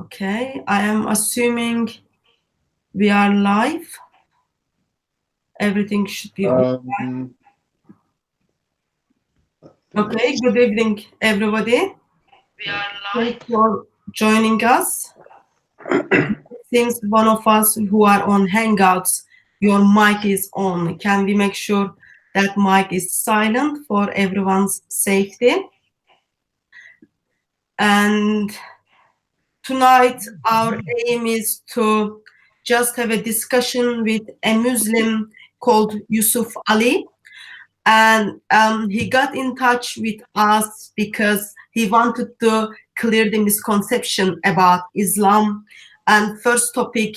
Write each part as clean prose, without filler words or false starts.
Okay, I am assuming we are live. Everything should be okay. Good evening, everybody. Thanks for joining us. It seems one of us who are on Hangouts, your mic is on. Can we make sure that mic is silent for everyone's safety? And tonight, our aim is to just have a discussion with a Muslim called Yusuf Ali. And he got in touch with us because he wanted to clear the misconception about Islam. And first topic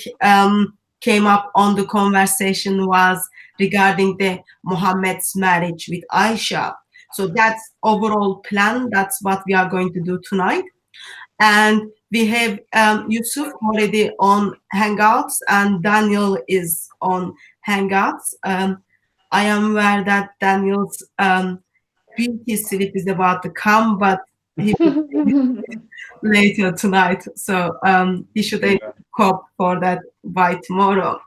came up on the conversation was regarding the Muhammad's marriage with Aisha. So that's overall plan. That's what we are going to do tonight. And we have Yusuf already on Hangouts and Daniel is on Hangouts. I am aware that Daniel's beauty sleep is about to come, but he will later tonight. So he should cope for that by tomorrow.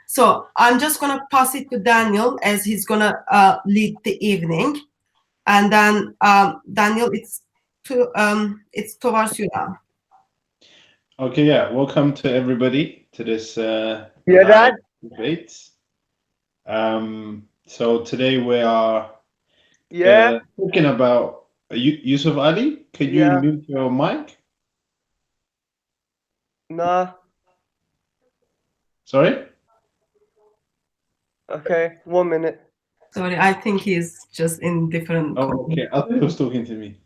So I'm just going to pass it to Daniel as he's going to lead the evening. And then Daniel, it's towards you now. Okay, yeah. Welcome to everybody to this debate. So today we are talking about Yusuf Ali. Could you mute your mic? No. Sorry? Okay, 1 minute. Sorry, I think he's just in different. Oh, okay. I thought he was talking to me.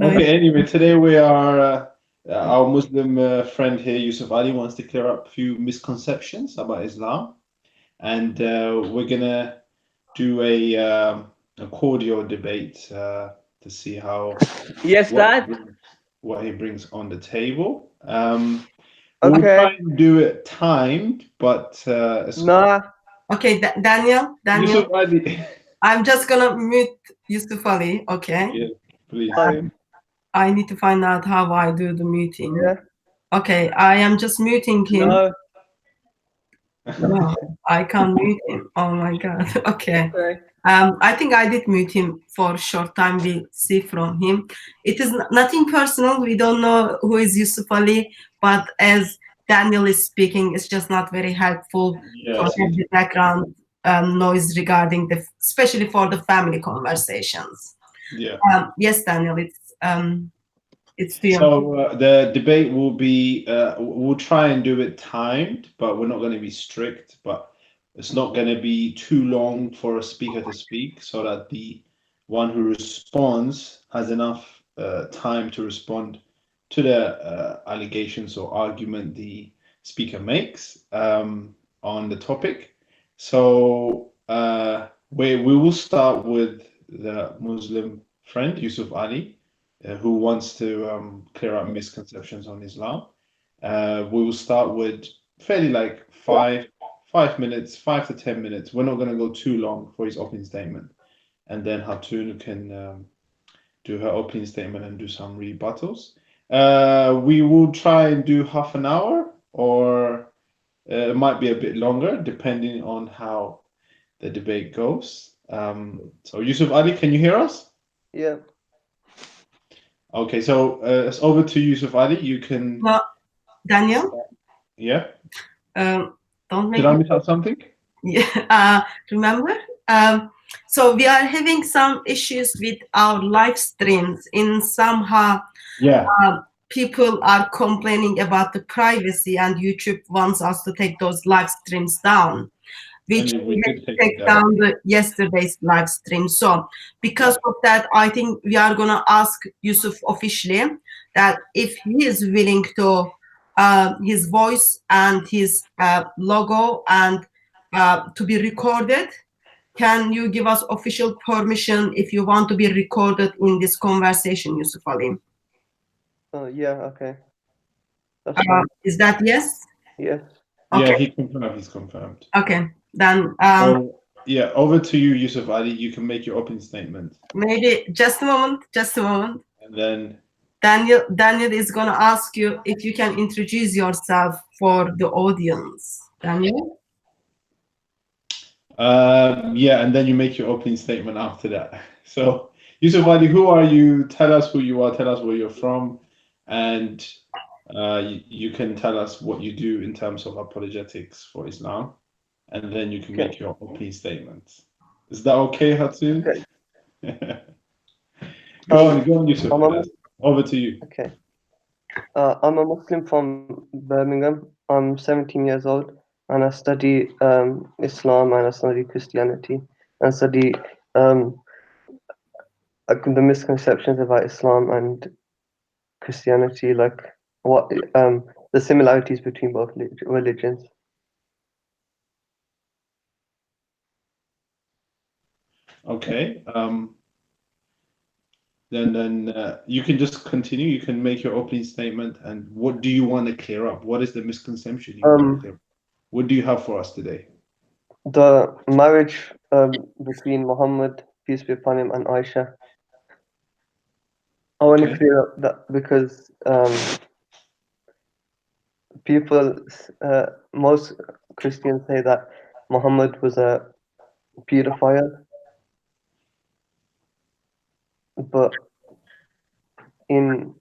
Okay, anyway, today we are, our Muslim friend here, Yusuf Ali, wants to clear up a few misconceptions about Islam. And we're going to do a cordial debate to see how... Yes, Dad? What he brings on the table. We'll try and do it timed, but... Nah. Okay, Daniel, Yusuf Ali. I'm just going to mute Yusuf Ali, okay? Yeah, please. I need to find out how I do the muting. Yeah. Okay, I am just muting him. No. No, I can't mute him. Oh my God. Okay. I think I did mute him for a short time. We see from him. It is nothing personal. We don't know who is Yusuf Ali, but as Daniel is speaking, it's just not very helpful to have the background noise regarding especially for the family conversations. Yeah. Yes, Daniel, it's to you. So the debate will be, we'll try and do it timed, but we're not going to be strict, but it's not going to be too long for a speaker to speak so that the one who responds has enough time to respond to the allegations or argument the speaker makes on the topic. So we will start with the Muslim friend, Yusuf Ali, who wants to clear up misconceptions on Islam. We will start with fairly like 5 minutes, 5 to 10 minutes. We're not going to go too long for his opening statement. And then Hatun can do her opening statement and do some rebuttals. We will try and do half an hour, or it might be a bit longer, depending on how the debate goes. So Yusuf Ali, can you hear us? Yeah. Okay, so it's over to Yusuf Ali. You can... Daniel? Yeah? Don't make... Did I miss out something? Yeah. Remember? So we are having some issues with our live streams. In somehow, people are complaining about the privacy, and YouTube wants us to take those live streams down, which we had to take down yesterday's live stream. So because of that, I think we are going to ask Yusuf officially that if he is willing to, his voice and his logo and to be recorded, can you give us official permission if you want to be recorded in this conversation, Yusuf Ali? Yeah, okay. Is that yes? Yes. Okay. Yeah, he confirmed. He's confirmed. Okay, then. Yeah, over to you, Yusuf Ali. You can make your opening statement. Maybe just a moment. And then Daniel is going to ask you if you can introduce yourself for the audience. Daniel? Yeah, and then you make your opening statement after that. So, Yusuf Ali, who are you? Tell us who you are. Tell us where you're from, and you can tell us what you do in terms of apologetics for Islam, and then you can Okay. make your opening statements. Is that okay, Hatun? Okay. Go on, Yusuf. I'm a, Over to you. okay. I'm a Muslim from Birmingham. I'm 17 years old, and I study Islam, and I study Christianity, and study the misconceptions about Islam and Christianity, like what the similarities between both religions. Okay. Then you can just continue. You can make your opening statement. And what do you want to clear up? What is the misconception you want to clear up? What do you have for us today? The marriage between Muhammad, peace be upon him, and Aisha. I want to Okay. clear up that because people, most Christians say that Muhammad was a pedophile, but in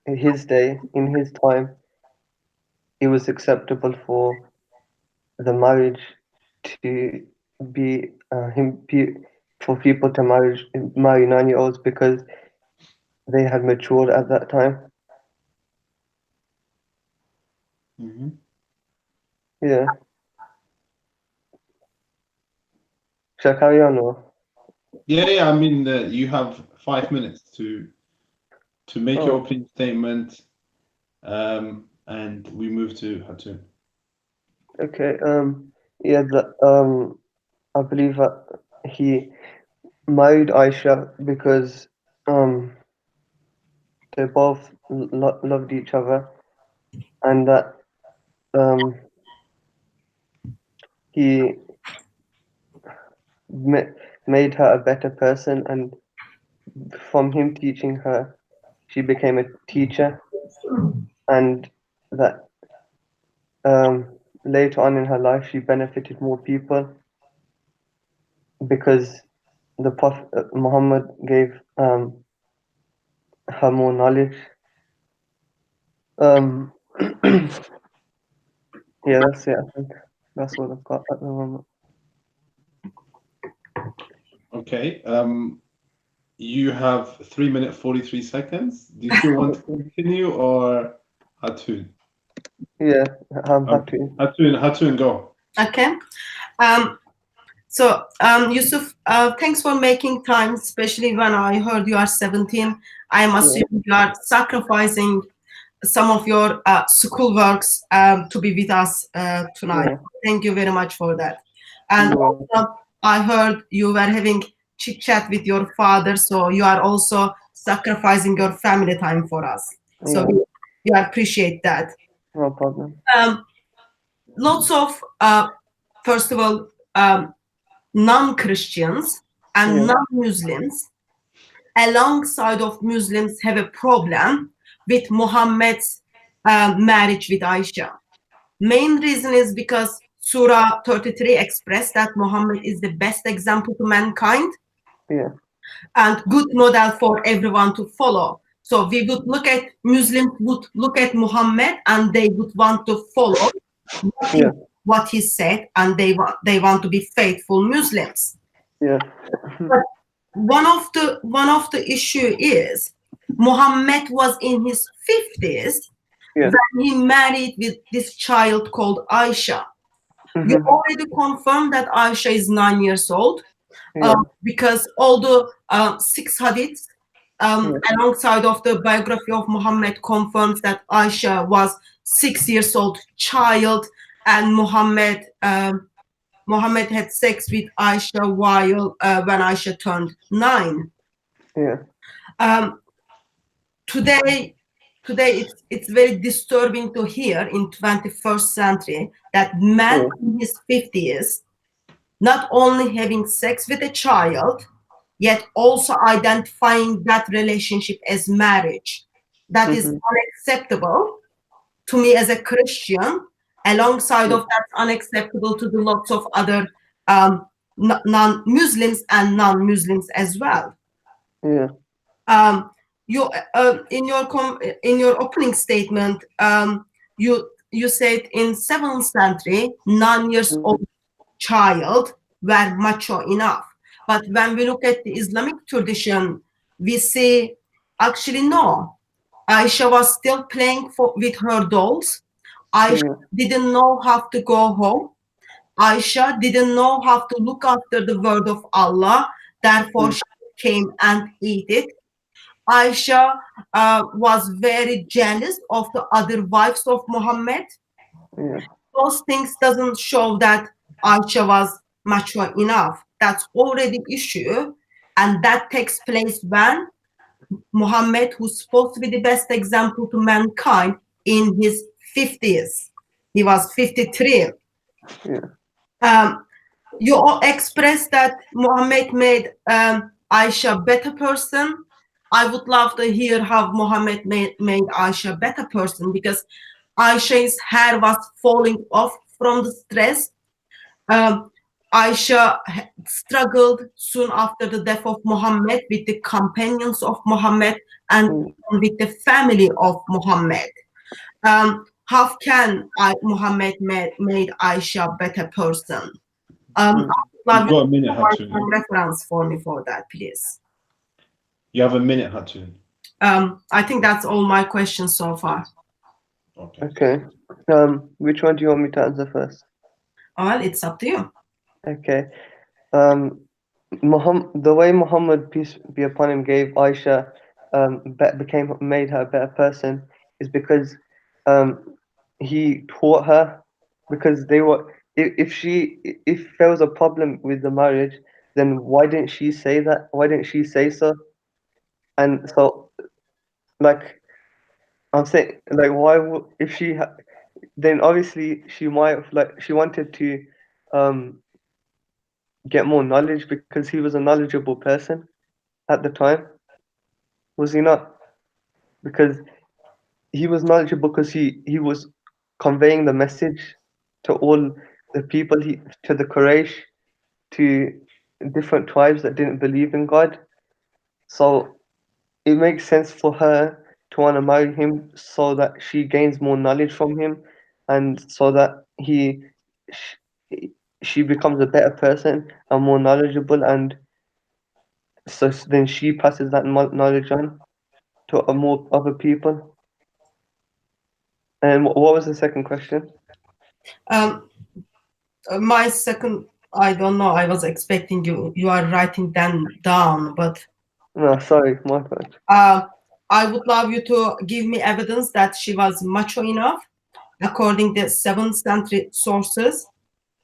his day, in his time, it was acceptable for the marriage to be for people to marry 9-year-olds because they had matured at that time. Mm-hmm. Yeah. Shall I carry on or? Yeah. I mean, you have 5 minutes to make your Oh, opening statement, and we move to Hatun. okay. Yeah. I believe that he married Aisha because they both loved each other, and that um he made her a better person, and from him teaching her, she became a teacher, and that later on in her life she benefited more people because the Prophet Muhammad gave her more knowledge. Um, yeah, that's it. I think that's what I've got at the moment. Okay. You have 3 minutes 43 seconds. Do you still want to continue or Hatun? Yeah, I'm Okay. happy. Hatun, go. Okay. So, Yusuf, thanks for making time, especially when I heard you are 17. I am Yeah, assuming you are sacrificing some of your school works to be with us tonight. yeah. Thank you very much for that. And You're welcome. also, I heard you were having chit chat with your father, so you are also sacrificing your family time for us. So Yeah, we appreciate that. no problem. Lots of, first of all, non-Christians and Yeah, non-Muslims alongside of Muslims have a problem with Muhammad's marriage with Aisha. Main reason is because Surah 33 expressed that Muhammad is the best example to mankind yeah, and good model for everyone to follow. So we would Muslims would look at Muhammad and they would want to follow yeah, what he said, and they want to be faithful Muslims. yeah, But one of the issue is Muhammad was in his 50s yeah. when he married with this child called Aisha. You Mm-hmm. already confirmed that Aisha is 9 years old Yeah, because all the 6 hadiths yeah, alongside of the biography of Muhammad confirms that Aisha was 6 years old child and Muhammad had sex with Aisha while when Aisha turned 9. yeah, Today it's very disturbing to hear in 21st century that man yeah, in his 50s not only having sex with a child yet also identifying that relationship as marriage. That is unacceptable to me as a Christian. Alongside of that, unacceptable to the lots of other non-Muslims and non-Muslims as well. Yeah. You in your opening statement, you said in 7th century 9 years old child were mature enough, but when we look at the Islamic tradition, we see actually no. Aisha was still playing with her dolls. Aisha didn't know how to go home. Aisha didn't know how to look after the word of Allah. Therefore, she came and eat it. Aisha was very jealous of the other wives of Muhammad. Yeah. Those things doesn't show that Aisha was mature enough. That's already issue, and that takes place when Muhammad, who's supposed to be the best example to mankind, in his 50s. He was 53. Yeah. You all expressed that Muhammad made Aisha better person. I would love to hear how Muhammad made Aisha better person, because Aisha's hair was falling off from the stress. Aisha struggled soon after the death of Muhammad with the companions of Muhammad and with the family of Muhammad. How can Muhammad made Aisha better person? I would love You've you got a to minute, provide Hatun. some reference for me for that, please. You have a minute, Hatun. I think that's all my questions so far. Okay. Which one do you want me to answer first? Well, it's up to you. Okay. The way Muhammad, peace be upon him, gave Aisha, made her a better person, is because he taught her. Because they were, if there was a problem with the marriage, then why didn't she say that? Why didn't she say so? And so, like, I'm saying, like, if then obviously she might have, like, she wanted to get more knowledge because he was a knowledgeable person at the time, was he not? Because he was knowledgeable because he was conveying the message to all the people, to the Quraysh, to different tribes that didn't believe in God. So it makes sense for her to want to marry him so that she gains more knowledge from him, and so that she becomes a better person and more knowledgeable, and so then she passes that knowledge on to more other people. And what was the second question? My second, I don't know. I was expecting you are writing them down, but No, sorry, my fault. I would love you to give me evidence that she was mature enough, according to 7th century sources.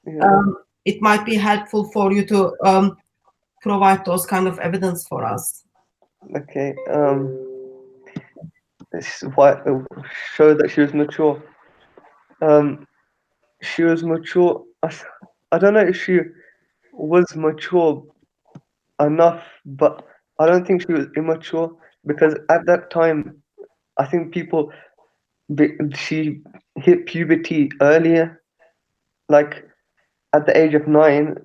Yeah. It might be helpful for you to provide those kind of evidence for us. Okay. This is what show that she was mature. She was mature. I don't know if she was mature enough, but I don't think she was immature because at that time, I think she hit puberty earlier. Like at the age of 9,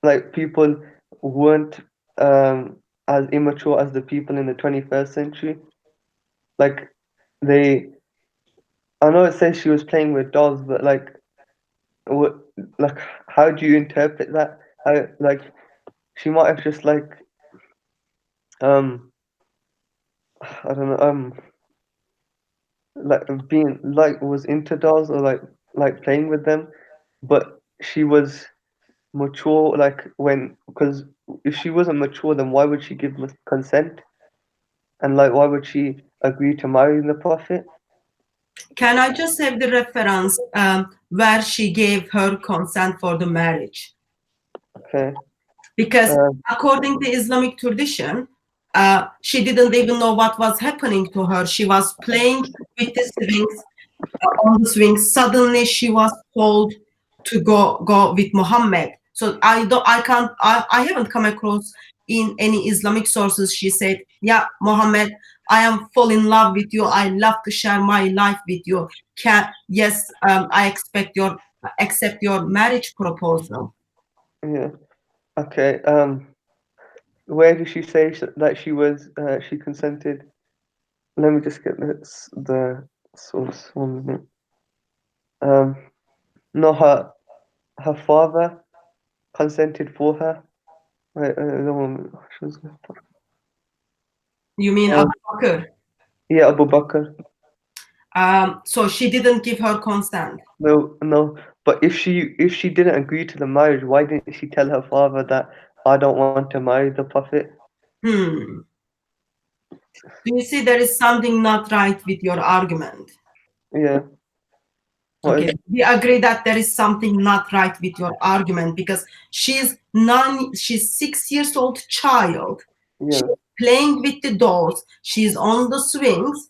like people weren't as immature as the people in the 21st century. Like they, I know it says she was playing with dolls, but what, like, how do you interpret that? How, like, she might have just um, I don't know, like being like was into dolls or like playing with them, but she was mature. Like because if she wasn't mature, then why would she give consent? And like, why would she agree to marry the prophet? Can I just have the reference where she gave her consent for the marriage? Okay. Because according to Islamic tradition, she didn't even know what was happening to her. She was playing with the swings, on the swings. Suddenly, she was told to go with Muhammad. So I haven't come across in any Islamic sources she said, yeah, Muhammad, I am fall in love with you. I love to share my life with you. I accept your marriage proposal. Yeah. Okay. Where did she say that she consented? Let me just get the source 1 minute. No, her father consented for her. Wait, the woman. She was. You mean Abu Bakr? Yeah, Abu Bakr. So she didn't give her consent. No, no. But if she didn't agree to the marriage, why didn't she tell her father that I don't want to marry the Prophet? Do you see there is something not right with your argument? Yeah. Okay, we agree that there is something not right with your argument because she's 6 years old child. Yeah. She's playing with the dolls. She's on the swings.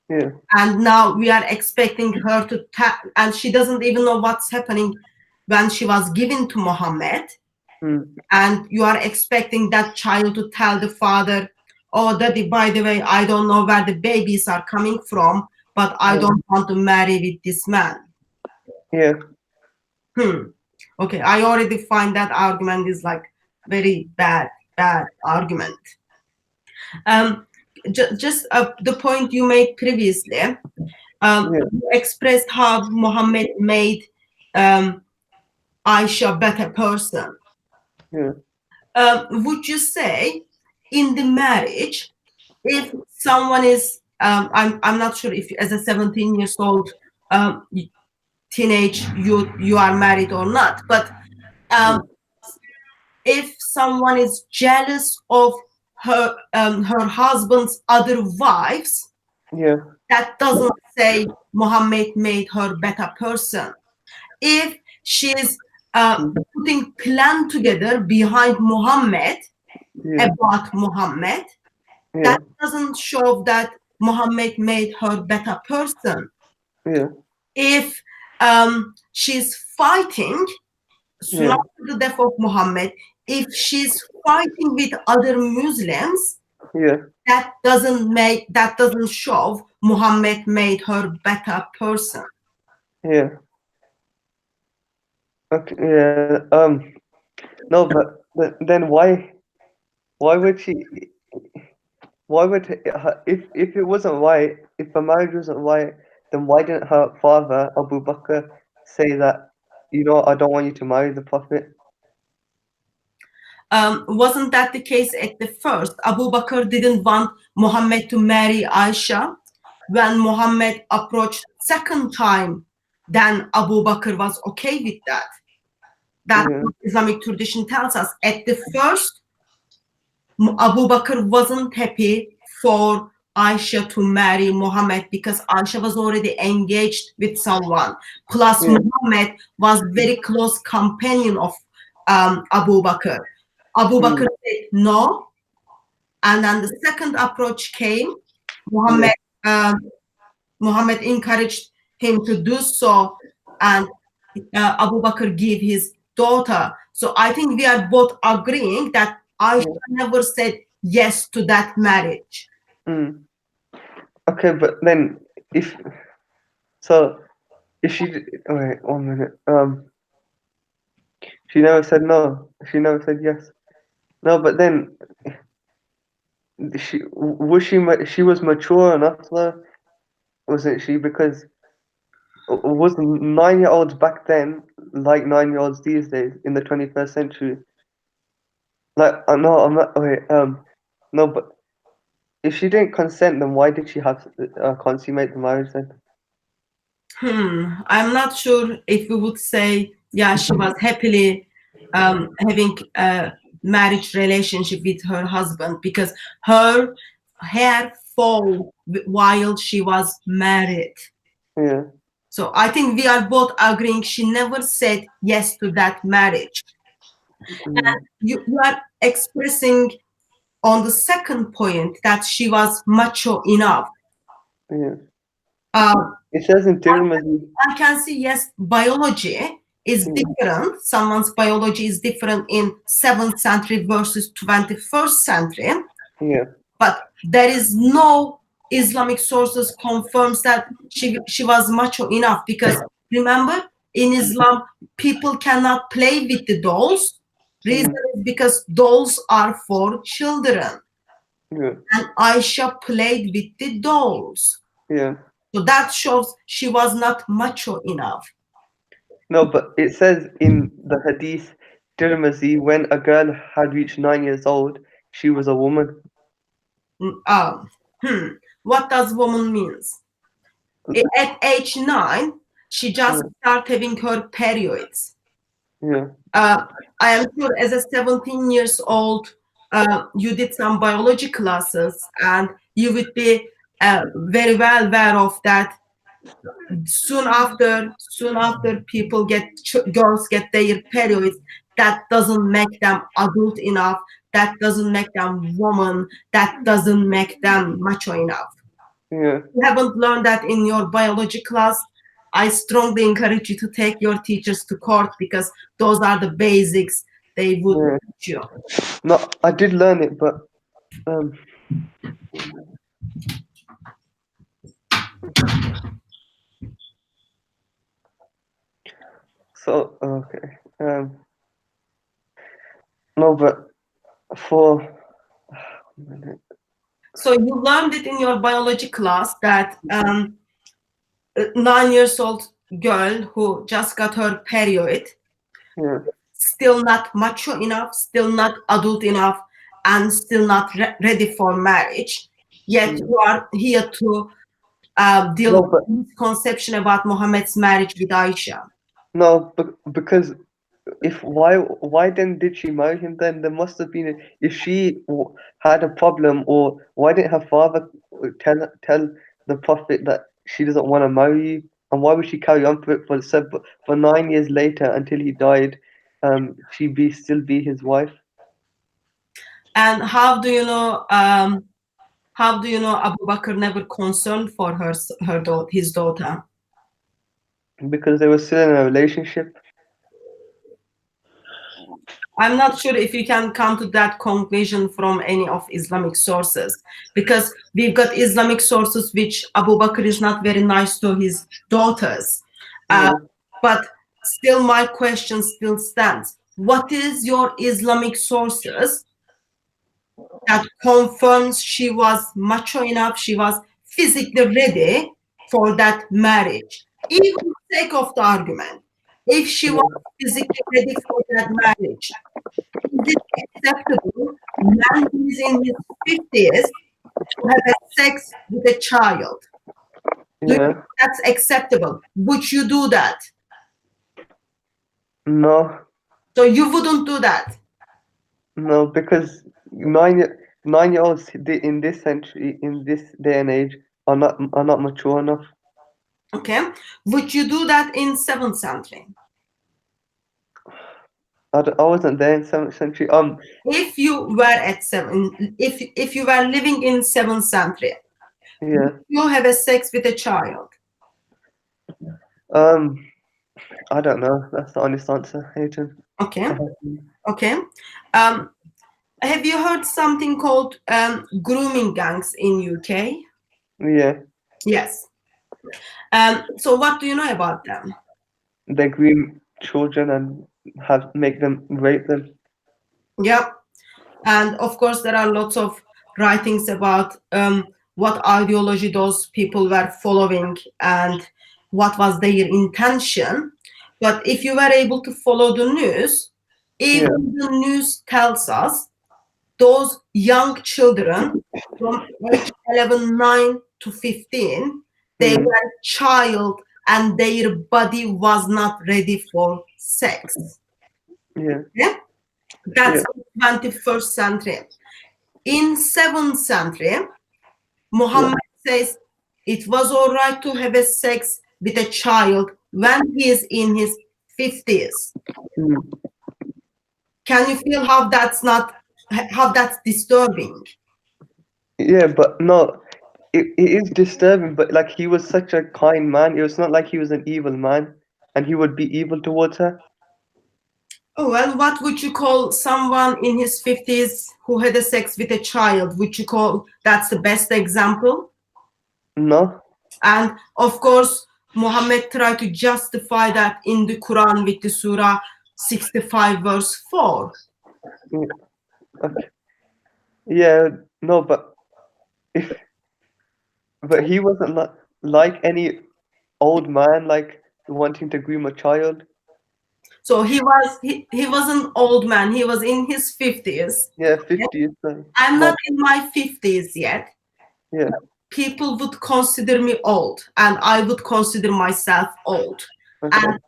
Yeah. And now we are expecting her to and she doesn't even know what's happening when she was given to Muhammad. And you are expecting that child to tell the father, oh, daddy, by the way, I don't know where the babies are coming from, but I don't want to marry with this man. Yeah. Okay, I already find that argument is like very bad argument. Just the point you made previously, you expressed how Muhammad made Aisha better person. Yeah. Would you say in the marriage, if someone is, I'm not sure if as a 17 years old teenage you are married or not, but if someone is jealous of her husband's other wives, that doesn't say Muhammad made her better person. If she's putting plan together behind Muhammad about Muhammad, that doesn't show that Muhammad made her better person. If she's fighting to the death of Muhammad, if she's fighting with other Muslims, that doesn't show Muhammad made her better person. Yeah. Okay. Yeah. No, but then why would she? Why would if it wasn't right, if the marriage wasn't right, then why didn't her father Abu Bakr say that, I don't want you to marry the Prophet? Wasn't that the case at the first? Abu Bakr didn't want Muhammad to marry Aisha. When Muhammad approached second time, then Abu Bakr was okay with that. That's what Islamic tradition tells us. At the first, Abu Bakr wasn't happy for Aisha to marry Muhammad because Aisha was already engaged with someone. Plus, Muhammad was very close companion of Abu Bakr. Abu Bakr said no, and then the second approach came. Muhammad encouraged him to do so, and Abu Bakr gave his daughter. So I think we are both agreeing that Aisha never said yes to that marriage. Okay, but then if she wait 1 minute, she never said no. She never said yes. No, but then she was mature enough though, wasn't she? Because was 9-year-olds back then like 9-year-olds these days in the 21st century? Like, no, I'm not. Wait, no, but if she didn't consent, then why did she have to consummate the marriage then? I'm not sure if we would say, yeah, she was happily having a marriage relationship with her husband because her hair fall while she was married. Yeah. So I think we are both agreeing she never said yes to that marriage. And you are expressing on the second point that she was mature enough. Yeah. It says in Tirmidhi. I can see, yes, biology is different, someone's biology is different in 7th century versus 21st century, Yeah. but there is no Islamic sources confirms that she was macho enough, because remember, in Islam, people cannot play with the dolls. Reason is because dolls are for children. Yeah. And Aisha played with the dolls. Yeah. So that shows she was not macho enough. No, but it says in the Hadith Tirmizi, when a girl had reached 9 years old, she was a woman. What does woman means? At age 9, she just started having her periods. Yeah. I am sure as a 17 years old, you did some biology classes, and you would be very well aware of that. Soon after people girls get their periods, that doesn't make them adult enough, that doesn't make them woman, that doesn't make them macho enough. Yeah. If you haven't learned that in your biology class, I strongly encourage you to take your teachers to court, because those are the basics they would Yeah. teach you. No, I did learn it, but um. So okay. No, but for So you learned it in your biology class that 9 years old girl who just got her period, yeah. still not mature enough, still not adult enough, and still not ready for marriage. Yet you are here to deal No, with but misconception about Muhammad's marriage with Aisha. no, but because if why then did she marry him? Then there must have been if she had a problem, or why didn't her father tell the prophet that she doesn't want to marry you, and why would she carry on for 9 years later until he died? She be still be his wife And how do you know? How do you know Abu Bakr never concerned for his daughter? because they were still in a relationship. I'm not sure if you can come to that conclusion from any of Islamic sources, because we've got Islamic sources which Abu Bakr is not very nice to his daughters. Yeah. But still, my question still stands. What is your Islamic sources that confirms she was macho enough, she was physically ready for that marriage? Even for the sake of the argument, if she was physically ready for that marriage, is it acceptable man who is in his 50s to have a sex with a child? Do you think Yeah. that's acceptable? Would you do that? No. So you wouldn't do that. No, because 9-year olds in this century, in this day and age, are not mature enough. Okay. Would you do that in 7th century? I wasn't there in 7th century. If you were at if you were living in 7th century, Yeah. you have a sex with a child. I don't know. That's the honest answer, Hayden. Okay. Okay. Have you heard something called grooming gangs in UK? Yeah. Yes. So what do you know about them? They groom children and make them rape them. Yeah. And of course, there are lots of writings about what ideology those people were following and what was their intention. But if you were able to follow the news, even the news tells us those young children from age 11, 9 to 15, they were child and their body was not ready for sex. Yeah. Yeah? That's 21st century. In 7th century, Muhammad says it was all right to have a sex with a child when he is in his 50s. Can you feel how that's disturbing? Yeah, but no, it is disturbing. But like he was such a kind man. It was not like he was an evil man. and he would be evil towards her. Oh, well, what would you call someone in his 50s who had a sex with a child? Would you call that's the best example? No. And of course, Muhammad tried to justify that in the Quran with the Surah 65 verse 4. Yeah, okay. Yeah, no, but he wasn't like any old man, like wanting to groom a child. So he was an old man. He was in his 50s. Yeah, 50 is I'm like, not in my 50s yet. yeah, People would consider me old, and I would consider myself old. okay, And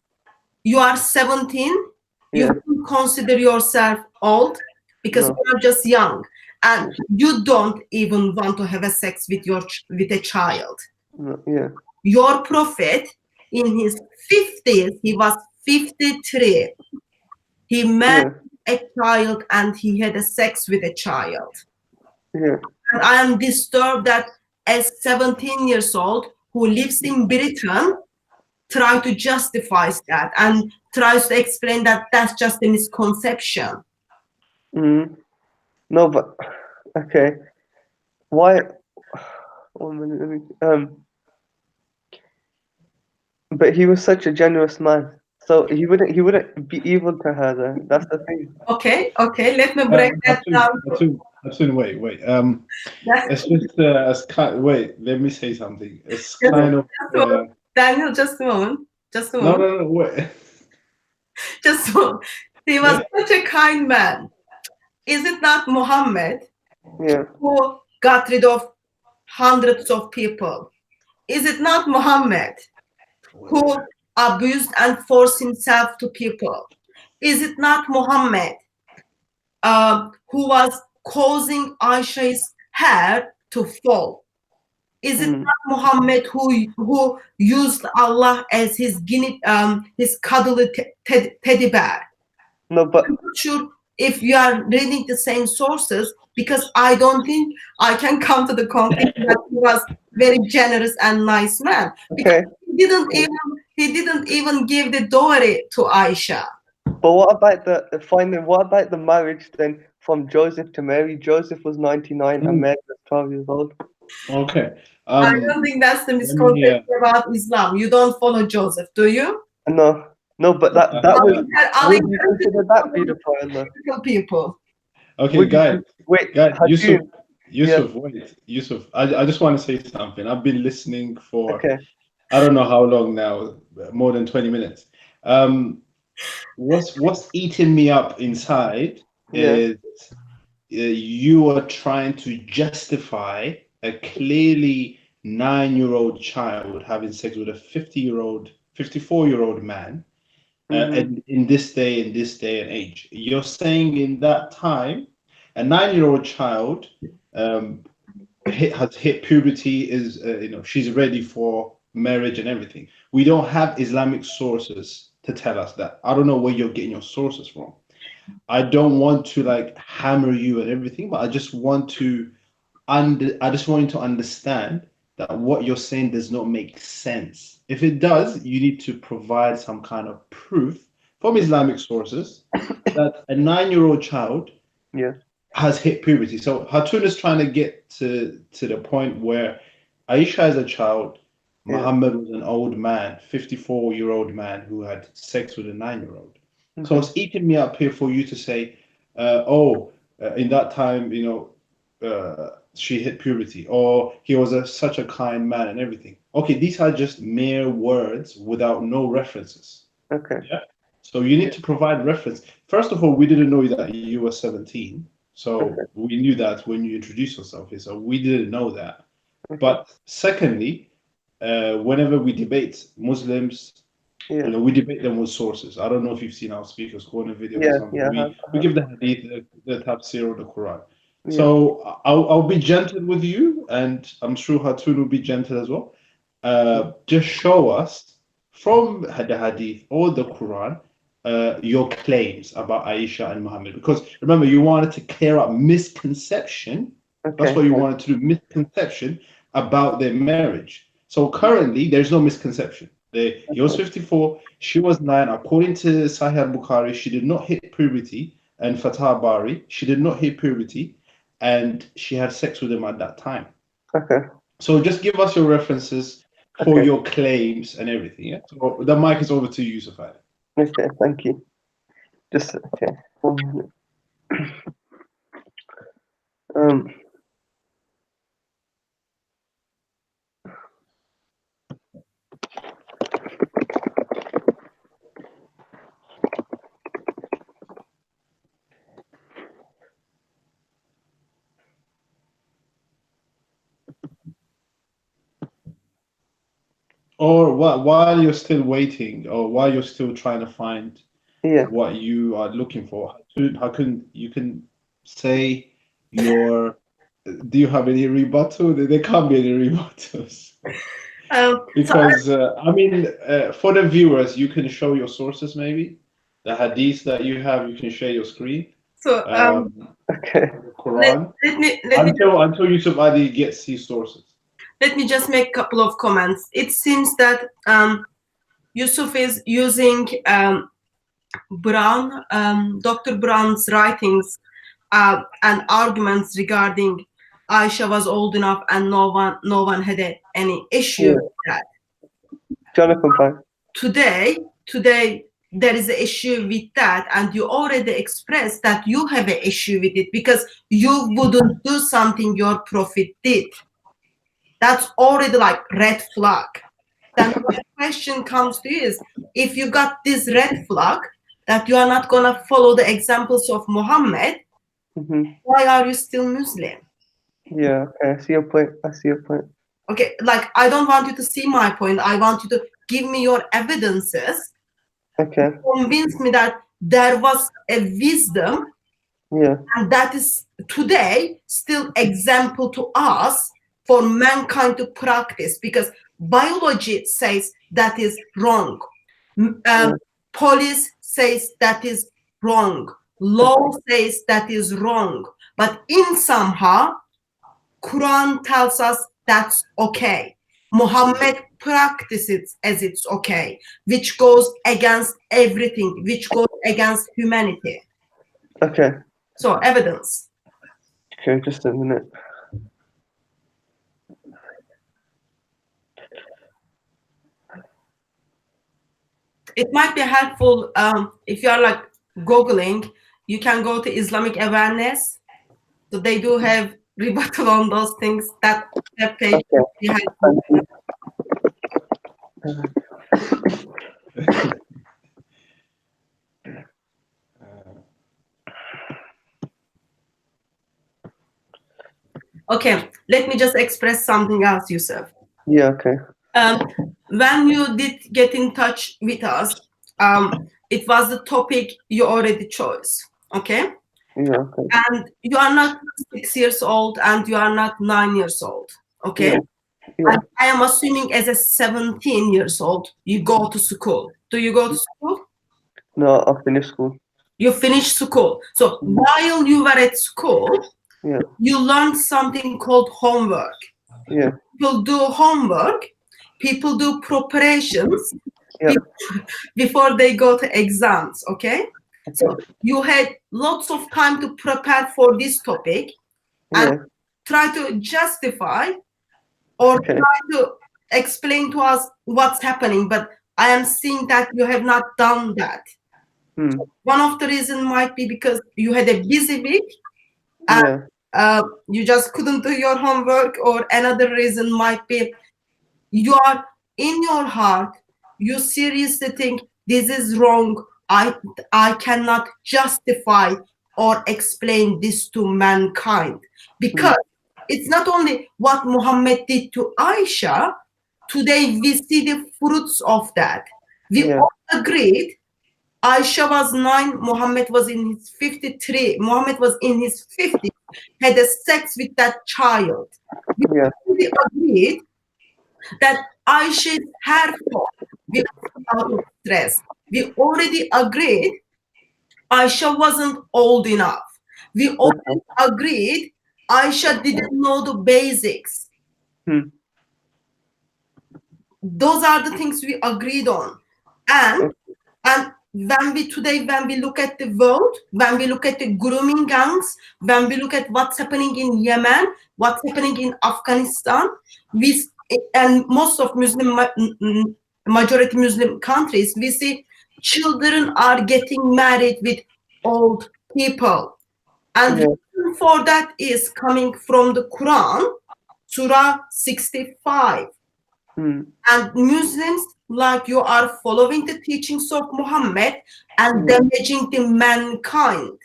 you are 17, you yeah, don't consider yourself old because no, you are just young, and you don't even want to have a sex with with a child. no, yeah, Your prophet in his 50s, he was 53. He married yeah, a child and he had a sex with a child. yeah, And I am disturbed that a 17 years old who lives in Britain try to justify that and tries to explain that that's just a misconception. mm, no, but okay, why? 1 minute, but he was such a generous man, so he wouldn't be evil to her. Though. That's the thing. Okay, let me break that down. Wait. That's It's just as kind. Wait, let me say something. It's just, kind of. Daniel, just a moment. Just a No, moment. no, no. Wait. Just a moment. He was such a kind man. Is it not Muhammad Yeah, who got rid of hundreds of people? Is it not Muhammad who abused and forced himself to people? Is it not Muhammad who was causing Aisha's hair to fall? Is it not Muhammad who used Allah as his his cuddly teddy bear? no, but I'm not sure if you are reading the same sources because I don't think I can come to the conclusion that he was very generous and nice man because okay. he didn't even give the dowry to Aisha. But what about the finally? What about the marriage then from Joseph to Mary? Joseph was 99 and Mary was 12 years old. Okay. I don't think that's the Let me. misconception about Islam. You don't follow Joseph, do you? No, no, but that was. Ali Would you consider that beautiful? Allah? people. Okay, Would guys. you wait? Guys, Yusuf, Hakim, yeah, Yusuf. I just want to say something. I've been listening for okay, I don't know how long now, more than 20 minutes. What's eating me up inside yeah, is you are trying to justify a clearly 9-year-old child having sex with a 50-year-old, 54-year-old man, and in this day and age. You're saying in that time, a 9-year-old child has hit puberty, is she's ready for marriage and everything. We don't have Islamic sources to tell us that. I don't know where you're getting your sources from. I don't want to like hammer you and everything, but I just want to I just want you to understand that what you're saying does not make sense. If it does, you need to provide some kind of proof from Islamic sources that a 9-year-old child yeah, has hit puberty. So Hatun is trying to get to the point where Aisha is a child, yeah. Muhammad was an old man, 54-year-old man who had sex with a 9-year-old. So it's eating me up here for you to say, in that time, she hit puberty, or he was such a kind man and everything. Okay, these are just mere words without no references. Okay, Yeah. So you need to provide reference. First of all, we didn't know that you were 17. So we knew that when you introduced yourself here. So we didn't know that. But secondly, whenever we debate Muslims, yeah, we debate them with sources. I don't know if you've seen our speakers corner videos or yeah, something. yeah, We give the hadith, the tafsir of the Quran. yeah, So I'll be gentle with you, and I'm sure Hatun will be gentle as well. Just show us from the hadith or the Quran your claims about Aisha and Muhammad. Because remember, you wanted to clear up misconception. That's okay, what you wanted to do, misconception about their marriage. So currently, there's no misconception. He was 54, she was 9. According to Sahih al-Bukhari, she did not hit puberty, and Fatah Bari, she did not hit puberty, and she had sex with him at that time. Okay. So just give us your references for Okay. your claims and everything. Yeah? So the mic is over to you, Yusuf Ali. Okay. Thank you. Just okay. 1 minute. Um. Or while you're still waiting, or while you're still trying to find Yeah. what you are looking for, how can you can say your do you have any rebuttal? There can't be any rebuttals. Because I mean, for the viewers, you can show your sources, maybe the hadith that you have. You can share your screen. Okay. The Quran. let me Until Yusuf Ali gets his sources. let me just make a couple of comments. It seems that Yusuf is using Dr. Brown's writings and arguments regarding Aisha was old enough and no one had any issue with that. Jonathan Pine. Today there is an issue with that, and you already expressed that you have an issue with it because you wouldn't do something your prophet did. That's already like red flag. Then my question comes to you is, if you got this red flag that you are not gonna follow the examples of Muhammad, why are you still Muslim? Yeah, okay, I see your point. I see your point. Okay, like I don't want you to see my point. I want you to give me your evidences. Okay. Convince me that there was a wisdom, Yeah. and that is today still example to us for mankind to practice, because biology says that is wrong. Police says that is wrong. Law says that is wrong. But in somehow, Quran tells us that's okay. Muhammad practices as it's okay, which goes against everything, which goes against humanity. Okay. So evidence. Okay, just a minute. It might be helpful if you are like Googling, you can go to Islamic Awareness. So they do have rebuttal on those things. That page would be helpful. Okay, let me just express something else, Yusuf. Yeah, okay. When you did get in touch with us, it was the topic you already chose, okay? Yeah, okay. And you are not 6 years old and you are not 9 years old, okay? Yeah. Yeah. I am assuming as a 17 years old, you go to school. Do you go to school? No, I finished school. You finished school. So while you were at school, Yeah. you learned something called homework. Yeah. People do homework, people do preparations before they go to exams, okay? So you had lots of time to prepare for this topic and try to justify or try to explain to us what's happening, but I am seeing that you have not done that. So one of the reasons might be because you had a busy week and you just couldn't do your homework, or another reason might be you are in your heart, you seriously think this is wrong. I cannot justify or explain this to mankind, because it's not only what Muhammad did to Aisha. Today we see the fruits of that. We all agreed Aisha was 9, Muhammad was in his 53. Muhammad was in his 50s, had a sex with that child. We agreed that Aisha is her fault without stress. We already agreed Aisha wasn't old enough. We already agreed Aisha didn't know the basics. those are the things we agreed on. And when we look at the world, when we look at the grooming gangs, when we look at what's happening in Yemen, what's happening in Afghanistan, and most of majority Muslim countries, we see children are getting married with old people. And the reason for that is coming from the Quran, Surah 65. And Muslims, like you, are following the teachings of Muhammad and damaging the mankind.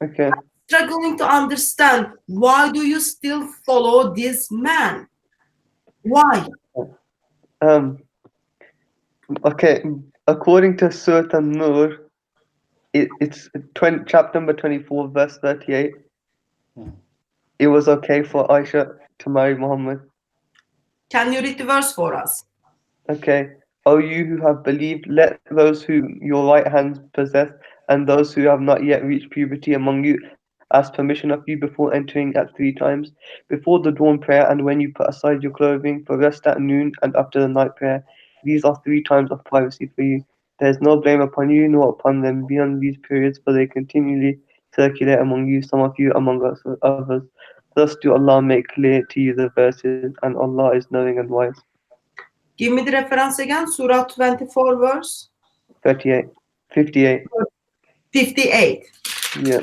Okay. Struggling to understand, why do you still follow this man? Why? Okay. According to Surah An-Nur, it's chapter number 24, verse 38. It was okay for Aisha to marry Muhammad. Can you read the verse for us? Okay. O you who have believed, let those whom your right hands possess, and those who have not yet reached puberty among you, ask permission of you before entering at 3 times, before the dawn prayer, and when you put aside your clothing, for rest at noon, and after the night prayer. These are 3 times of privacy for you. There is no blame upon you, nor upon them beyond these periods, for they continually circulate among you, some of you among others. Thus do Allah make clear to you the verses, and Allah is knowing and wise. Give me the reference again. Surah 24, verse 38. 58. 58. Yeah.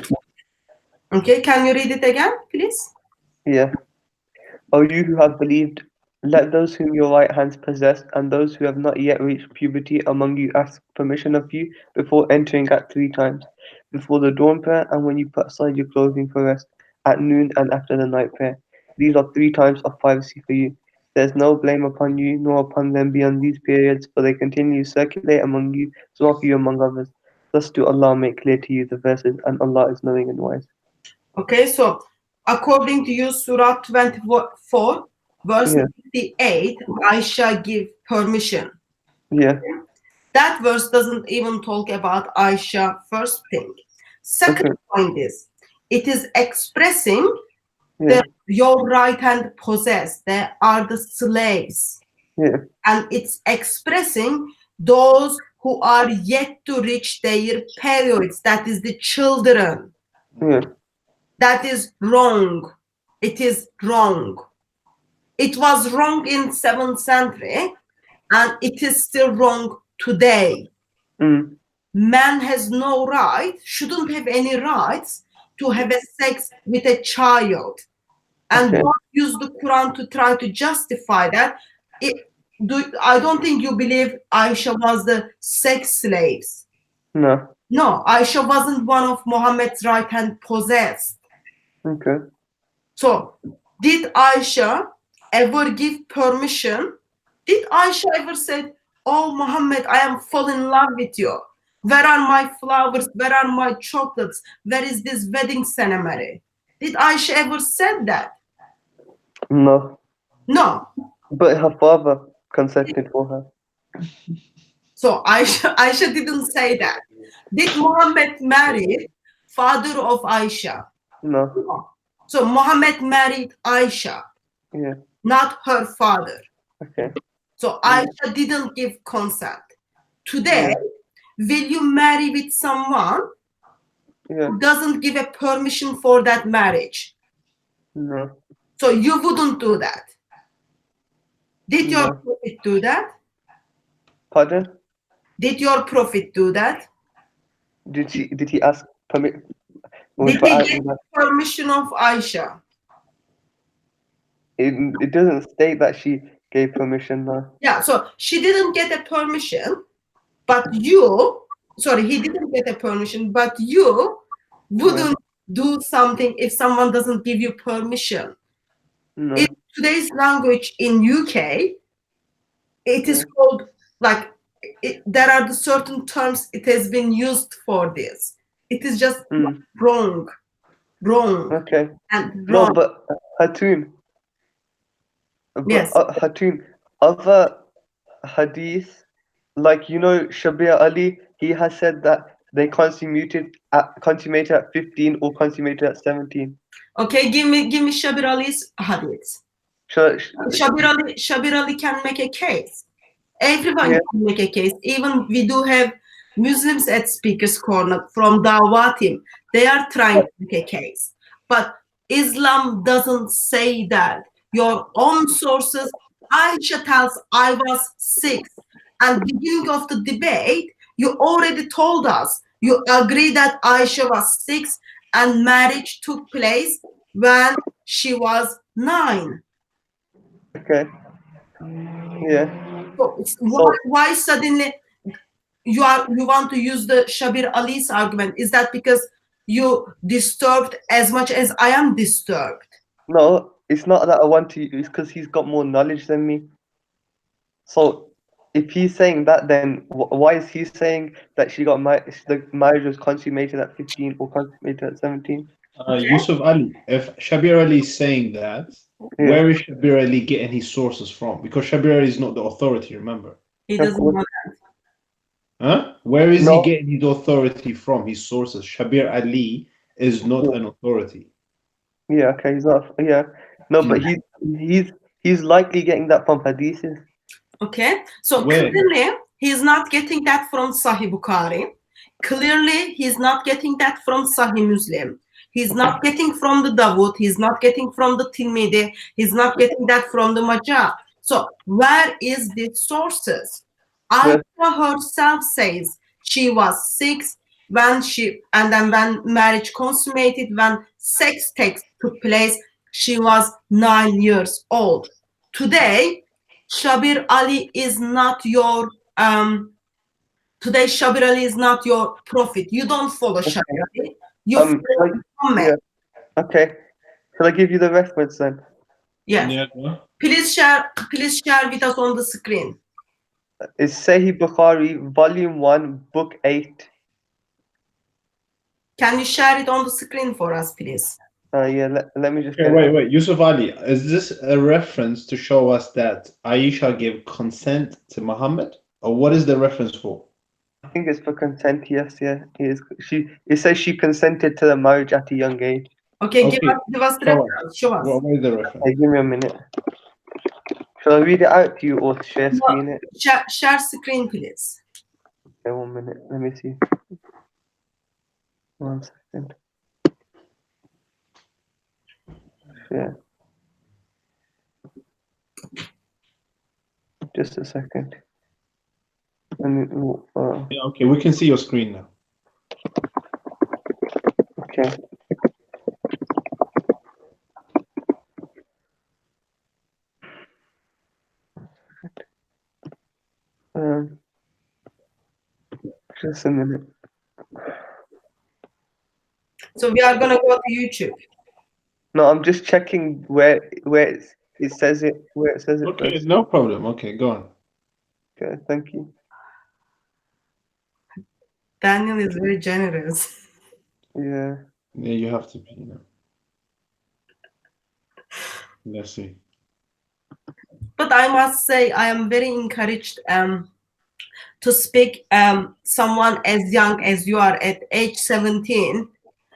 Okay, can you read it again, please? Yeah. O you who have believed, let those whom your right hands possess, and those who have not yet reached puberty among you ask permission of you before entering at 3 times, before the dawn prayer, and when you put aside your clothing for rest, at noon and after the night prayer. These are 3 times of privacy for you. There is no blame upon you, nor upon them beyond these periods, for they continually circulate among you, some of you among others. Thus do Allah make clear to you the verses, and Allah is knowing and wise. Okay, so according to you, Surah 24, verse 58, Aisha give permission. Yeah. That verse doesn't even talk about Aisha, first thing. Second point is, it is expressing your right hand possessed. They are the slaves. Yeah. And it's expressing those who are yet to reach their periods. That is the children. Yeah. That is wrong. It is wrong. It was wrong in 7th century, and it is still wrong today. Man has no right, shouldn't have any rights to have a sex with a child. And don't use the Quran to try to justify that. I don't think you believe Aisha was the sex slaves. No. No, Aisha wasn't one of Muhammad's right hand possessed. Okay. So, did Aisha ever give permission? Did Aisha ever say, "Oh Muhammad, I am fall in love with you. Where are my flowers? Where are my chocolates? Where is this wedding ceremony?" Did Aisha ever said that? No. No. But her father consented for her. So Aisha didn't say that. Did Muhammad marry father of Aisha? No. So Muhammad married Aisha, not her father. Okay. So Aisha didn't give consent. Today, will you marry with someone who doesn't give a permission for that marriage? No. So you wouldn't do that. Did your prophet do that? Pardon? Did your prophet do that? Did he ask permission? Did he get permission of Aisha? It doesn't state that she gave permission, no. Yeah, so she didn't get a permission, but he didn't get a permission, but you wouldn't do something if someone doesn't give you permission. No. In today's language in UK, it is called, like, there are the certain terms it has been used for this. It is just wrong. Okay. And No, wrong. but Hatun. Yes. Hatun, other hadith, like, Shabir Ali, he has said that they consummated at 15 or consummated at 17. Okay, give me Shabir Ali's hadith. Shabir Ali can make a case. Everyone Yeah. can make a case. Even we do have Muslims at Speaker's Corner from Dawah team. They are trying to make a case. But Islam doesn't say that. Your own sources, Aisha tells I was 6. And beginning of the debate, you already told us you agree that Aisha was 6 and marriage took place when she was 9. Okay. Yeah. So it's So why suddenly you want to use the Shabir Ali's argument? Is that because you disturbed as much as I am disturbed? no, it's not that I want to. It's because he's got more knowledge than me. So if he's saying that, then why is he saying that she got married? The marriage was consummated at 15 or consummated at 17? Yusuf Ali, if Shabir Ali is saying that, Yeah, where is Shabir Ali getting his sources from? Because Shabir Ali is not the authority, remember? He of doesn't course. want. Huh? Where is he No. getting his authority from? His sources. Shabir Ali is not Yeah. an authority. Yeah. Okay. He's not. Yeah. No, but Hmm. he's likely getting that from hadiths. Okay, so Where? clearly he's not getting that from Sahih Bukhari. Clearly he's not getting that from Sahih Muslim. He's not getting from the Davud. He's not getting from the Tirmidhi. He's not getting that from the Majah. So where is the sources? Where? Aisha herself says she was 6 when and then when marriage consummated, when sex took place, she was 9 years old. Today, Shabir Ali is not your today Shabir Ali is not your prophet. You don't follow Okay. Shabir Ali. You follow Like, Muhammad. yeah. Okay. Shall I give you the reference then? Yes. Yeah. Please share with us on the screen. It's Sahih Bukhari, Volume 1, Book 8. Can you share it on the screen for us, please? Yeah, let me just Okay, get it. wait. Yusuf Ali, is this a reference to show us that Aisha gave consent to Muhammad? Or what is the reference for? I think it's for consent, yes, yeah. It says she consented to the marriage at a young age. Okay, Okay, give us the show us. reference. Show us. What is the reference? Hey, give me a minute. Shall I read it out to you or share No, screen it? share screen, please. Okay, 1 minute. Let me see. 1 second. Yeah. Just a second. Let me, Yeah, okay, we can see your screen now. okay. Um, just a minute. So we are gonna go to YouTube. No, I'm just checking it says it Okay, first. no problem. Okay, go on. Okay, thank you. Daniel is very generous. Yeah. Yeah, you have to be, Let's see. But I must say I am very encouraged to speak someone as young as you are at age 17.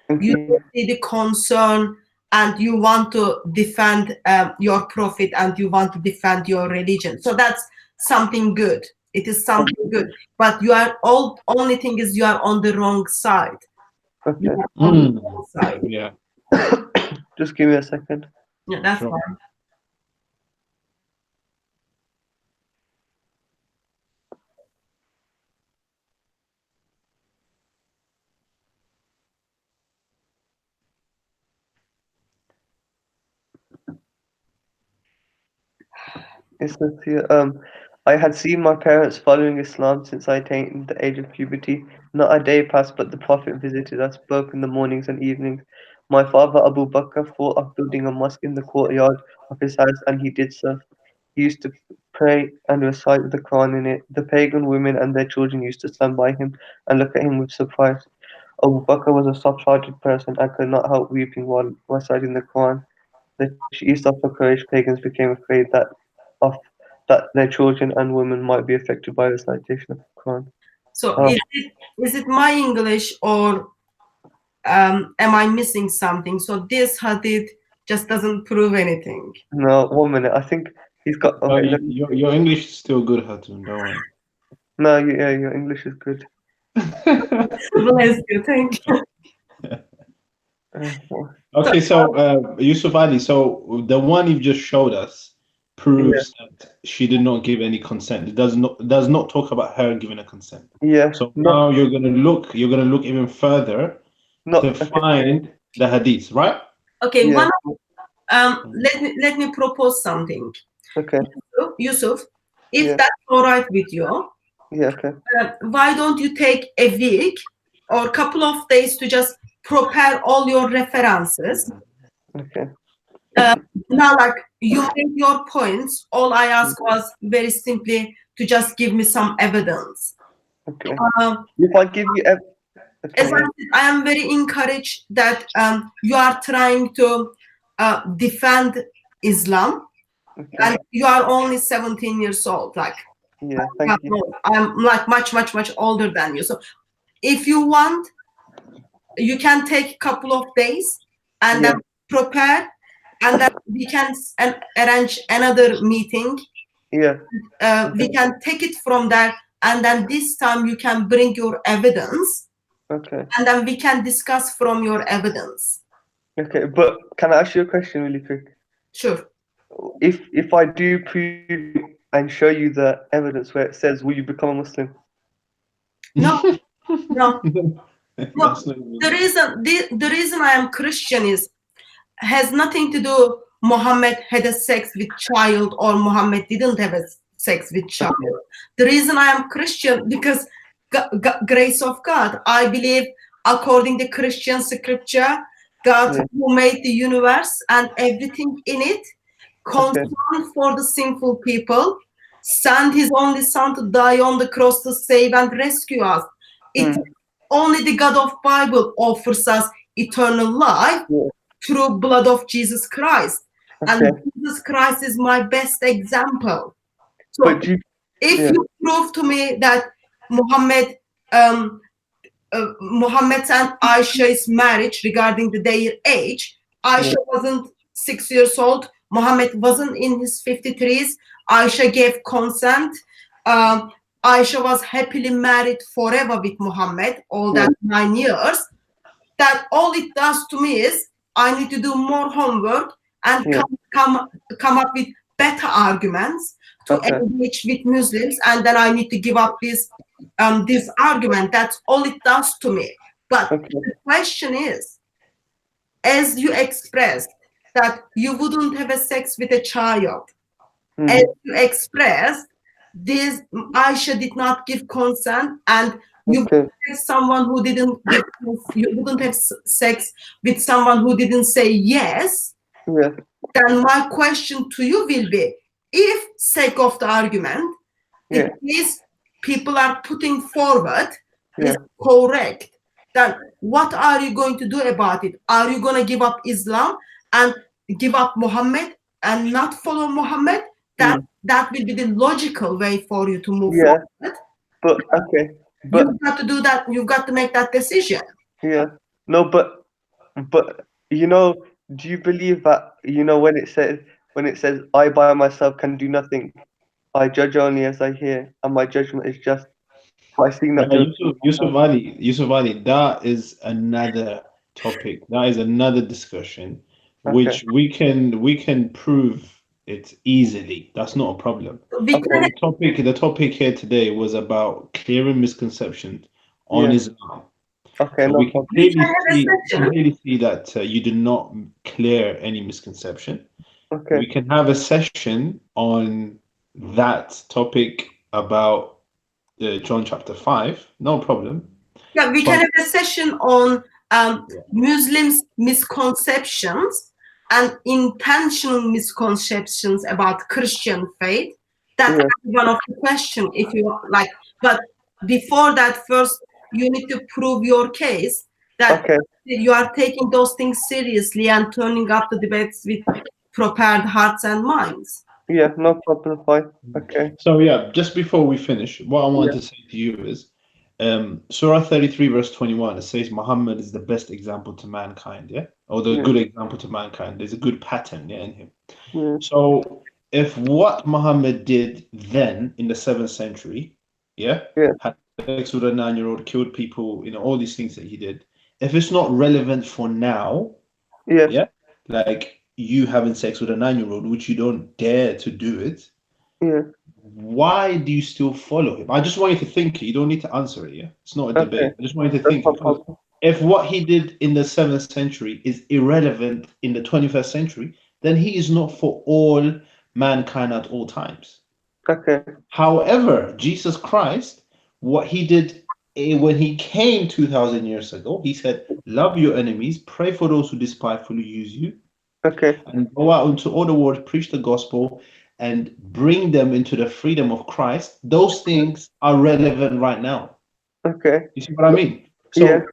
Thank You you. see the concern and you want to defend your prophet and you want to defend your religion. So that's something good. It is something good. But you are only thing is you are on the wrong side. You Okay. are on the wrong side. Yeah, Just give me a second. Yeah, that's sure. fine. It says here, I had seen my parents following Islam since I attained the age of puberty. Not a day passed but the Prophet visited us both in the mornings and evenings. My father Abu Bakr thought of building a mosque in the courtyard of his house and he did so. He used to pray and recite the Quran in it. The pagan women and their children used to stand by him and look at him with surprise. Abu Bakr was a soft-hearted person and could not help weeping while reciting the Quran. The chiefs of the Quraysh pagans became afraid of that their children and women might be affected by the recitation of the Quran. So Um, is it my English or am I missing something? So this hadith just doesn't prove anything. no, 1 minute. I think He's got. Oh, Okay. your English is still good, Hatun. Don't worry. No, yeah, your English is good. Bless you. Thank you. What- Okay, so Yusuf Ali, so the one you've just showed us yeah, proves that she did not give any consent. It does not talk about her giving a consent. yeah. So Not, now you're gonna look even further to not. Okay. find the hadiths, right? Okay, Yeah. let me propose something. Okay. Yusuf, if Yeah. that's all right with you, Yeah. Okay. why don't you take a week or a couple of days to just prepare all your references? Okay. Now, like you made your points, all I asked was very simply to just give me some evidence. Okay. Um, If I give you. as Okay. I said, I am very encouraged that you are trying to defend Islam, Okay. and you are only 17 years old. Like, Yeah. Thank you. I'm like much, much, much older than you. So, if you want, you can take a couple of days and Yeah. then prepare, and then we can arrange another meeting. Yeah. We can take it from there, and then this time you can bring your evidence, Okay. and then we can discuss from your evidence. Okay. But can I ask you a question really quick? Sure. If I do prove and show you the evidence where it says, "Will you become a Muslim?" No, no, no. That's not even. The reason I am Christian has nothing to do Muhammad had a sex with child or Muhammad didn't have a sex with child. The reason I am Christian because grace of God. I believe according to Christian scripture, God Yeah. who made the universe and everything in it, Okay. concerned for the sinful people, sent his only son to die on the cross to save and rescue us. It only the God of Bible offers us eternal life Yeah. through blood of Jesus Christ. And Okay. Jesus Christ is my best example. So But you. if Yeah. you prove to me that Muhammad Muhammad and Aisha's marriage regarding their age, Aisha wasn't 6 years old, Muhammad wasn't in his 53s, Aisha gave consent. Um, Aisha was happily married forever with Muhammad, all that 9 years. That all it does to me is I need to do more homework and Yeah. come up with better arguments to Okay. engage with Muslims, and then I need to give up this argument. That's all it does to me. But Okay. the question is, as you expressed that you wouldn't have a sex with a child, as you expressed this, Aisha did not give consent, and you Okay. have someone who didn't give, you wouldn't have sex with someone who didn't say yes. Yeah. Then my question to you will be, if sake of the argument, Yeah. the case people are putting forward is Yeah. correct, then what are you going to do about it? Are you going to give up Islam and give up Muhammad and not follow Muhammad? That will be the logical way for you to move Yeah. forward. But okay. But You've got to do that. You've got to make that decision. yeah. No. But do you believe that when it says I by myself can do nothing, I judge only as I hear, and my judgment is just. I see not Yeah, doing. Yusuf Ali, that is another topic. That is another discussion, Okay. which we can prove it easily. That's not a problem. We Okay. can, The topic here today was about clearing misconceptions on Yeah. Islam. Okay. So No we can problem. we can clearly have a see, session. that you did not clear any misconception. Okay. We can have a session on that topic about John chapter 5. No problem. Yeah, we But can have a session on yeah, Muslims' misconceptions and intentional misconceptions about Christian faith. That's Yeah. one of the questions, if you like. But before that, first you need to prove your case that Okay. you are taking those things seriously and turning up the debates with prepared hearts and minds. Yeah. No problem. Fine. Okay. so yeah, just before we finish, what I want Yeah. to say to you is Surah 33, verse 21, it says Muhammad is the best example to mankind, yeah? Or the Yeah. good example to mankind. There's a good pattern, yeah, in him. Yeah. So if what Muhammad did then in the 7th century, yeah, Yeah. had sex with a 9-year-old, killed people, all these things that he did, if it's not relevant for now, Yeah. yeah, like you having sex with a 9-year-old, which you don't dare to do it, Yeah. why do you still follow him? I just want you to think it. You don't need to answer it, yeah? It's not a Okay. debate. I just want you to That's think no it. Because problem. if what he did in the 7th century is irrelevant in the 21st century, then he is not for all mankind at all times. Okay. However, Jesus Christ, what he did when he came 2000 years ago, he said, love your enemies, pray for those who despitefully use you, Okay. and go out into all the world, preach the gospel, and bring them into the freedom of Christ. Those things are relevant right now. Okay. You see what I mean? Yeah. So,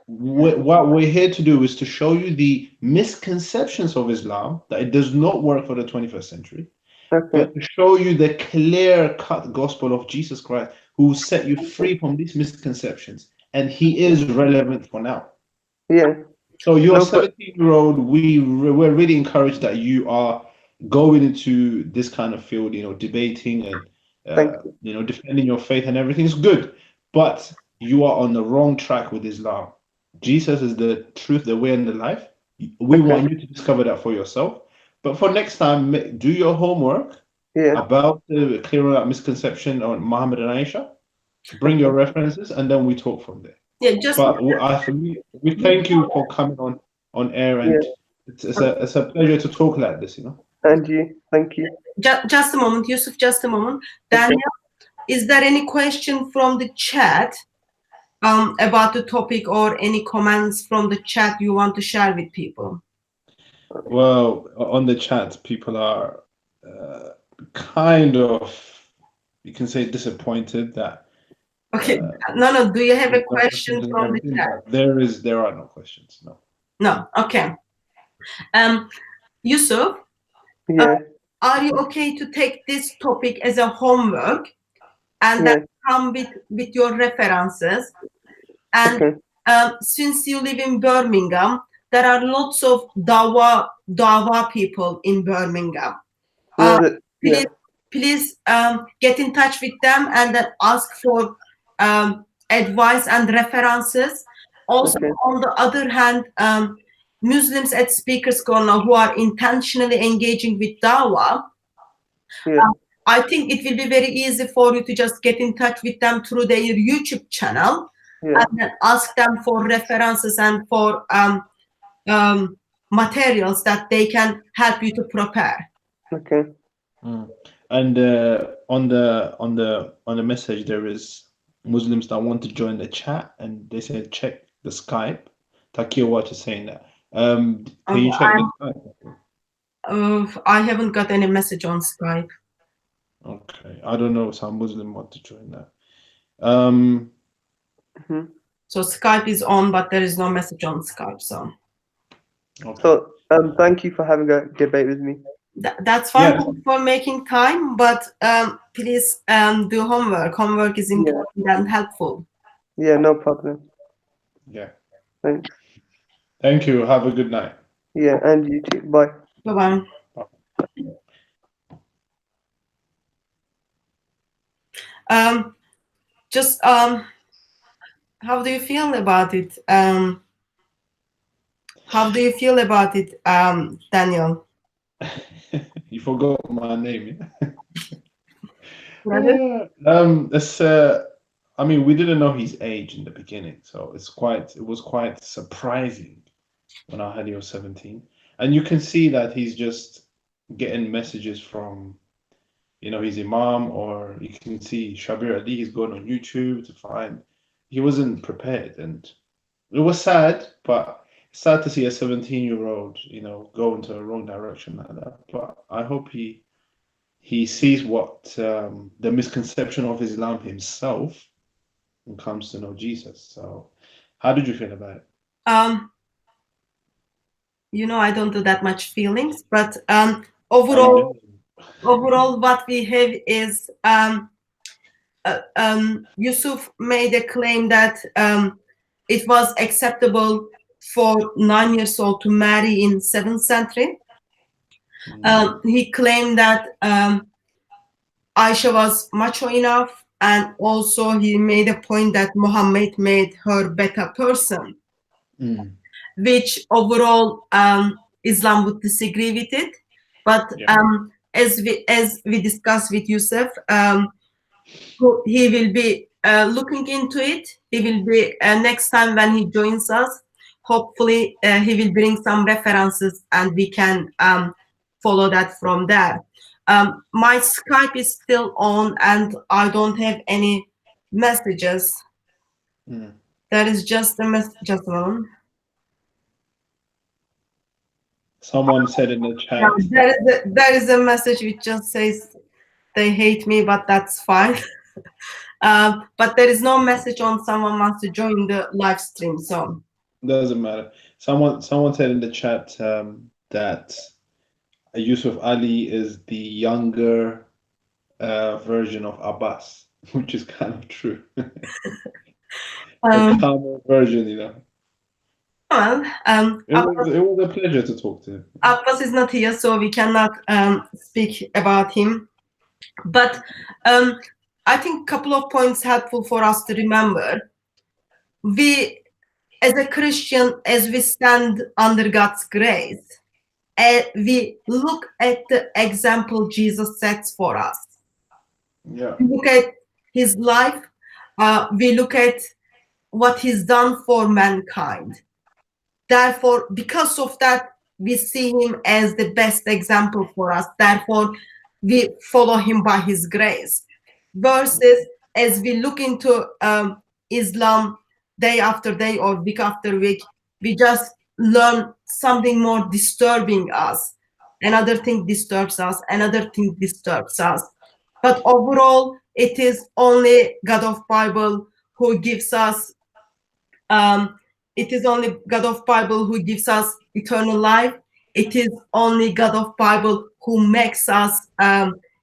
what we're here to do is to show you the misconceptions of Islam, that it does not work for the 21st century, Okay. but to show you the clear cut gospel of Jesus Christ, who will set you free from these misconceptions. And he is relevant for now. Yeah. So you're a No, but 17-year-old. We're really encouraged that you are going into this kind of field, debating and thank you. defending your faith and everything is good. But you are on the wrong track with Islam. Jesus is the truth, the way, and the life. We Okay. want you to discover that for yourself. But for next time, do your homework Yeah. about clearing up misconception on Muhammad and Aisha. Bring your references, and then we talk from there. Yeah, just But we thank you for coming on air, Yeah. and it's a pleasure to talk like this. And you. Thank you. just a moment, Yusuf. Just a moment. Daniel, is there any question from the chat about the topic, or any comments from the chat you want to share with people? Well, on the chat, people are kind of, you can say, disappointed that Okay. No. Do you have a there's no question questions and from the everything, chat? but there are no questions. No. No. Okay. Yusuf, Yeah. are you okay to take this topic as a homework and then Yeah. come with your references? And Okay. since you live in Birmingham, there are lots of dawa people in Birmingham. Yeah. Yeah. Please get in touch with them and then ask for advice and references. Also, Okay. on the other hand, Muslims at Speakers Corner who are intentionally engaging with dawah, Yeah. I think it will be very easy for you to just get in touch with them through their YouTube channel Yeah. and then ask them for references and for materials that they can help you to prepare. Okay. And on the message, there is Muslims that want to join the chat, and they said check the Skype. Takir Watch is saying that. Can you check the Skype? I haven't got any message on Skype. Okay, I don't know. Some Muslim want to join that. So Skype is on, but there is no message on Skype. So Okay. So thank you for having a debate with me. That's fine. Yes. For making time, but please do homework. Homework is important and helpful. Yeah. No problem. Yeah. Thanks. Thank you. Have a good night. Yeah. And you too. Bye. Bye-bye. Just how do you feel about it? How do you feel about it, Daniel? You forgot my name. Yeah. It's I mean, we didn't know his age in the beginning, so it was quite surprising when I heard he was 17. And you can see that he's just getting messages from, his imam, or you can see Shabir Ali, he's going on YouTube to find. He wasn't prepared, and it was sad, but it's sad to see a 17-year-old, go into a wrong direction like that. But I hope he sees what the misconception of Islam himself and comes to know Jesus. So, how did you feel about it? I don't do that much feelings, but overall, what we have is Yusuf made a claim that it was acceptable for 9 years old to marry in 7th century. He claimed that Aisha was macho enough, and also he made a point that Muhammad made her better person, which overall Islam would disagree with it. But Yeah. as we discussed with Yusuf, he will be looking into it. He will be next time when he joins us. Hopefully, he will bring some references, and we can follow that from there. My Skype is still on, and I don't have any messages. There is just a message. Just a moment. Someone said in the chat. There is a message which just says they hate me, but that's fine. But there is no message on someone wants to join the live stream, so Doesn't matter. Someone said in the chat that Yusuf Ali is the younger version of Abbas, which is kind of true. A calmer version, you know. Well, it was a pleasure to talk to him. Abbas is not here, so we cannot speak about him. But I think a couple of points helpful for us to remember. We, as a Christian, as we stand under God's grace, we look at the example Jesus sets for us. Yeah. We look at his life. We look at what he's done for mankind. Therefore, because of that, we see him as the best example for us. Therefore, we follow him by his grace. Versus, as we look into Islam day after day or week after week, we just learn something more disturbing us. Another thing disturbs us, another thing disturbs us. But overall, it is only God of Bible who gives us it is only God of Bible who gives us eternal life. It is only God of Bible who makes us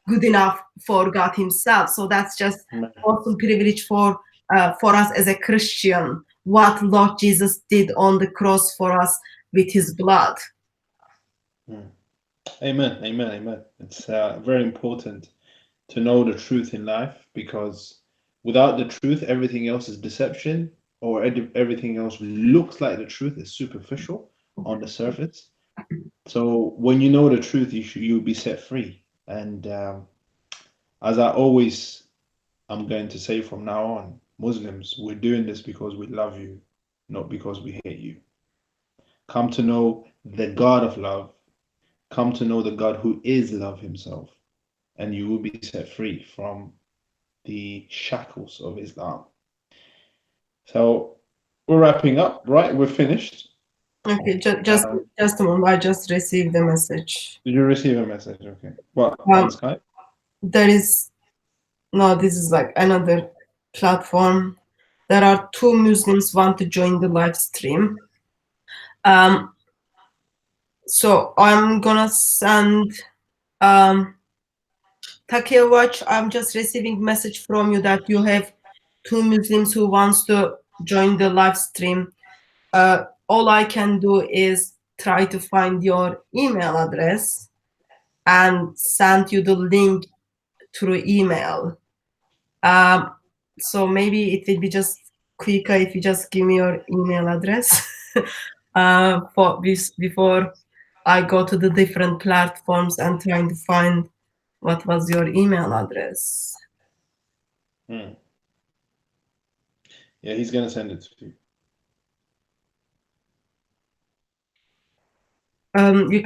good enough for God himself. So that's just awesome privilege for us as a Christian, what Lord Jesus did on the cross for us with his blood. Amen, amen, amen. It's very important to know the truth in life, because without the truth, everything else is deception, or everything else looks like the truth is superficial on the surface. So when you know the truth, you'll be set free. And as I always, I'm going to say from now on, Muslims, we're doing this because we love you, not because we hate you. Come to know the God of love. Come to know the God who is love himself, and you will be set free from the shackles of Islam. So we're wrapping up, right? We're finished. Okay, just a moment. I just received the message. Did you receive a message? Okay. What, on Skype? There is no. This is like another platform. There are 2 Muslims want to join the live stream. So I'm gonna send Takia Watch. I'm just receiving message from you that you have 2 Muslims who wants to join the live stream. All I can do is try to find your email address and send you the link through email. So maybe it will be just quicker if you just give me your email address for this before I go to the different platforms and trying to find what was your email address. Yeah, he's gonna send it to you. You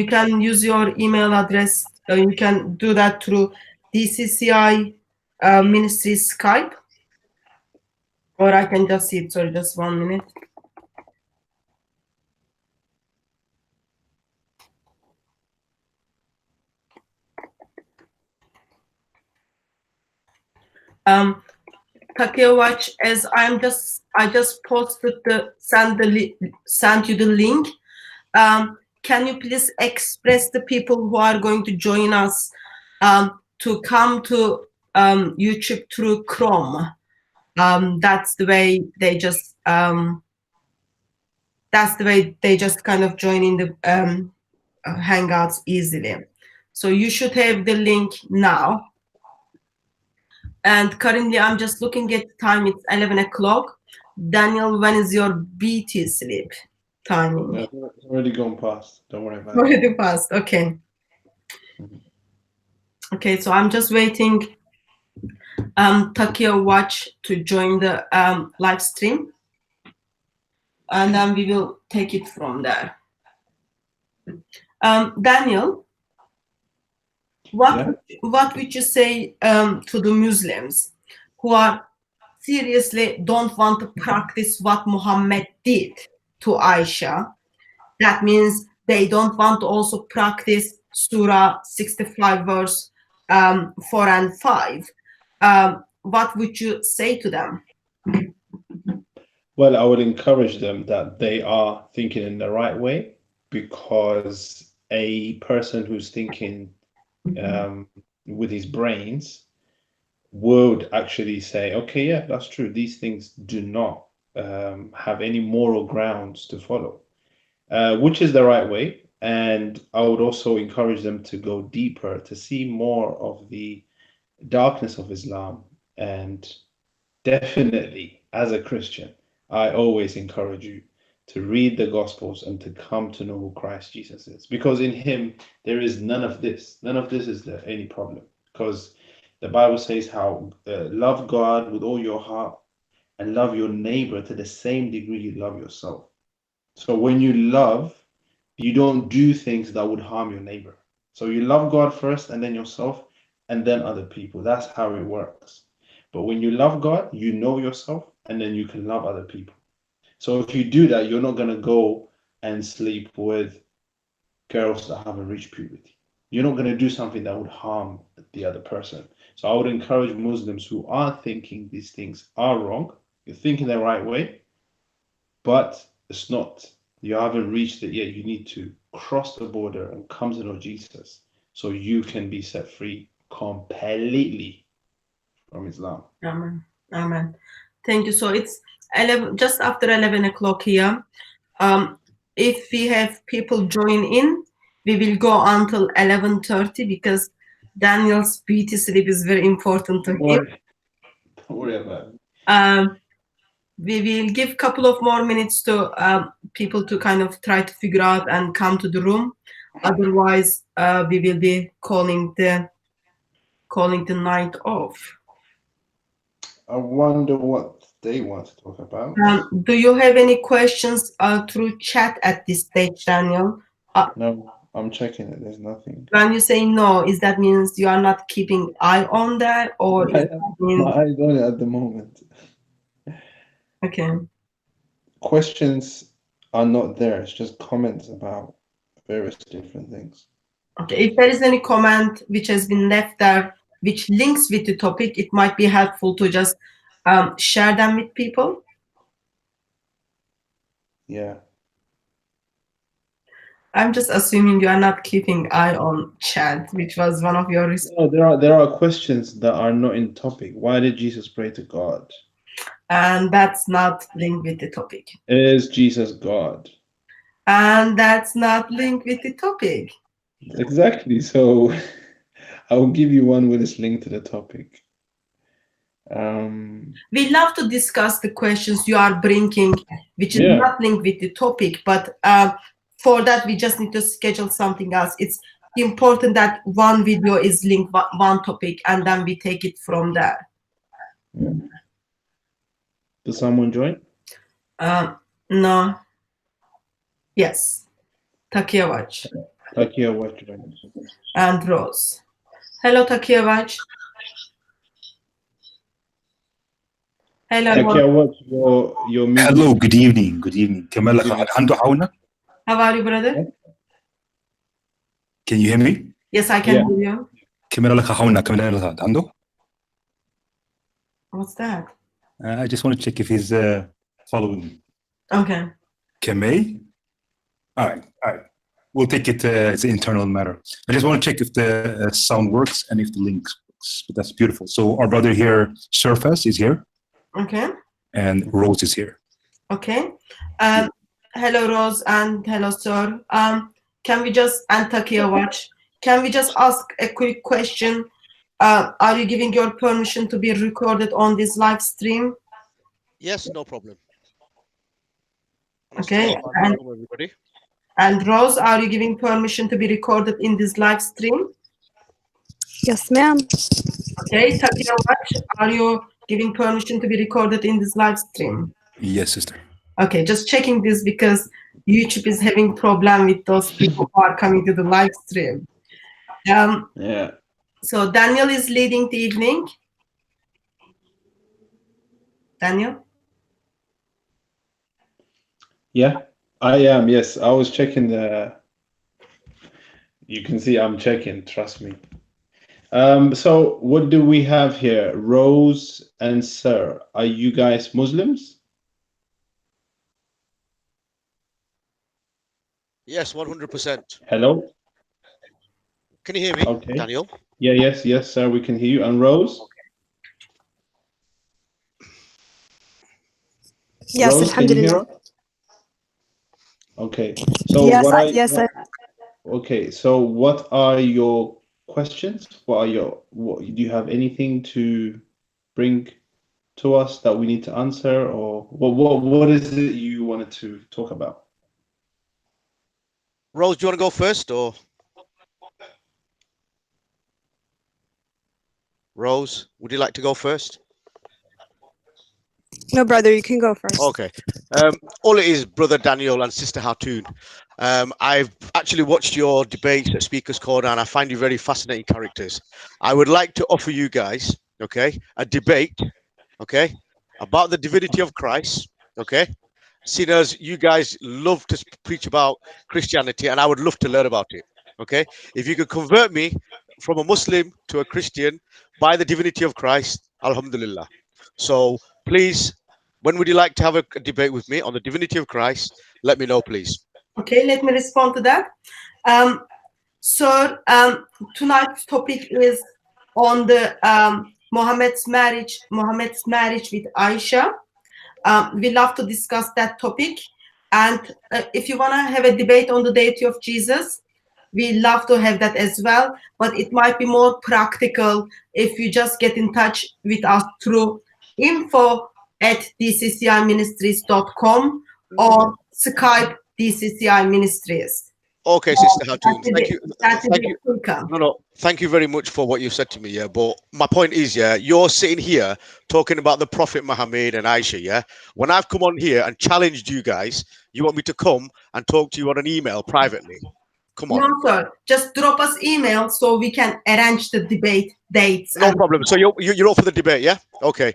can use your email address. You can do that through DCCI Ministries Skype, or I can just see it. Sorry, just 1 minute. Takia Watch, as I just posted send you the link. Can you please express the people who are going to join us to come to YouTube through Chrome? That's the way they just kind of join in the Hangouts easily. So you should have the link now. And currently, I'm just looking at the time. It's 11 o'clock. Daniel, when is your BT sleep timing? Yeah, it's already gone past. Don't worry about it. Already passed. Okay. Okay, so I'm just waiting Takia Watch to join the live stream. And then we will take it from there. Daniel, what would you say to the Muslims who are seriously don't want to practice what Muhammad did to Aisha? That means they don't want to also practice Surah 65 verse 4 and 5. What would you say to them? Well, I would encourage them that they are thinking in the right way, because a person who's thinking with his brains would actually say, okay, yeah, that's true. These things do not have any moral grounds to follow, which is the right way. And I would also encourage them to go deeper, to see more of the darkness of Islam. And definitely, as a Christian, I always encourage you to read the Gospels and to come to know who Christ Jesus is, because in him there is none of this. None of this is there any problem, because the Bible says how love God with all your heart and love your neighbor to the same degree you love yourself. So when you love, you don't do things that would harm your neighbor. So you love God first and then yourself and then other people. That's how it works. But when you love God, you know yourself and then you can love other people. So if you do that, you're not going to go and sleep with girls that haven't reached puberty. You're not going to do something that would harm the other person. So I would encourage Muslims who are thinking these things are wrong. You're thinking the right way, but it's not. You haven't reached it yet. You need to cross the border and come to know Jesus so you can be set free completely from Islam. Amen. Amen. Thank you. So it's 11, just after 11 o'clock here. If we have people join in, we will go until 11:30 because Daniel's beauty sleep is very important to him. Don't worry about it. We will give a couple of more minutes to people to kind of try to figure out and come to the room. Otherwise, we will be calling the night off. I wonder what they want to talk about. Do you have any questions through chat at this stage, Daniel? No, I'm checking it. There's nothing. When you say no, is that means you are not keeping eye on that, or My eyes on it at the moment. Okay. Questions are not there. It's just comments about various different things. Okay. If there is any comment which has been left there, which links with the topic, it might be helpful to just share them with people. Yeah. I'm just assuming you are not keeping eye on chat, which was one of your responses. No, there are questions that are not in topic. Why did Jesus pray to God? And that's not linked with the topic. Is Jesus God? And that's not linked with the topic. Exactly. So I will give you one with this link to the topic. We love to discuss the questions you are bringing, which is not linked with the topic, but for that we just need to schedule something else. It's important that one video is linked one topic and then we take it from there. Yeah. Does someone join? No. Yes. Takia Watch. Takia Watch joined. And Rose. Hello, Takia Watch. Hello. Takia Watch, your music. Hello, good evening. Good evening. How are you, brother? Can you hear me? Yes, I can hear you. What's that? I just want to check if he's following. Okay. Kamei? All right. We'll take it as an internal matter. I just want to check if the sound works and if the link works. But that's beautiful. So our brother here, Surface, is here. Okay. And Rose is here. Okay. Hello, Rose, and hello, Sir. can we just, and Takia Watch, can we just ask a quick question? Are you giving your permission to be recorded on this live stream? Yes, no problem. Okay. Welcome, everybody. And Rose, are you giving permission to be recorded in this live stream? Yes, ma'am. Okay. Takia Watch, are you giving permission to be recorded in this live stream? Yes, sister. Okay, just checking this because YouTube is having problem with those people who are coming to the live stream. Yeah. So Daniel is leading the evening. Daniel? Yeah, I am. Yes, I was checking the. You can see I'm checking. Trust me. So what do we have here? Rose and Sir, are you guys Muslims? Yes, 100%. Hello. Can you hear me, Okay. Daniel? Yeah. Yes, sir. We can hear you. And Rose. Yes, Rose, can you hear alhamdulillah. us? Okay. So Yes, what are yes, okay, so what are your questions? What do you have anything to bring to us that we need to answer, or what is it you wanted to talk about? Rose, do you want to go first, or? Rose, would you like to go first? No, brother, you can go first. Okay. All it is, Brother Daniel and Sister Hartoon. I've actually watched your debates at Speaker's Corner, and I find you very fascinating characters. I would like to offer you guys, okay, a debate, okay, about the divinity of Christ, okay? Seeing as you guys love to preach about Christianity, and I would love to learn about it, okay? If you could convert me from a Muslim to a Christian by the divinity of Christ, alhamdulillah. So please, when would you like to have a debate with me on the divinity of Christ? Let me know, please. Okay, let me respond to that. Sir, tonight's topic is on the Muhammad's marriage with Aisha. We love to discuss that topic. And if you want to have a debate on the deity of Jesus, we love to have that as well. But it might be more practical if you just get in touch with us through info@dcciministries.com or Skype DCCI Ministries. Okay, Sister Hartoon, thank you. Thank you. Thank you very much for what you've said to me. Yeah, but my point is, yeah, you're sitting here talking about the Prophet Muhammad and Aisha. Yeah, when I've come on here and challenged you guys, you want me to come and talk to you on an email privately? Come on. No, sir. Just drop us email so we can arrange the debate dates. No problem. So you're up for the debate, yeah? Okay.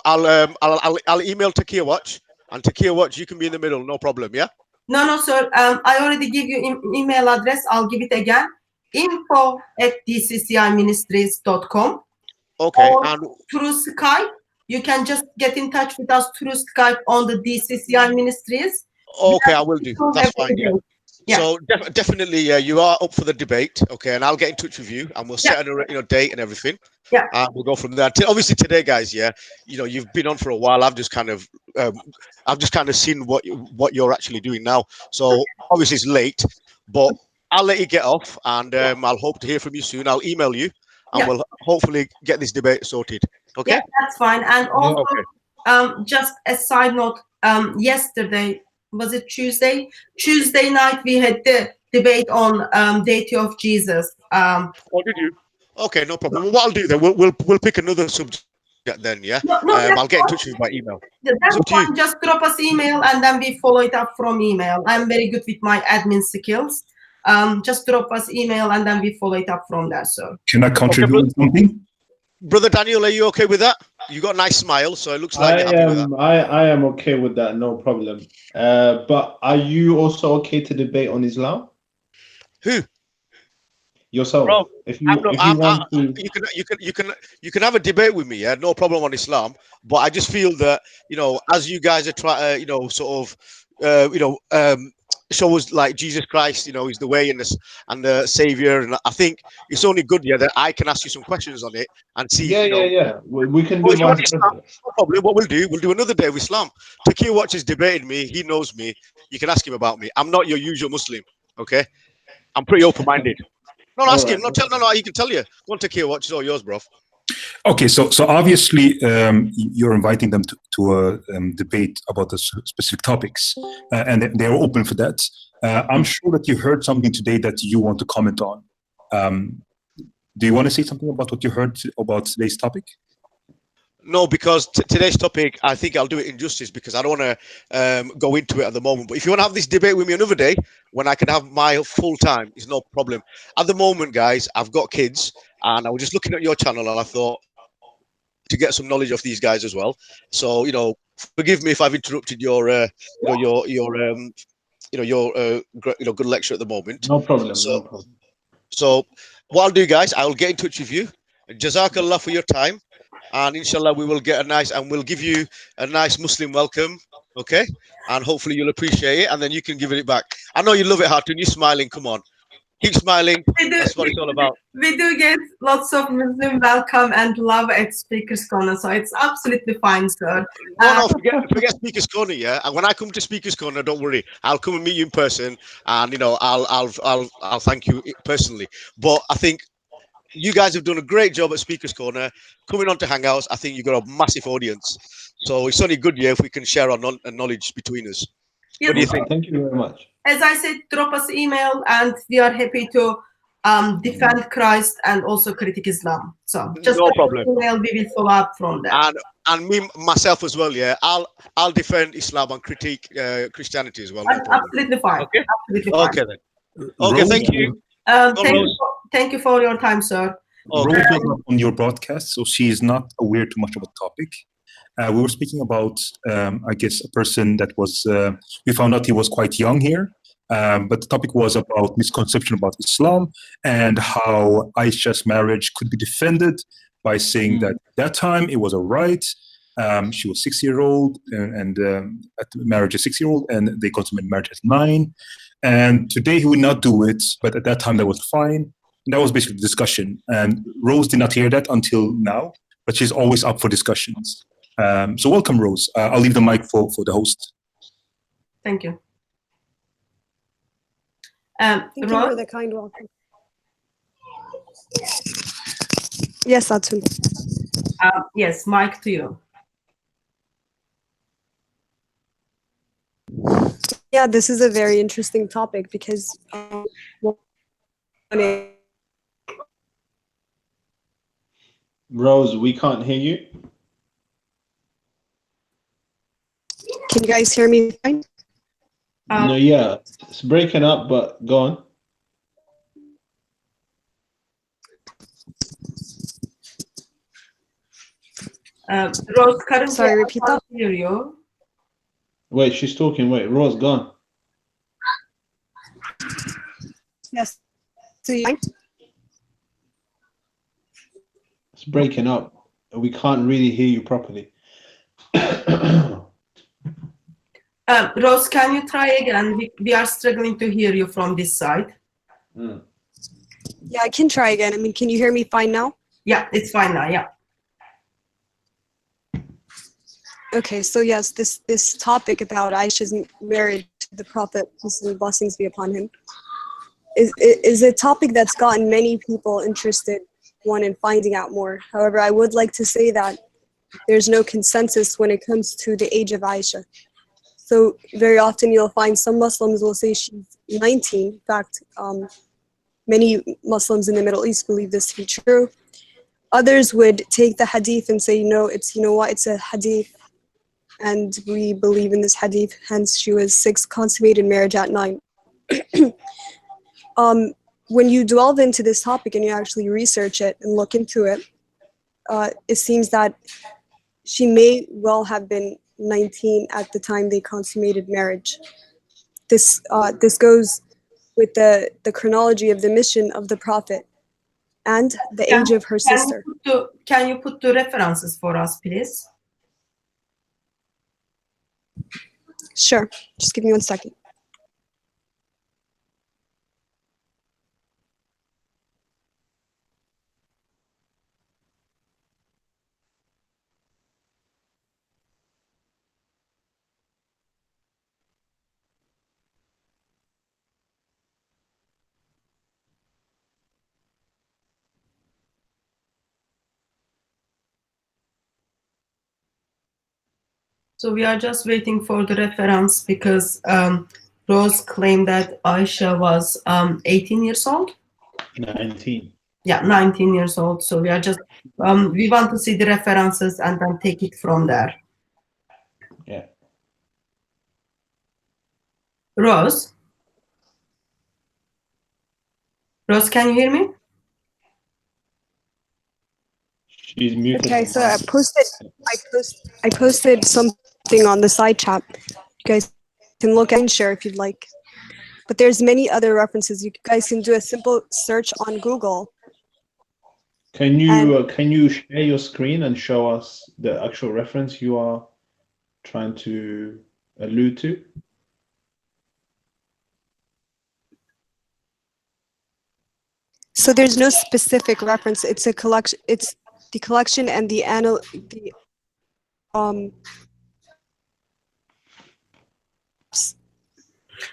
I'll email Takia Watch, and Takia Watch, you can be in the middle. No problem, yeah? No, sir. I already give you email address. I'll give it again. info@dcciministries.com. Okay. Or And through Skype, you can just get in touch with us through Skype on the DCCI Ministries. okay, I will do. That's fine. Yeah. Yeah. So definitely, yeah, you are up for the debate. Okay, and I'll get in touch with you, and we'll set a date and everything. Yeah. We'll go from there. Obviously, today, guys, yeah, you've been on for a while. I've just kind of seen what you're actually doing now. So obviously, it's late, but I'll let you get off, and I'll hope to hear from you soon. I'll email you, and we'll hopefully get this debate sorted. Okay. Yeah, that's fine. And also, just a side note, yesterday, was it Tuesday? Tuesday night we had the debate on deity of Jesus. Oh, did you? Okay, no problem. What I'll do then, we'll pick another subject then, yeah. No, I'll get in touch with you by email. That's fine. Just drop us email and then we follow it up from email. I'm very good with my admin skills. Just drop us email and then we follow it up from there, sir. Can I contribute something? Brother Daniel, are you okay with that? You got a nice smile, so it looks like you're happy with that. I am okay with that, no problem. But are you also okay to debate on Islam? Who? Yourself. Bro, if you want to, you can have a debate with me, yeah, no problem on Islam. But I just feel that as you guys are trying, show us like Jesus Christ, is the way and the savior, and I think it's only good, yeah, that I can ask you some questions on it and see. Yeah. We can do Islam, no problem. What we'll do another day with Islam. Takia Watch has debated me. He knows me. You can ask him about me. I'm not your usual Muslim. Okay. I'm pretty open-minded. No, ask him. Alright. No, he can tell you. Go on, Takir, watch. It's all yours, bro. Okay, so obviously you're inviting them to a debate about the specific topics, and they're open for that. I'm sure that you heard something today that you want to comment on. Do you want to say something about what you heard about today's topic? No, because today's topic, I think I'll do it injustice because I don't want to go into it at the moment. But if you want to have this debate with me another day, when I can have my full time, it's no problem. At the moment, guys, I've got kids, and I was just looking at your channel, and I thought to get some knowledge of these guys as well. So, forgive me if I've interrupted your, good lecture at the moment. No problem. So, No problem. So what I'll do, guys, I'll get in touch with you. Jazakallah for your time. And inshallah, we'll give you a nice Muslim welcome. Okay. And hopefully you'll appreciate it. And then you can give it back. I know you love it, Hartun. You're smiling. Come on. Keep smiling. That's what it's all about. We do get lots of Muslim welcome and love at Speaker's Corner, so it's absolutely fine, sir. No, forget Speaker's Corner, yeah. And when I come to Speaker's Corner, don't worry, I'll come and meet you in person, and I'll thank you personally. But I think you guys have done a great job at Speaker's Corner, coming on to Hangouts. I think you've got a massive audience, so it's only good, yeah, if we can share our knowledge between us. Yes, What do you think? Thank you very much. as I said, drop us email, and we are happy to defend Christ and also critique Islam. So just No problem. email, we will follow up from there. And me myself as well, yeah. I'll defend Islam and critique Christianity as well. No problem. Absolutely fine. Okay. Absolutely fine. Okay then. Okay, thank you. Thank you for your time, sir. Rose was not on your broadcast, so she is not aware too much of the topic. We were speaking about, I guess, a person that was, we found out he was quite young here, but the topic was about misconception about Islam and how Aisha's marriage could be defended by saying that at that time it was all right. She was 6-year-old and at marriage a 6-year-old, and they consummated marriage at 9. And today he would not do it, but at that time that was fine. And that was basically the discussion. And Rose did not hear that until now, but she's always up for discussions. So welcome, Rose. I'll leave the mic for the host. Thank you. Thank you Rose? for the kind welcome. Yes, Atun. Yes, mic to you. Yeah, this is a very interesting topic because Rose, we can't hear you. can you guys hear me fine? No, yeah, it's breaking up, but go on. Rose, currently Sorry, repeat I can't that. hear you. Wait, she's talking. Wait, Rose, go on. Yes. So you It's breaking up. We can't really hear you properly. Rose, can you try again? We are struggling to hear you from this side. Yeah, I can try again. I mean, can you hear me fine now? Yeah, it's fine now. Yeah. Okay, so yes, this topic about Aisha's marriage to the Prophet, peace and blessings be upon him, is a topic that's gotten many people interested, in finding out more. However, I would like to say that there's no consensus when it comes to the age of Aisha. So very often you'll find some Muslims will say she's 19. In fact, many Muslims in the Middle East believe this to be true. Others would take the hadith and say, no, it's a hadith, and we believe in this hadith, hence she was 6, consummated marriage at 9. When you delve into this topic and you actually research it and look into it, it seems that she may well have been 19 at the time they consummated marriage. This goes with the chronology of the mission of the Prophet and the age of her sister. Can you put the references for us, please? Sure, just give me 1 second. So we are just waiting for the reference because Rose claimed that Aisha was 18 years old. 19. Yeah, 19 years old. So we are just, we want to see the references and then take it from there. Yeah. Rose? Rose, can you hear me? She's muted. Okay, so I posted something on the side chat. You guys can look and share if you'd like. But there's many other references. You guys can do a simple search on Google. Can you share your screen and show us the actual reference you are trying to allude to? So there's no specific reference. It's a collection. It's the collection and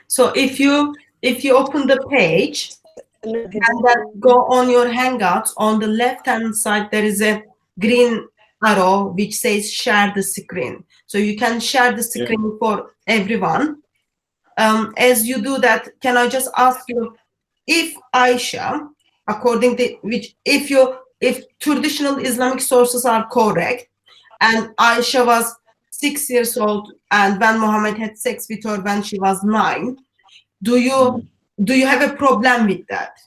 So if you open the page and then go on your Hangouts, on the left-hand side there is a green arrow which says share the screen. So you can share the screen for everyone. As you do that, can I just ask you, if Aisha, according to which, if traditional Islamic sources are correct, and Aisha was 6 years old, and when Muhammad had sex with her when she was 9, do you have a problem with that?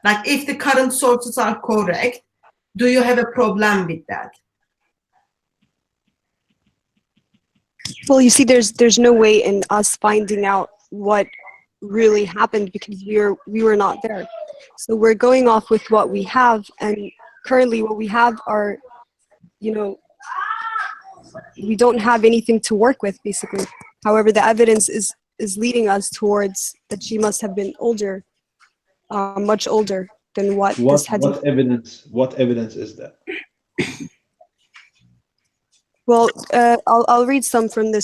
Like, if the current sources are correct, do you have a problem with that? Well, you see, there's no way in us finding out what really happened because we were not there. So we're going off with what we have, and currently what we have are, you know, we don't have anything to work with basically. However, the evidence is leading us towards that she must have been older, much older than what this hadith. What evidence is that? Well, I'll read some from the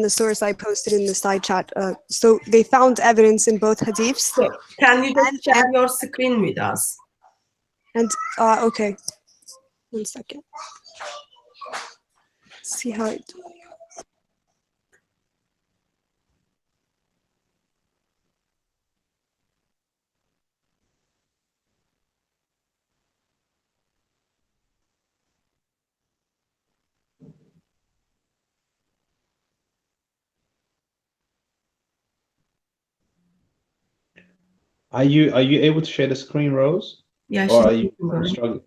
source I posted in the side chat. So they found evidence in both hadiths. So can you just share your screen with us? And okay, 1 second. See how it. Are you able to share the screen, Rose? Yeah, Or are you struggling?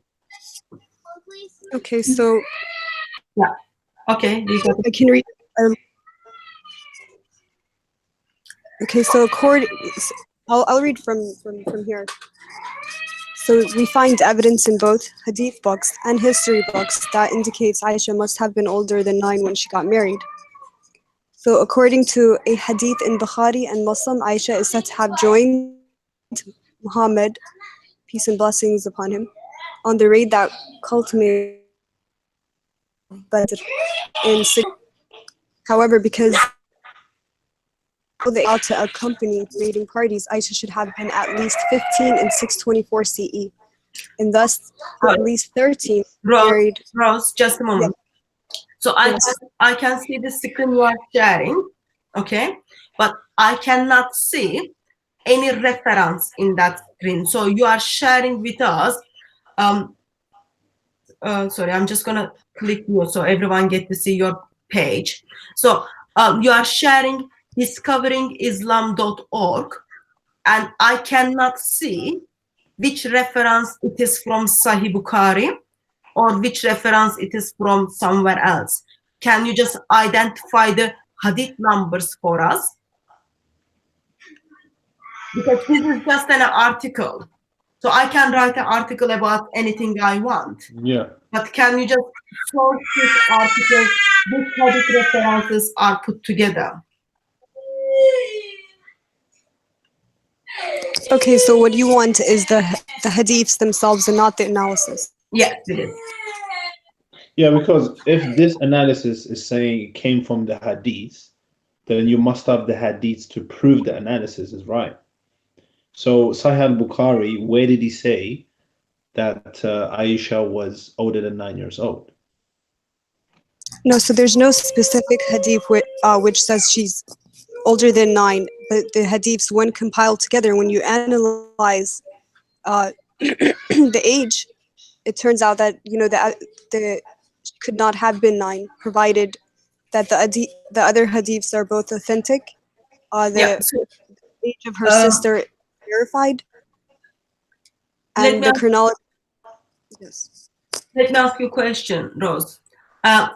Okay, so yeah, okay, I can read. Okay, so I'll read from here. So we find evidence in both hadith books and history books that indicates Aisha must have been older than 9 when she got married. So according to a hadith in Bukhari and Muslim, Aisha is said to have joined Muhammad, peace and blessings upon him, on the raid that culminated Badr in 6. However, because they ought to accompany raiding parties, Aisha should have been at least 15 in 624 CE, and thus at least 13 married. Rose, just a moment. Yeah. So I can see the screen you are sharing, okay, but I cannot see any reference in that screen. So you are sharing with us. Sorry, I'm just gonna click you so everyone get to see your page. So you are sharing discoveringislam.org, and I cannot see which reference it is from Sahih Bukhari or which reference it is from somewhere else. Can you just identify the hadith numbers for us? Because this is just an article. So I can write an article about anything I want. Yeah. But can you just source this article, which hadith references are put together? Okay, so what you want is the hadiths themselves and not the analysis. Yes, it is. Yeah, because if this analysis is saying it came from the hadith, then you must have the hadiths to prove the analysis is right. So Sahih al-Bukhari, where did he say that Aisha was older than 9 years old? No, so there's no specific hadith which says she's older than 9, but the hadiths, when compiled together, when you analyze the age, it turns out that the she could not have been 9, provided that the other hadiths are both authentic. Yeah. The age of her Um, sister verified, let and me the ask, chronology. Yes. let me ask you a question, Rose.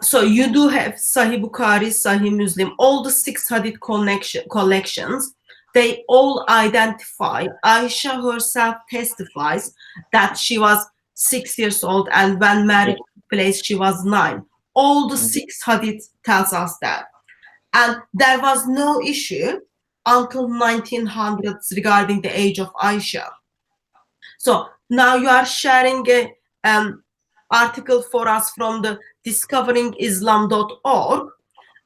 So you do have Sahih Bukhari, Sahih Muslim, all the 6 hadith collections. They all identify. Aisha herself testifies that she was 6 years old, and when marriage took place, she was 9. All the 6 hadith tells us that. And there was no issue until 1900s regarding the age of Aisha. So now you are sharing a article for us from the discoveringislam.org.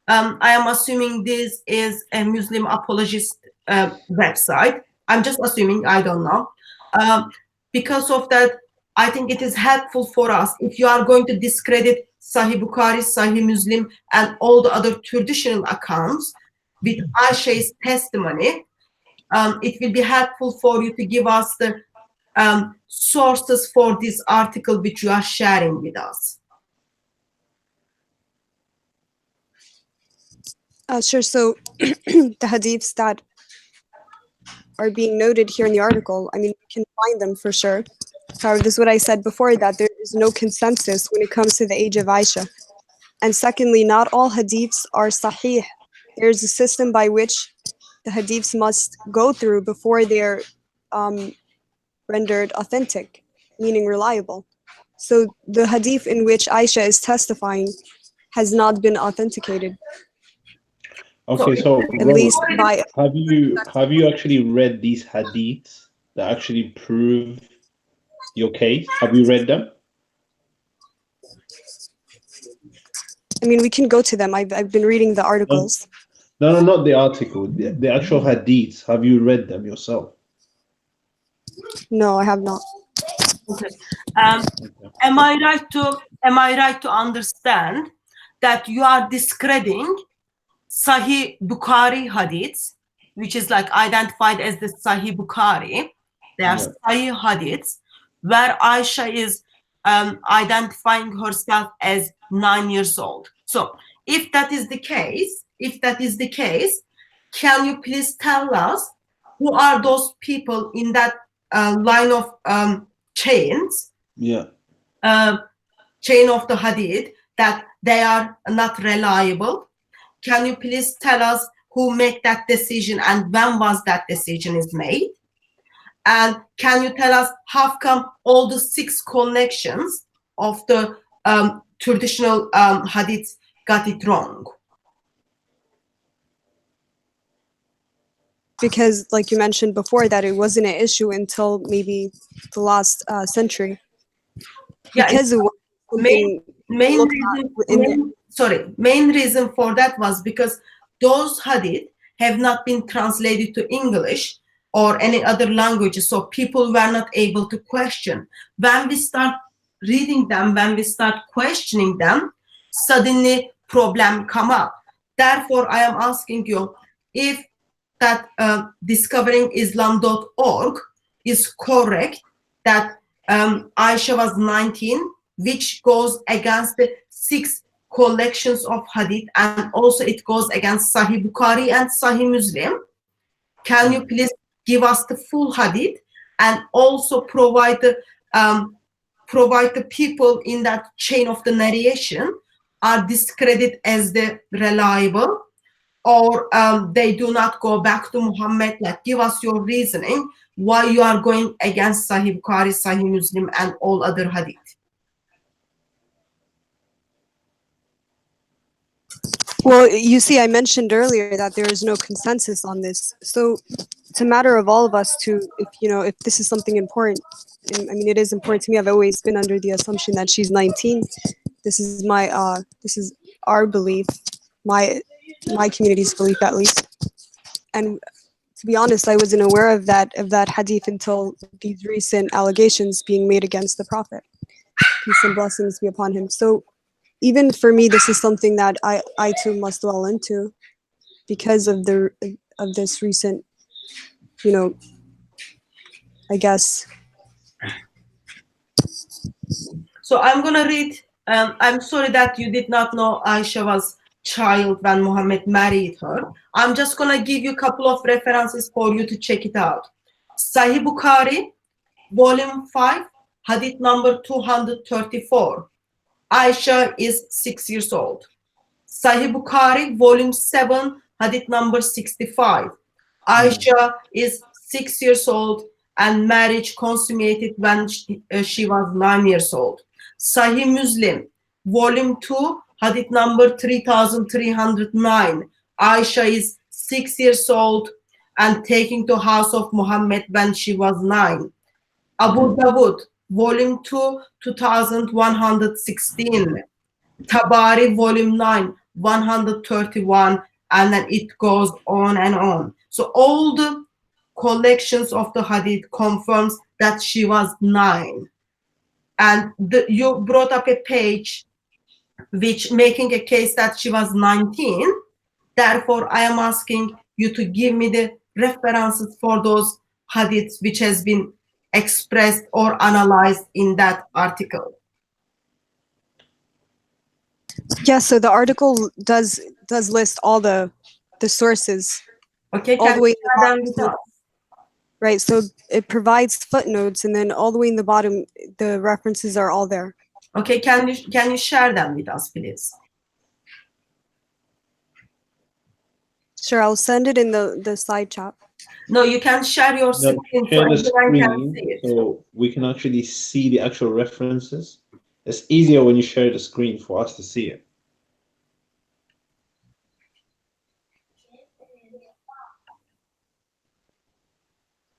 I am assuming this is a Muslim apologist website. I'm just assuming, I don't know. Because of that, I think it is helpful for us if you are going to discredit Sahih Bukhari, Sahih Muslim, and all the other traditional accounts with Aisha's testimony. It will be helpful for you to give us the sources for this article which you are sharing with us. Sure. So the hadiths that are being noted here in the article, I mean, we can find them for sure. However, this is what I said before, that there is no consensus when it comes to the age of Aisha. And secondly, not all hadiths are sahih. There's a system by which the hadiths must go through before they're rendered authentic, meaning reliable. So the hadith in which Aisha is testifying has not been authenticated, Okay, so at least by. have you actually read these hadiths that actually prove your case? Have you read them? I mean, we can go to them. I've been reading the articles. No, not the article. The actual hadiths. Have you read them yourself? No, I have not. Okay. Am I right to understand that you are discrediting Sahih Bukhari hadiths, which is like identified as the Sahih Bukhari? They are Sahih hadiths where Aisha is identifying herself as 9 years old. So if that is the case, can you please tell us who are those people in that line of chains? Yeah. Chain of the hadith, that they are not reliable? Can you please tell us who made that decision and when was that decision is made? And can you tell us how come all the 6 collections of the traditional hadiths got it wrong? Because, like you mentioned before, that it wasn't an issue until maybe the last century. Yeah, because it was something main reason for that was because those hadith have not been translated to English or any other languages, so people were not able to question. When we start reading them, when we start questioning them, suddenly problem come up. Therefore, I am asking you if that discoveringislam.org is correct, that Aisha was 19, which goes against the 6 collections of hadith, and also it goes against Sahih Bukhari and Sahih Muslim. Can you please give us the full hadith and also provide the people in that chain of the narration are discredited as the reliable, or they do not go back to Muhammad? Like, give us your reasoning why you are going against Sahih Bukhari, Sahih Muslim, and all other hadith. Well, you see, I mentioned earlier that there is no consensus on this. So it's a matter of all of us to, if this is something important. I mean, it is important to me. I've always been under the assumption that she's 19. This is this is our belief, my community's belief at least. And to be honest, I wasn't aware of that hadith until these recent allegations being made against the Prophet. Peace and blessings be upon him. So even for me, this is something that I too must dwell into because of this recent, you know, I guess. So I'm gonna read. I'm sorry that you did not know Aisha was child when Muhammad married her. I'm just gonna give you a couple of references for you to check it out. Sahih Bukhari, volume 5, hadith number 234. Aisha is 6 years old. Sahih Bukhari, volume 7, hadith number 65. Aisha is 6 years old and marriage consummated when she was 9 years old. Sahih Muslim, volume 2, hadith number 3309. Aisha is 6 years old and taken to house of Muhammad when she was 9. Abu Dawud, volume 2, 2116. Tabari, volume 9, 131, and then it goes on and on. So all the collections of the hadith confirms that she was 9. And you brought up a page which making a case that she was 19. Therefore, I am asking you to give me the references for those hadiths which has been expressed or analyzed in that article. Yeah, so the article does list all the sources. Okay, all can the way you in the share them bottom. with So, us? right, so it provides footnotes, and then all the way in the bottom, the references are all there. Okay, can you share them with us, please? Sure, I'll send it in the side chat. No, you can share your No, screen so share the everyone can screen see it. so we can actually see the actual references. It's easier when you share the screen for us to see it.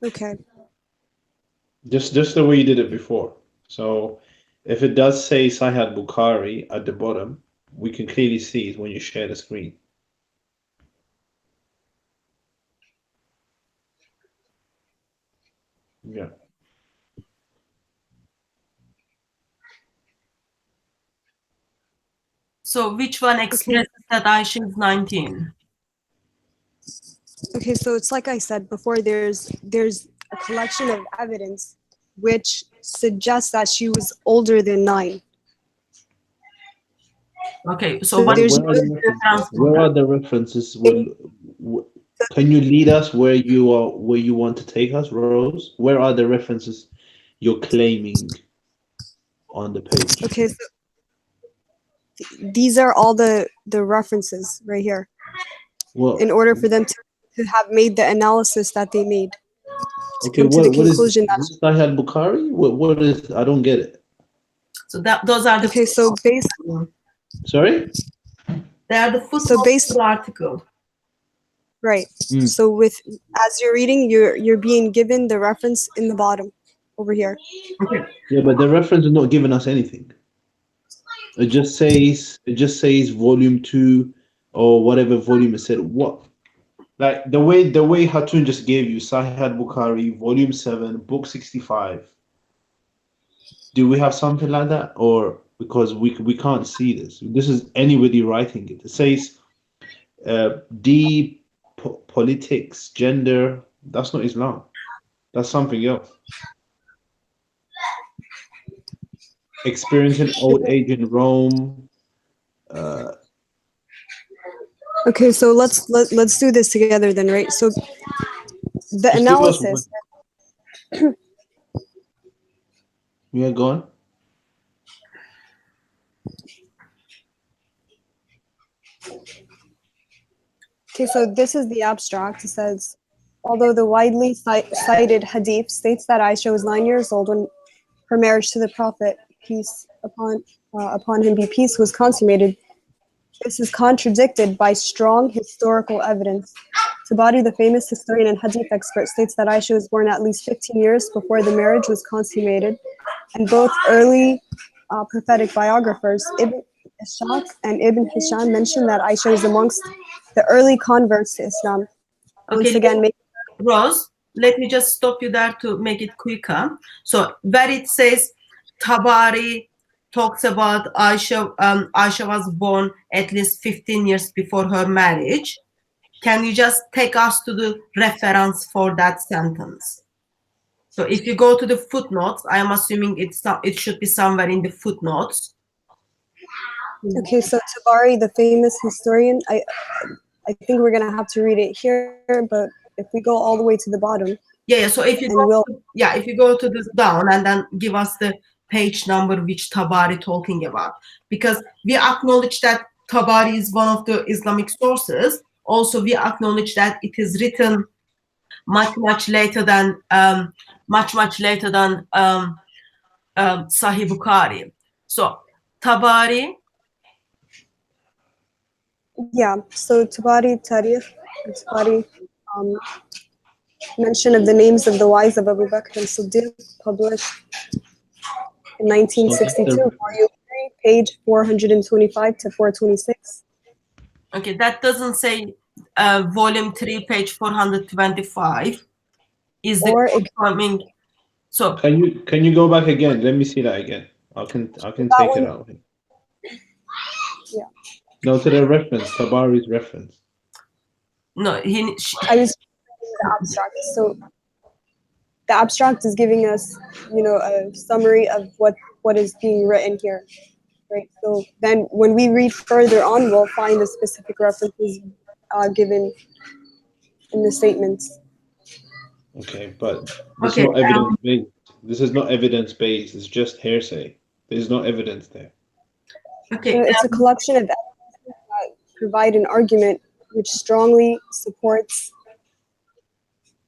Okay. Just the way you did it before. So if it does say Sahih Bukhari at the bottom, we can clearly see it when you share the screen. Yeah. So which one expresses that Aisha is 19? Okay, so it's like I said before, there's a collection of evidence which suggests that she was older than 9. Okay, so So what there's is no- the reference for Where that? are the references? Can you lead us where you want to take us, Rose? Where are the references you're claiming on the page? Okay, so these are all the references right here Well, in order for them to have made the analysis that they made to okay, come to the what is conclusion that Sahih Bukhari? What is? I don't get it. So those are the okay, so based Sorry. they are the footnotes of the article. right. Mm. So with as you're reading, you're being given the reference in the bottom over here. Okay. Yeah, but the reference is not giving us anything. It just says volume 2 or whatever volume it said. What? Like the way Hatun just gave you Sahih Bukhari, volume 7, book 65. Do we have something like that, or because we can't see this? This is anybody writing it. It says politics, gender. That's not Islam. That's something else. Experiencing old age in Rome. Okay, so let's do this together then, right? So the Just give us one. analysis. Yeah, go on. Okay, so this is the abstract. It says, although the widely cited hadith states that Aisha was 9 years old when her marriage to the Prophet, peace upon him be peace, was consummated, this is contradicted by strong historical evidence. Tabari, the famous historian and hadith expert, states that Aisha was born at least 15 years before the marriage was consummated, and both early prophetic biographers, Ibn Ishaq and Ibn Hisham, mention that Aisha was amongst the early converts to Islam. Once Okay, again, Rose, let me just stop you there to make it quicker. So where it says Tabari talks about Aisha. Aisha was born at least 15 years before her marriage. Can you just take us to the reference for that sentence? So if you go to the footnotes, I am assuming it should be somewhere in the footnotes. Okay, so Tabari, the famous historian, I think we're gonna have to read it here, but if we go all the way to the bottom. Yeah. So if you if you go to this down and then give us the page number which Tabari talking about, because we acknowledge that Tabari is one of the Islamic sources. Also, we acknowledge that it is written much later than Sahih Bukhari. So Tabari. Yeah. So Tabari Tarikh, Tabari, mention of the names of the wives of Abu Bakr and Siddiq, published in 1962, volume 3, page 425 to 426. Okay, that doesn't say volume 3, page 425. Is the confirming? So can you go back again? Let me see that again. I can take it out. Yeah. No, to the reference, Tabari's reference. No, I was reading the abstract. So the abstract is giving us, a summary of what is being written here, right? So then when we read further on, we'll find the specific references given in the statements. Okay, but this is not evidence-based. This is not evidence-based. It's just hearsay. There's no evidence there. Okay. So it's a collection of evidence that provide an argument which strongly supports,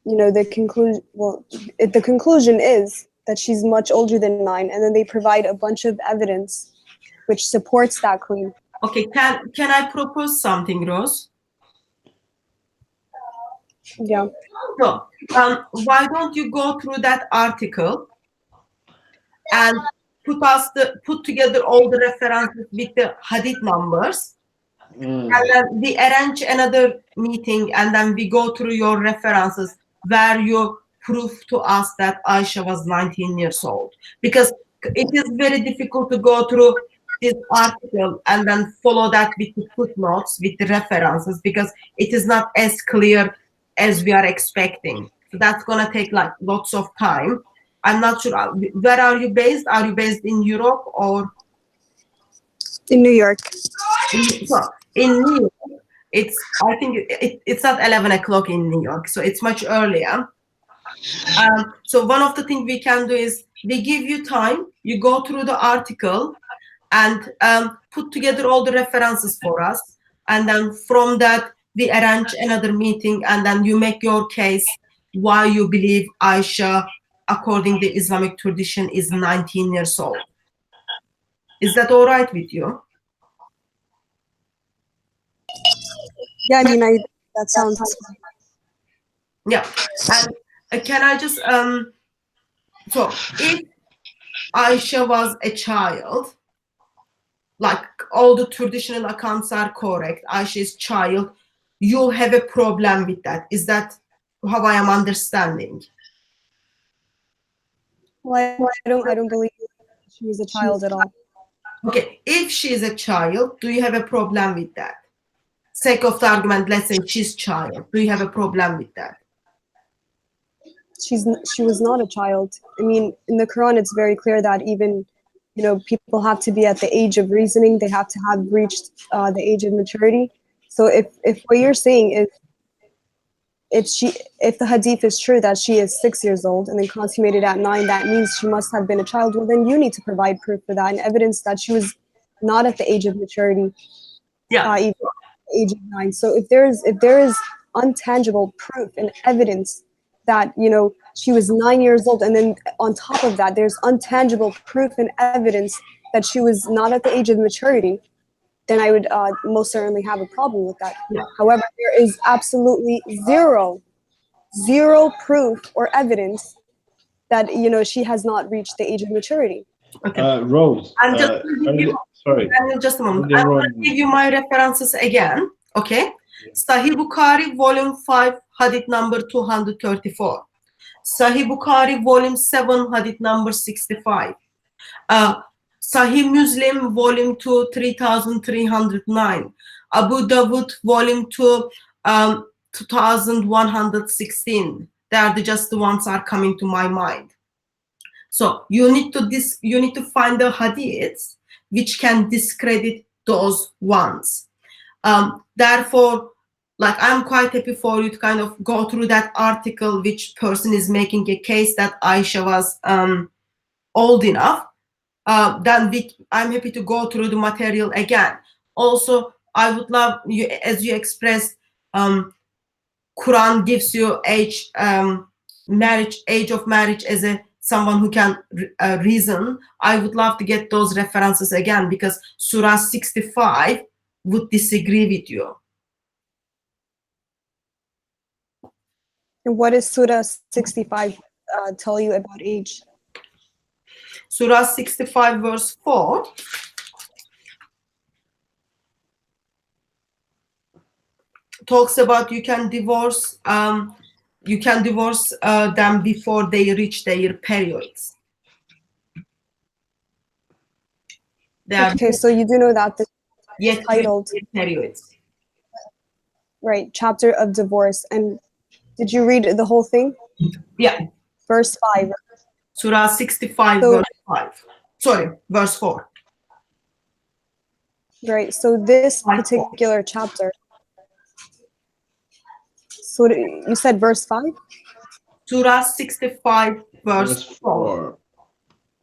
the conclusion. Well, the conclusion is that she's much older than 9, and then they provide a bunch of evidence which supports that claim. Okay, can I propose something, Rose? Yeah. So, why don't you go through that article and put together all the references with the hadith numbers, and then we arrange another meeting, and then we go through your references where you prove to us that Aisha was 19 years old, because it is very difficult to go through this article and then follow that with the footnotes, with the references, because it is not as clear as we are expecting. So that's gonna take like lots of time. I'm not sure. Where are you based? Are you based in Europe or in New York? In New York, I think it's not 11 o'clock in New York, so it's much earlier. So one of the things we can do is we give you time. You go through the article and put together all the references for us, and then from that we arrange another meeting, and then you make your case why you believe Aisha, according to Islamic tradition, is 19 years old. Is that all right with you? Yeah, I mean, that sounds. Yeah, and can I just so if Aisha was a child, like all the traditional accounts are correct, Aisha's child, you have a problem with that. Is that how I am understanding? Well, I don't believe she was a child at all. Okay, if she is a child, do you have a problem with that? Sake of the argument, let's say she's child. Do you have a problem with that? She was not a child. I mean, in the Quran, it's very clear that even, people have to be at the age of reasoning. They have to have reached the age of maturity. So if what you're saying is, if the hadith is true that she is 6 years old and then consummated at 9, that means she must have been a child. Well, then you need to provide proof for that and evidence that she was not at the age of maturity. Yeah. Even age of 9. So if there is untangible proof and evidence that she was 9 years old, and then on top of that there's untangible proof and evidence that she was not at the age of maturity, then I would most certainly have a problem with that. Yeah. However, there is absolutely zero proof or evidence that she has not reached the age of maturity. Okay. Rose, sorry. Just a moment. I'm going to give you my references again. Okay. Sahih Bukhari, volume 5, hadith number 234. Sahih Bukhari, volume 7, hadith number 65. Sahih Muslim, volume 2, 3309. Abu Dawud, volume 2, 2116. They are just the ones are coming to my mind. So you need to find the hadiths which can discredit those ones. Therefore, like, I'm quite happy for you to kind of go through that article, which person is making a case that Aisha was old enough. Then I'm happy to go through the material again. Also, I would love you, as you expressed, Quran gives you age of marriage as a someone who can reason. I would love to get those references again, because Surah 65 would disagree with you. And what does Surah 65 tell you about age? Surah 65 verse 4 talks about you can divorce them before they reach their periods. Okay, so you do know that this is titled, periods. right, chapter of divorce. And did you read the whole thing? Yeah. Verse 5. Surah 65 So, verse 5. Sorry, verse 4. Right, so this particular chapter, so you said verse 5? Surah 65 verse 4.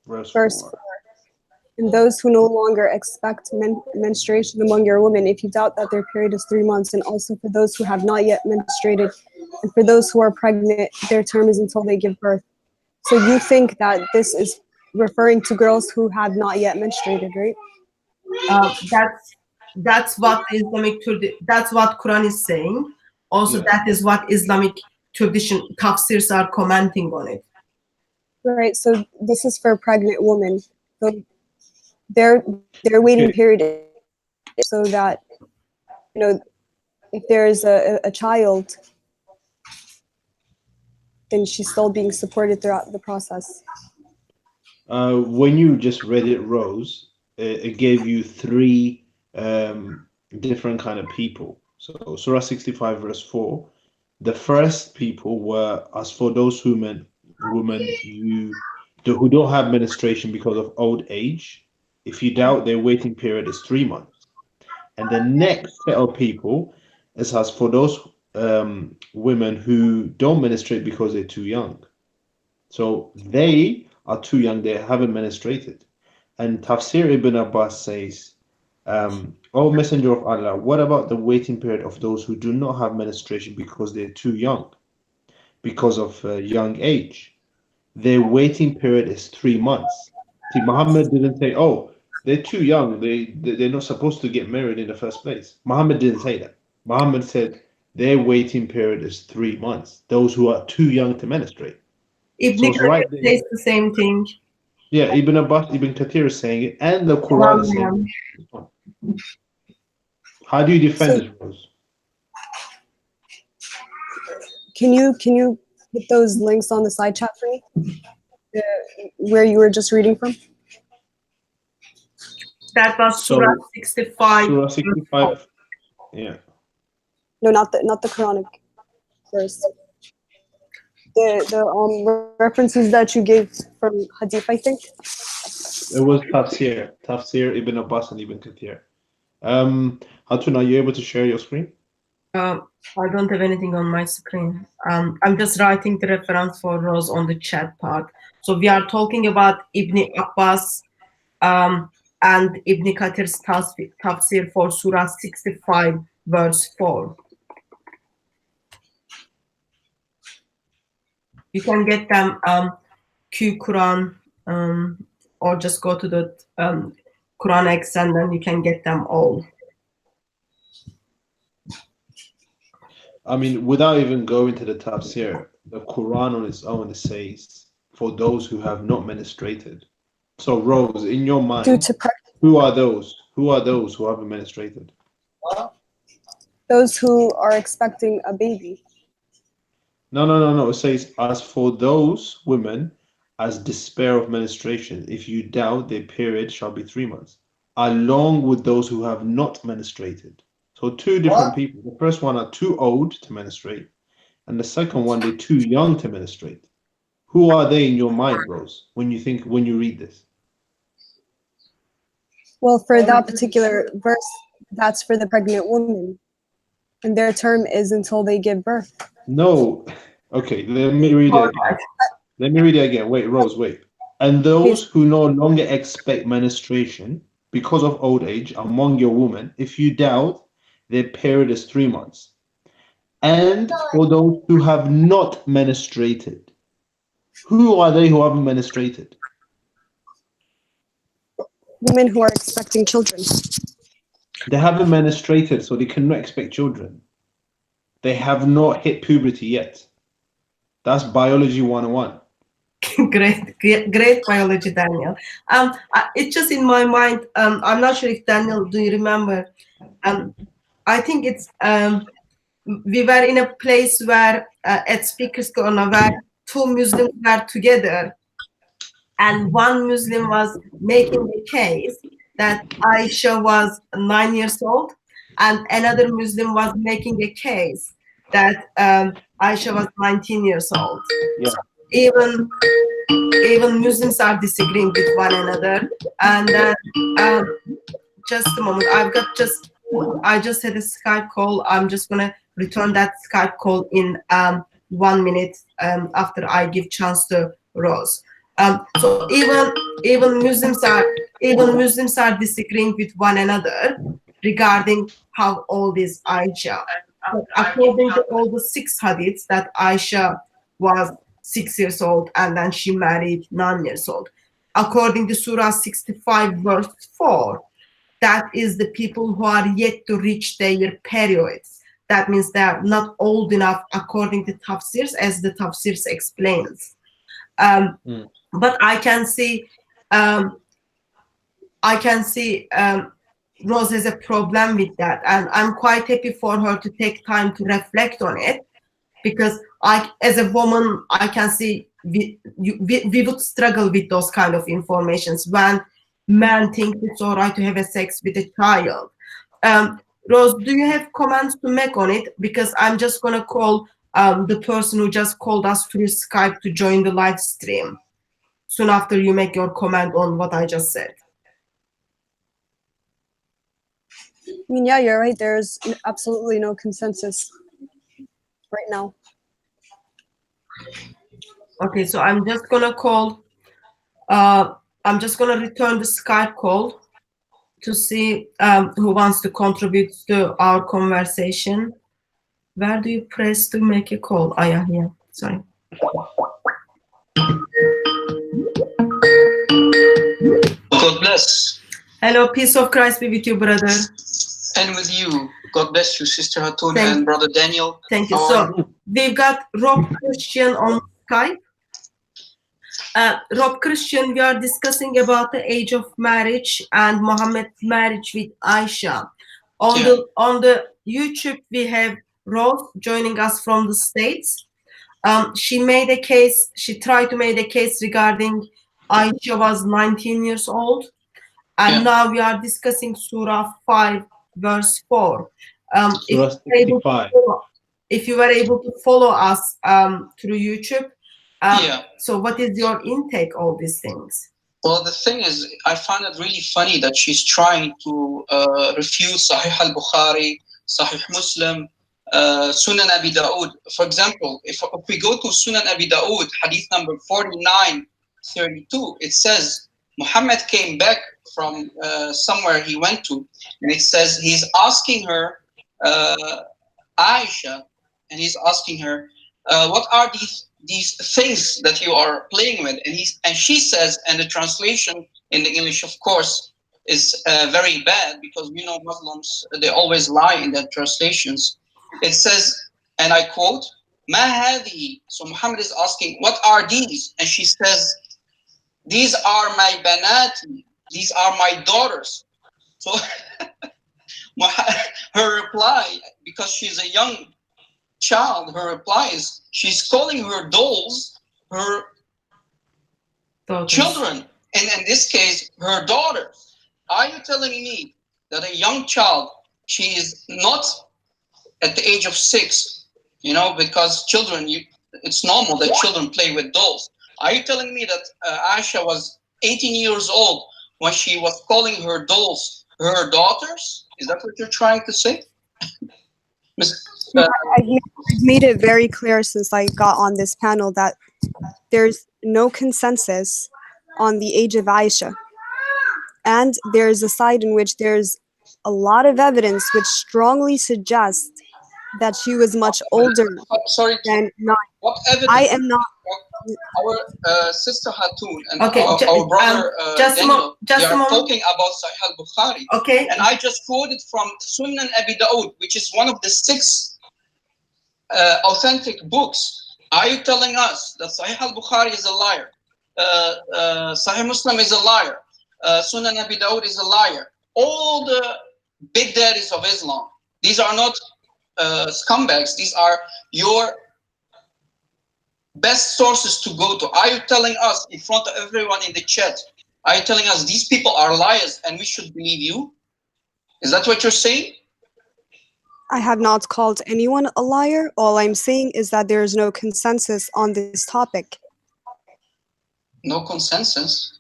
Verse 4. And those who no longer expect menstruation among your women, if you doubt that their period is 3 months, and also for those who have not yet menstruated, and for those who are pregnant, their term is until they give birth. So you think that this is referring to girls who have not yet menstruated, right? That's what that's what Quran is saying. Also, that is what Islamic tradition tafsirs are commenting on it. Right. So this is for pregnant women. So their waiting period is so that, you know, if there is a child, then she's still being supported throughout the process. When you just read it, Rose, it gave you three different kind of people. So Surah 65 verse 4, the first people were, as for those women who don't have menstruation because of old age, if you doubt their waiting period is 3 months. And the next set of people is as for those women who don't menstruate because they're too young. So they are too young, they haven't menstruated. And Tafsir Ibn Abbas says, O Messenger of Allah, what about the waiting period of those who do not have menstruation because they're too young, because of young age? Their waiting period is 3 months. See, Muhammad didn't say, oh, they're too young, they're not supposed to get married in the first place. Muhammad didn't say that. Muhammad said their waiting period is 3 months, those who are too young to menstruate. Ibn Kathir says the same thing. Yeah, Ibn Abbas, Ibn Kathir is saying it, and the Quran is saying it. How do you defend this, Rose? Can you put those links on the side chat for me? Where you were just reading from? That was Surah 65. Surah 65. Yeah. No, not the Quranic verse. The references that you gave from Hadith, I think. It was Tafsir Ibn Abbas and Ibn Kathir. Hatun, are you able to share your screen? I don't have anything on my screen. I'm just writing the reference for Rose on the chat part. So we are talking about Ibn Abbas and Ibn Kathir's tafsir for Surah 65, verse 4. You can get them Q Quran, or just go to the Quran X, and then you can get them all. I mean, without even going to the tafsir, the Quran on its own says, for those who have not menstruated. So, Rose, in your mind, who are those? Who are those who haven't menstruated? Those who are expecting a baby. No. It says, as for those women as despair of menstruation. If you doubt, their period shall be 3 months, along with those who have not menstruated. So two different people. The first one are too old to menstruate, and the second one they're too young to menstruate. Who are they in your mind, Rose, when you read this? Well, for that particular verse, that's for the pregnant woman, and their term is until they give birth. No. Okay, let me read it again. Let me read it again. Wait, Rose, wait. And those who no longer expect menstruation because of old age among your women, if you doubt, their period is 3 months. And for those who have not menstruated, who are they who haven't menstruated? Women who are expecting children. They haven't menstruated, so they cannot expect children. They have not hit puberty yet. That's biology 101. Great biology, Daniel. It's just in my mind. I'm not sure if Daniel, do you remember? I think it's we were in a place where at Speakers Corner, where two Muslims were together, and one Muslim was making a case that Aisha was 9 years old, and another Muslim was making a case that Aisha was 19 years old. Yeah. So even Muslims are disagreeing with one another. And then just a moment, I just had a Skype call. I'm just gonna return that Skype call in 1 minute after I give chance to Rose. So even Muslims are disagreeing with one another regarding how old is Aisha. But according to all the 6 hadiths, that Aisha was 6 years old and then she married 9 years old. According to Surah 65 verse 4, that is the people who are yet to reach their periods. That means they are not old enough according to tafsirs, as the tafsirs explains. But I can see Rose has a problem with that, and I'm quite happy for her to take time to reflect on it, because as a woman, I can see we would struggle with those kind of informations when men think it's all right to have a sex with a child. Rose, do you have comments to make on it? Because I'm just gonna call the person who just called us through Skype to join the live stream soon after you make your comment on what I just said. I mean, yeah, you're right. There's absolutely no consensus right now. Okay, so I'm just gonna call. I'm just gonna return the Skype call to see who wants to contribute to our conversation. Where do you press to make a call? Oh yeah, here. Sorry. God bless. Hello, peace of Christ be with you, brother. And with you. God bless you, Sister Hatun Thank and you. Brother Daniel. Thank you. How are So we've got Rob Christian on Skype. Rob Christian, we are discussing about the age of marriage and Muhammad's marriage with Aisha. On the YouTube, we have Rose joining us from the States. She made a case. She tried to make a case regarding Aisha was 19 years old, and now we are discussing Surah 5, verse 4. Surah 65. If you were able to follow us through YouTube, so what is your intake of these things? Well, the thing is, I find it really funny that she's trying to refute Sahih al-Bukhari, Sahih Muslim, Sunan Abi Dawood. For example, if we go to Sunan Abi Dawood, hadith number 4932, it says Muhammad came back from somewhere he went to, and it says he's asking her, Aisha, and he's asking her, what are these things that you are playing with? And she says, and the translation in the English, of course, is very bad, because we know Muslims, they always lie in their translations. It says, and I quote, Ma hadihi. So Muhammad is asking, what are these? And she says, these are my banati. These are my daughters. So her reply, because she's a young child, her reply is she's calling her dolls her children, and in this case, her daughter. Are you telling me that a young child, she is not at the age of 6, you know, because children, it's normal that children play with dolls. Are you telling me that Aisha was 18 years old when she was calling her dolls her daughters? Is that what you're trying to say? I've made it very clear since I got on this panel that there's no consensus on the age of Aisha. And there's a side in which there's a lot of evidence which strongly suggests that she was much older than 9. What evidence? I am not. Our sister Hatun and Okay, our brother Daniel, they are moment. talking about Sahih al-Bukhari. Okay. And I just quoted from Sunan Abi Dawood, which is one of the 6 authentic books. Are you telling us that Sahih al-Bukhari is a liar? Sahih Muslim is a liar. Sunan Abi Dawood is a liar. All the big daddies of Islam, these are not scumbags. These are your best sources to go to. Are you telling us in front of everyone in the chat, are you telling us these people are liars and we should believe you? Is that what you're saying? I have not called anyone a liar. All I'm saying is that there is no consensus on this topic. No consensus?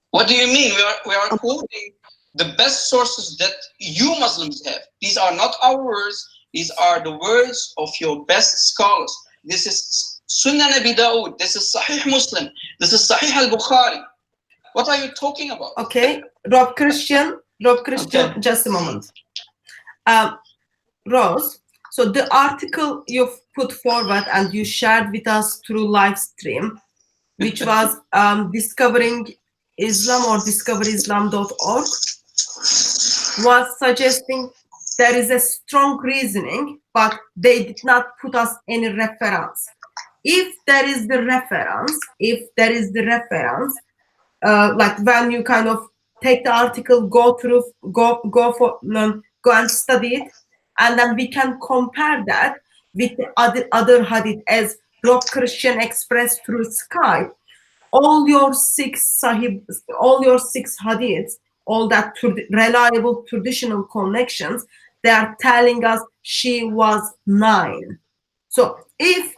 What do you mean? We are quoting the best sources that you Muslims have. These are not our words. These are the words of your best scholars. This is Sunan Abi Dawood. This is Sahih Muslim. This is Sahih al-Bukhari. What are you talking about? Okay, Rob Christian, okay. Just a moment. Rose, so the article you've put forward and you shared with us through live stream, which was Discovering Islam or discoverislam.org, was suggesting there is a strong reasoning, but they did not put us any reference. If there is the reference, like when you kind of take the article, go and study it, and then we can compare that with the other hadith, as Rob Christian expressed through Skype. All your 6 hadiths, all that reliable traditional connections, they are telling us she was 9. So if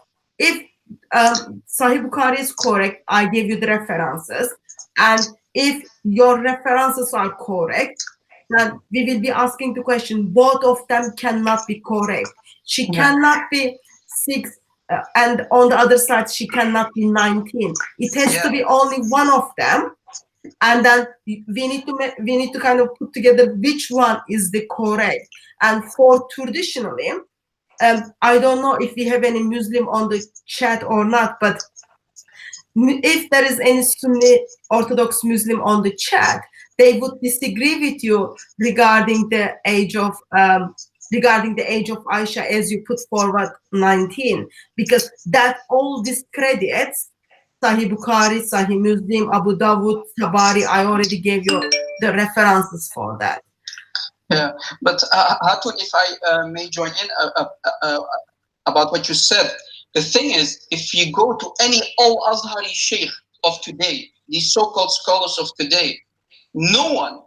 Sahih Bukhari is correct, I gave you the references, and if your references are correct, then we will be asking the question, both of them cannot be correct. She cannot be 6, and on the other side, she cannot be 19. It has to be only one of them, and then we need to kind of put together which one is the correct. And for traditionally, I don't know if we have any Muslim on the chat or not, but if there is any Sunni Orthodox Muslim on the chat, they would disagree with you regarding the age of Aisha, as you put forward 19, because that all discredits Sahih Bukhari, Sahih Muslim, Abu Dawud, Tabari. I already gave you the references for that. Yeah, but Hatun, if I may join in about what you said, the thing is, if you go to any Al-Azhari Sheikh of today, these so-called scholars of today, no one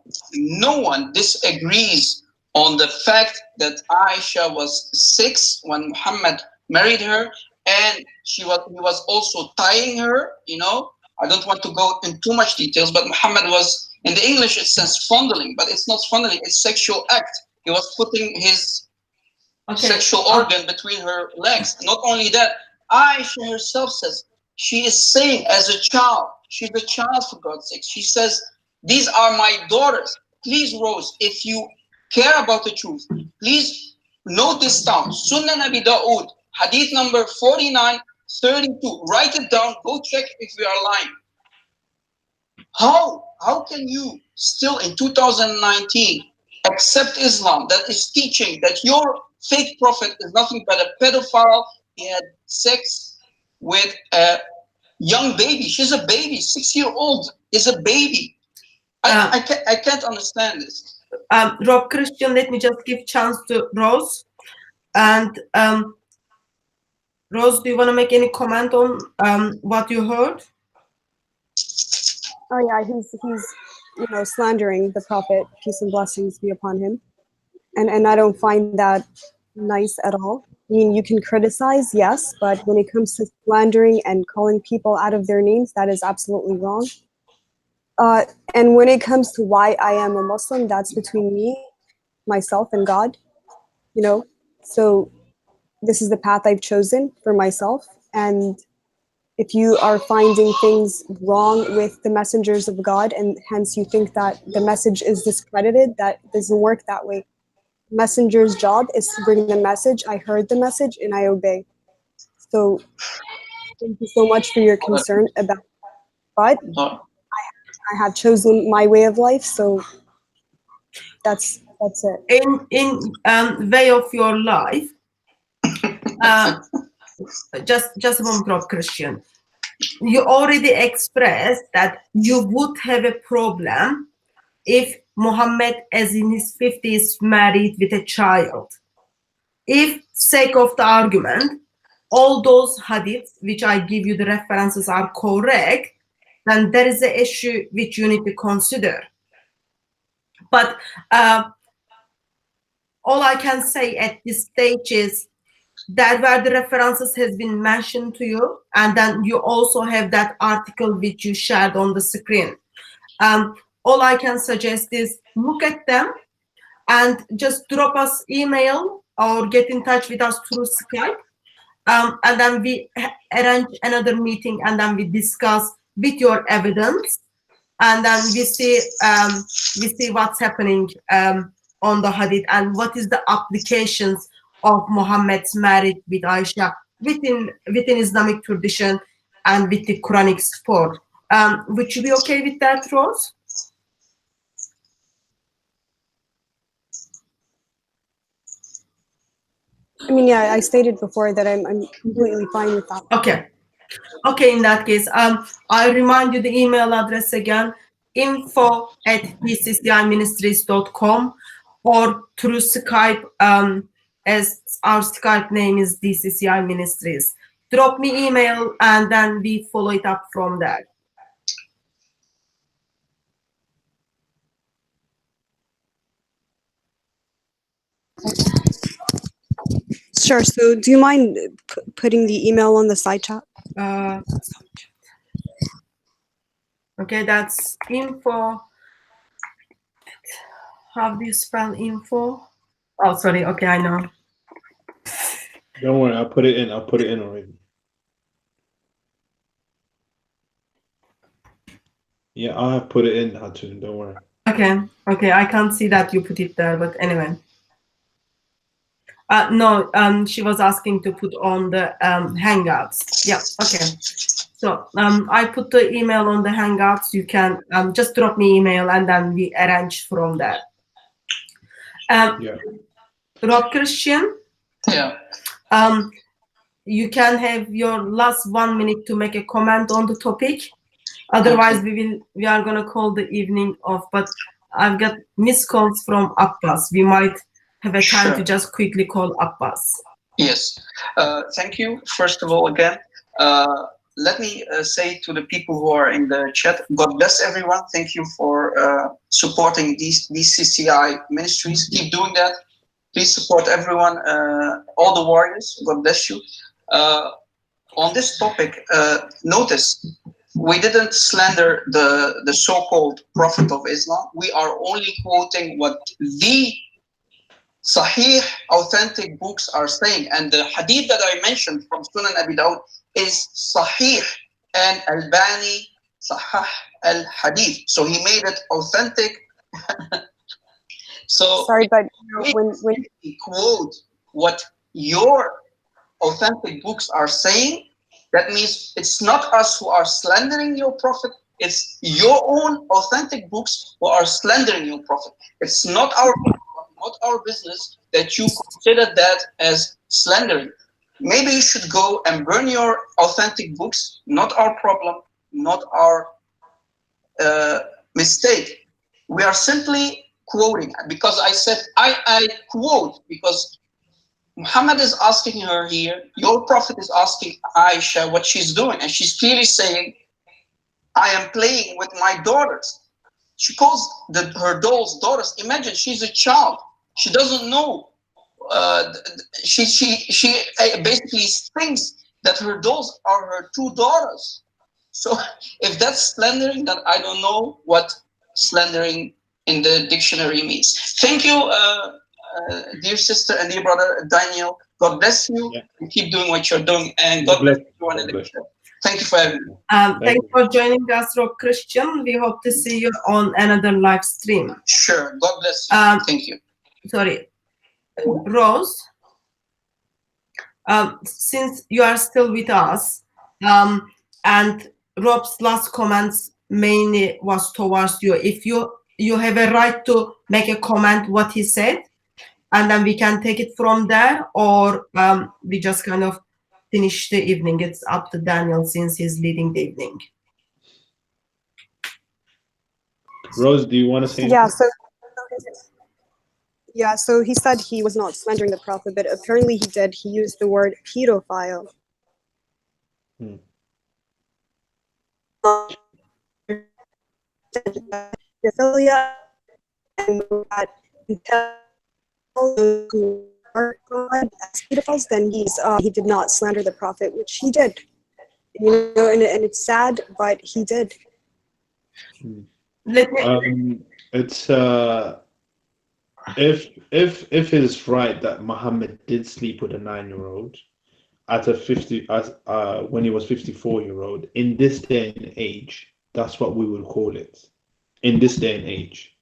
disagrees on the fact that Aisha was 6 when Muhammad married her, and he was also tying her, you know. I don't want to go in too much details, but Muhammad was, in the English it says fondling, but it's not fondling, it's sexual act. He was putting his sexual organ between her legs. Not only that, Aisha herself says, she is saying as a child, she's a child for God's sake. She says, these are my daughters. Please, Rose, if you care about the truth, please note this down. Sunan Abi Dawood, hadith number 4932. Write it down, go check if we are lying. How can you still in 2019 accept Islam that is teaching that your fake prophet is nothing but a pedophile? He had sex with a young baby. She's a baby. 6-year-old is a baby. I can't understand this. Rob Christian, let me just give chance to Rose. And Rose, do you want to make any comment on what you heard? Oh yeah, he's slandering the Prophet, peace and blessings be upon him, and I don't find that nice at all. I mean, you can criticize, yes, but when it comes to slandering and calling people out of their names, that is absolutely wrong. And when it comes to why I am a Muslim, that's between me, myself, and God. So this is the path I've chosen for myself, and if you are finding things wrong with the messengers of God and hence you think that the message is discredited, that doesn't work that way. Messenger's job is to bring the message. I heard the message and I obey. So thank you so much for your concern about, but I have chosen my way of life, so that's it. In way of your life, just a moment, Rob Christian. You already expressed that you would have a problem if Muhammad, as in his 50s, married with a child. If, sake of the argument, all those hadiths which I give you the references are correct, then there is an issue which you need to consider. But all I can say at this stage is that where the references has been mentioned to you, and then you also have that article which you shared on the screen. All I can suggest is look at them and just drop us email or get in touch with us through Skype. And then we arrange another meeting and then we discuss with your evidence. And then we see what's happening on the hadith and what is the applications of Muhammad's marriage with Aisha within Islamic tradition and with the Quranic support. Would you be okay with that, Rose? I mean, yeah, I stated before that I'm completely fine with that. Okay, in that case, I remind you the email address again, info@dcciministries.com, or through Skype, as our Skype name is DCCI Ministries. Drop me email and then we follow it up from there. Sure. So do you mind putting the email on the side chat? Okay, that's info. How do you spell info? Oh, sorry. Okay, I know. Don't worry, I'll put it in already. Yeah, I have put it in, Hatun, don't worry. Okay, I can't see that you put it there, but anyway. No, she was asking to put on the Hangouts. Yeah, okay. So I put the email on the Hangouts. You can just drop me email and then we arrange from there. Yeah. Rob Christian? Yeah. You can have your last 1 minute to make a comment on the topic. Otherwise, Okay. we are gonna call the evening off. But I've got missed calls from Abbas. We might have a time to just quickly call Abbas. Yes. Thank you. First of all, again, let me say to the people who are in the chat, God bless everyone. Thank you for supporting these DCCI ministries. Keep doing that. Please support everyone, all the warriors. God bless you. On this topic, notice we didn't slander the so-called Prophet of Islam. We are only quoting what the Sahih, authentic books are saying. And the hadith that I mentioned from Sunan Abi Dawud is Sahih, and Albani Sahih al-Hadith. So he made it authentic. So sorry, but when we quote what your authentic books are saying, that means it's not us who are slandering your prophet, it's your own authentic books who are slandering your prophet. It's not our business that you consider that as slandering. Maybe you should go and burn your authentic books, not our problem, not our mistake. We are simply quoting, because I said I quote because Muhammad is asking her here, your prophet is asking Aisha what she's doing, and she's clearly saying, I am playing with my daughters. She calls her dolls daughters. Imagine, she's a child. She doesn't know. She basically thinks that her dolls are her two daughters. So if that's slandering, then I don't know what slandering in the dictionary means. Thank you, dear sister and dear brother Daniel. God bless you. Yeah. And keep doing what you're doing. And God bless everyone in the show. Thank you for having me. Thanks for joining us, Rob Christian. We hope to see you on another live stream. Sure. God bless you. Thank you. Sorry, Rose. Since you are still with us, and Rob's last comments mainly was towards you. If you have a right to make a comment what he said, and then we can take it from there, or we just kind of finish the evening. It's up to Daniel since he's leading the evening. Rose, do you want to say Yeah, anything? so he said he was not slandering the prophet, but apparently he did. He used the word pedophile. Pedophilia, and that who are God as pedophiles, then he did not slander the prophet, which he did. You know, and it's sad, but he did. It's if it is right that Muhammad did sleep with a 9-year-old at a when he was 54-year-old, in this day and age, that's what we would call it. In this day and age.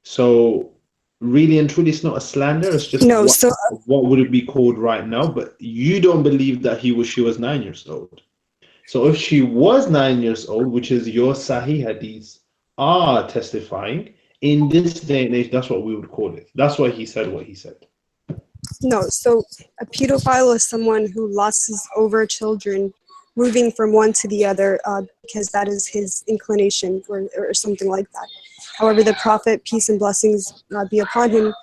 So really and truly, it's not a slander. It's just what would it be called right now? But you don't believe that she was 9 years old. So if she was 9 years old, which is your Sahih hadiths are testifying, in this day and age, that's what we would call it. That's why he said what he said. No, so a pedophile is someone who lusts over children, moving from one to the other, because that is his inclination, or something like that. However, the Prophet, peace and blessings be upon him,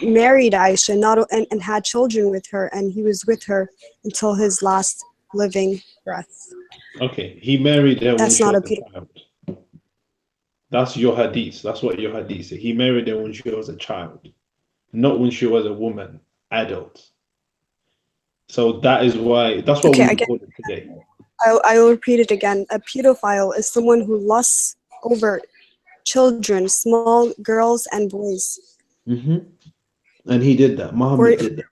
married Aisha and had children with her, and he was with her until his last living breath. Okay, he married her That's when not she was a child. That's your hadith. That's what your hadith says. He married her when she was a child, not when she was a woman, adult. So that is why, that's what we call it today. I'll repeat it again. A pedophile is someone who lusts over children, small girls and boys. And he did that. Muhammad did that.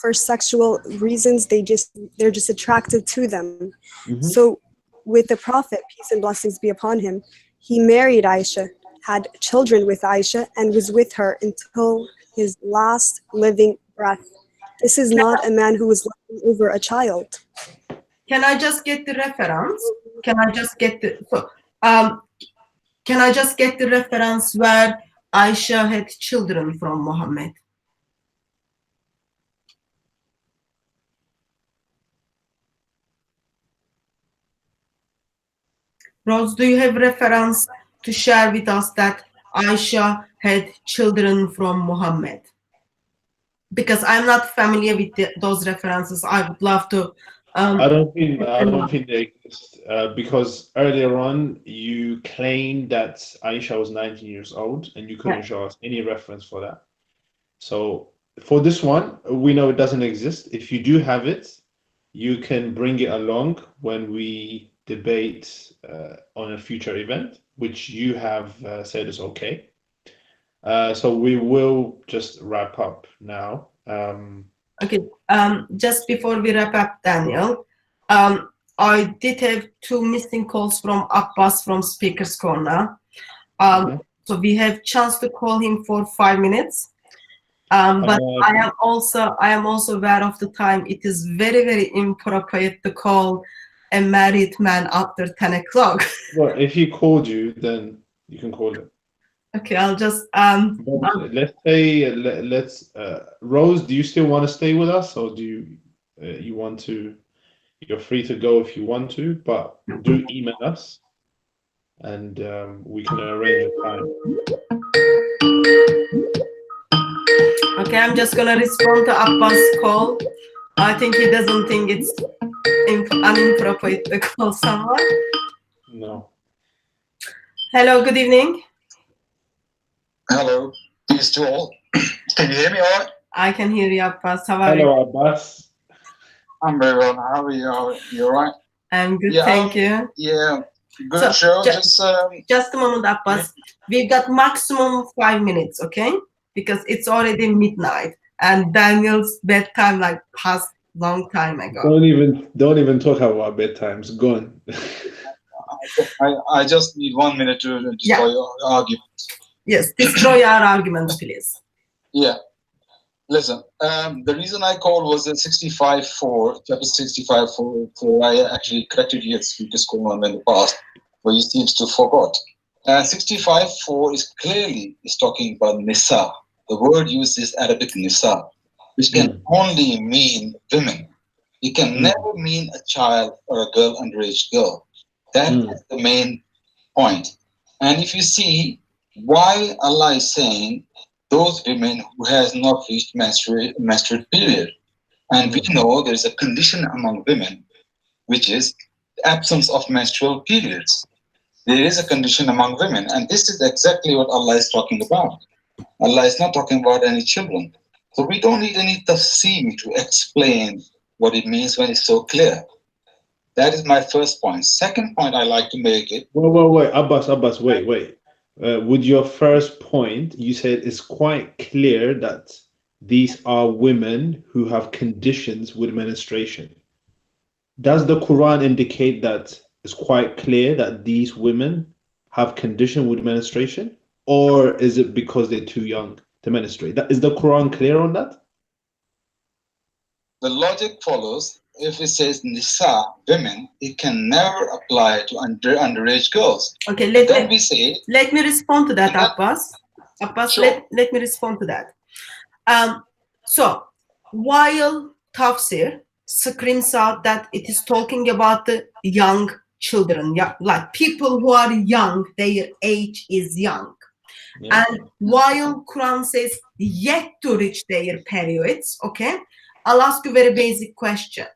For sexual reasons, they're just attracted to them. So with the Prophet, peace and blessings be upon him, he married Aisha, had children with Aisha, and was with her until his last living breath. This is not a man who was lusting over a child. Can I just get the reference? Can I just get the reference where Aisha had children from Muhammad? Rose, do you have reference to share with us that Aisha had children from Muhammad? Because I'm not familiar with those references. I would love to. I don't think they exist because earlier on you claimed that Aisha was 19 years old and you couldn't show us any reference for that. So for this one, we know it doesn't exist. If you do have it, you can bring it along when we debate on a future event, which you have said is okay. So we will just wrap up now. Okay, just before we wrap up, Daniel, I did have 2 missing calls from Abbas from Speaker's Corner. So we have chance to call him for 5 minutes. But I am also aware of the time. It is very, very inappropriate to call a married man after 10 o'clock. Well, if he called you, then you can call him. Okay, I'll just let's say Rose, do you still want to stay with us, or do you want to? You're free to go if you want to, but do email us, and we can arrange a time. Okay, I'm just gonna respond to Abbas' call. I think he doesn't think it's inappropriate to call someone. Hello, good evening. Hello, peace to all. Can you hear me all right? I can hear you, Abbas. How are you? Hello, Abbas. I'm very well. How are you? You all right? I'm good, Yeah, thank you. Yeah, good So, show. Just a moment, Abbas. We've got maximum 5 minutes, okay? Because it's already midnight and Daniel's bedtime like passed long time ago. Don't even talk about bedtimes. Go on. I just need 1 minute to destroy your argument. Yes, destroy our arguments, please. Yeah. Listen, the reason I called was the 65.4, chapter 65.4, I actually corrected you at speaker's call in the past, but you seems to forgot. 65.4 is talking about Nisa. The word used is Arabic Nisa, which can only mean women. It can never mean a child or a girl, underage girl. That is the main point. And if you see why Allah is saying those women who has not reached menstrual period, and we know there is a condition among women, which is the absence of menstrual periods. There is a condition among women, and this is exactly what Allah is talking about. Allah is not talking about any children. So we don't need any tafsir to explain what it means when it's so clear. That is my first point. Second point I like to make it. Wait, Abbas, wait. With your first point, you said it's quite clear that these are women who have conditions with menstruation. Does the Quran indicate that it's quite clear that these women have condition with menstruation? Or is it because they're too young to menstruate? Is the Quran clear on that? The logic follows. If it says Nisa, women, it can never apply to underage girls. Okay, let me respond to that, Abbas. Abbas, sure. let me respond to that. So, while Tafsir screams out that it is talking about the young children, like people who are young, their age is young. Yeah. And while Quran says yet to reach their periods, okay, I'll ask you a very basic question.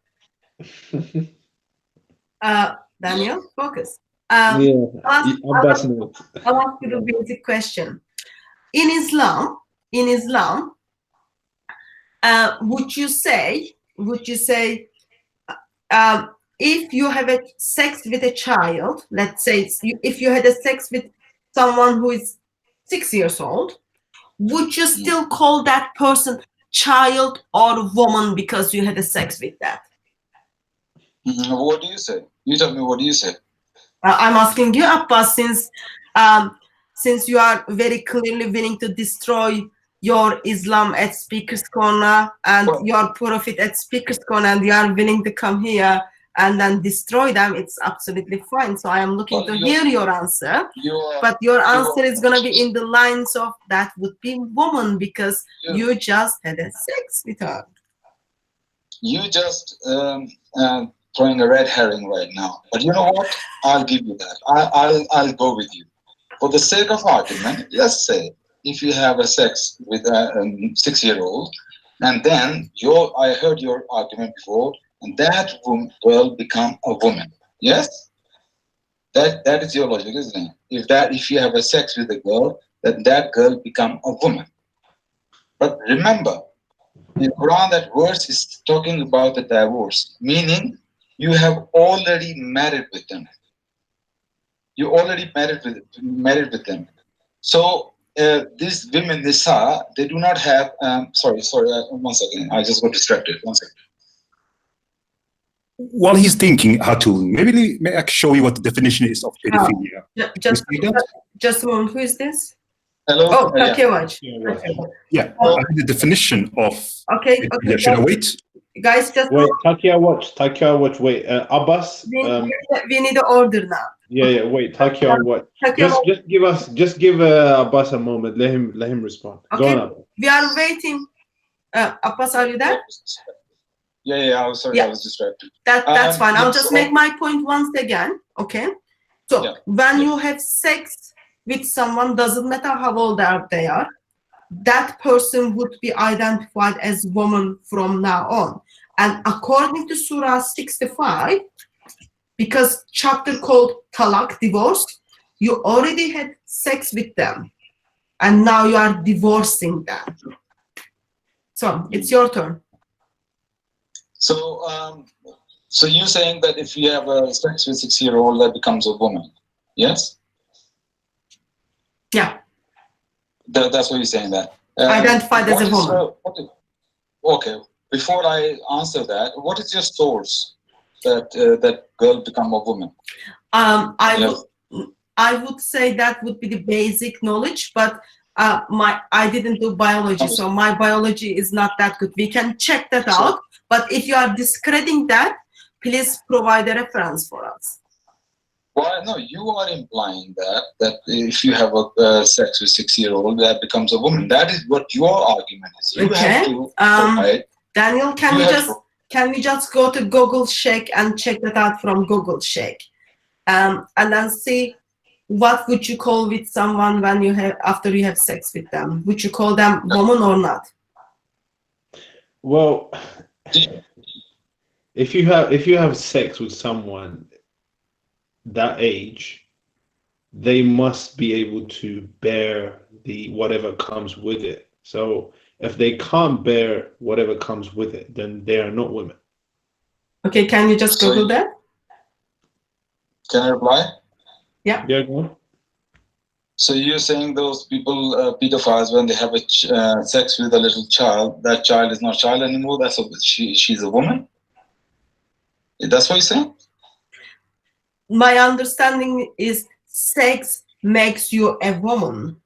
Daniel, focus. I'll ask you the basic question. In Islam, would you say, if you have a sex with a child, let's say if you had a sex with someone who is 6 years old, would you still call that person child or woman because you had a sex with that? What do you say? You tell me, what do you say? I'm asking you, Abbas, since you are very clearly willing to destroy your Islam at Speaker's Corner and your Prophet at Speaker's Corner, and you are willing to come here and then destroy them, it's absolutely fine. So I am looking to hear your answer. But your answer is going to be in the lines of that would be woman because you just had a sex with her. You just throwing a red herring right now. But you know what? I'll give you that. I'll go with you. For the sake of argument, let's say if you have a sex with a 6-year-old, and then I heard your argument before, and that girl become a woman. Yes? That is your logic, isn't it? If you have a sex with a girl, that girl become a woman. But remember, in Quran, that verse is talking about the divorce, meaning you have already married with them. You already married with them. So these women, Nisa, they do not have. Sorry. 1 second. I just got distracted. 1 second. While he's thinking, Hatul, maybe I can show you what the definition is of pedophilia. Just a moment. Who is this? Hello. Oh, Takiewaj. Yeah, the definition of. Okay. Should I wait? Guys, just wait. Takiewaj. Wait. Abbas. We need the order now. Yeah. Wait. Takiewaj. Just give Abbas a moment. Let him respond. Okay. Go on. We are waiting. Abbas, are you there? Yeah. I was sorry. I was distracted. That's fine. I'll just make my point once again. Okay. So when you have sex with someone, doesn't matter how old they are, that person would be identified as woman from now on. And according to Surah 65, because chapter called Talaq, divorce, you already had sex with them, and now you are divorcing them. So it's your turn. So, so you're saying that if you have a sex with 6-year-old, that becomes a woman, yes? Yeah. That's what you're saying. That identified as a woman. Okay. Before I answer that, what is your source that that girl become a woman? I would say that would be the basic knowledge, but I didn't do biology, so my biology is not that good. We can check that out, but if you are discrediting that, please provide a reference for us. Well, no, you are implying that if you have a sex with 6-year-old, that becomes a woman. That is what your argument is. You have to provide. Daniel, can we just go to Google Shake and check that out from Google Shake, and then see what would you call with someone when you have after you have sex with them? Would you call them woman or not? Well, if you have sex with someone that age, they must be able to bear the whatever comes with it. So if they can't bear whatever comes with it, then they are not women. Okay, can you just Google that? Can I reply? Yeah. Yeah, go on. So you're saying those people, pedophiles, when they have a sex with a little child, that child is not a child anymore. She's a woman. That's what you're saying? My understanding is sex makes you a woman.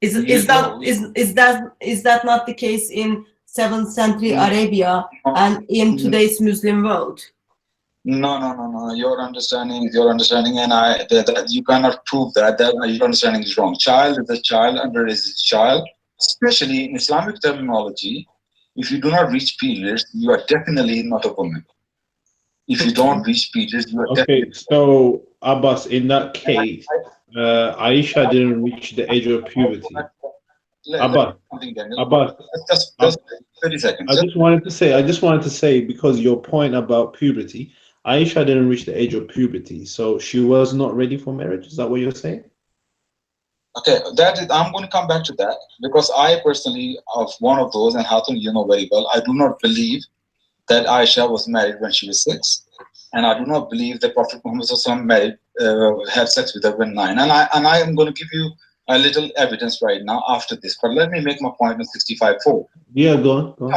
Is that not the case in 7th century Arabia and in today's Muslim world? No. Your understanding, and you cannot prove that your understanding is wrong. Child is a child, under is a child. Especially in Islamic terminology, if you do not reach periods, you are definitely not a woman. If you don't reach periods, you are definitely. So Abbas, in that case, Aisha didn't reach the age of puberty. Abbas, just 30 seconds. I just wanted to say, because your point about puberty, Aisha didn't reach the age of puberty, so she was not ready for marriage. Is that what you're saying? Okay, I'm going to come back to that, because I personally, of one of those, and Hatun, you know very well, I do not believe that Aisha was married when she was 6, and I do not believe that Prophet Muhammad had sex with her when 9. And I am going to give you a little evidence right now after this, but let me make my point on 65.4. Yeah, go on.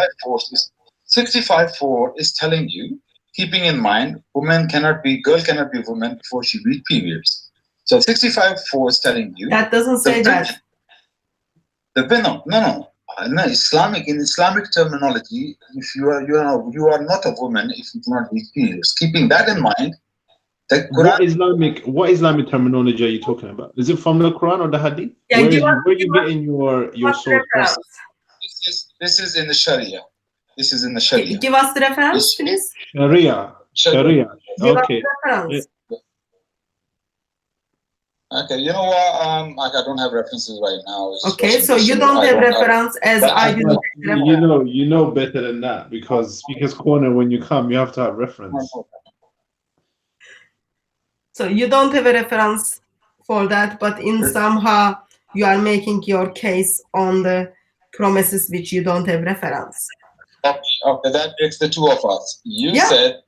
65.4 is telling you, keeping in mind, girl cannot be a woman before she reaches periods. So 65.4 is telling you that doesn't say that. No. In Islamic terminology, if you are not a woman if you do not reach periods. Keeping that in mind, the Quran. What Islamic terminology are you talking about? Is it from the Quran or the Hadith? Yeah, where are you getting your source from? This is in the Sharia. This is in the Sharia. Give us the reference, please. Sharia. Give Okay. us the reference. Okay, you know what? I don't have references right now. Okay, so you don't have reference as I didn't. You know better than that, because Speaker's Corner, when you come, you have to have reference. So you don't have a reference for that, but in somehow you are making your case on the promises which you don't have reference. Okay, that breaks the two of us. You said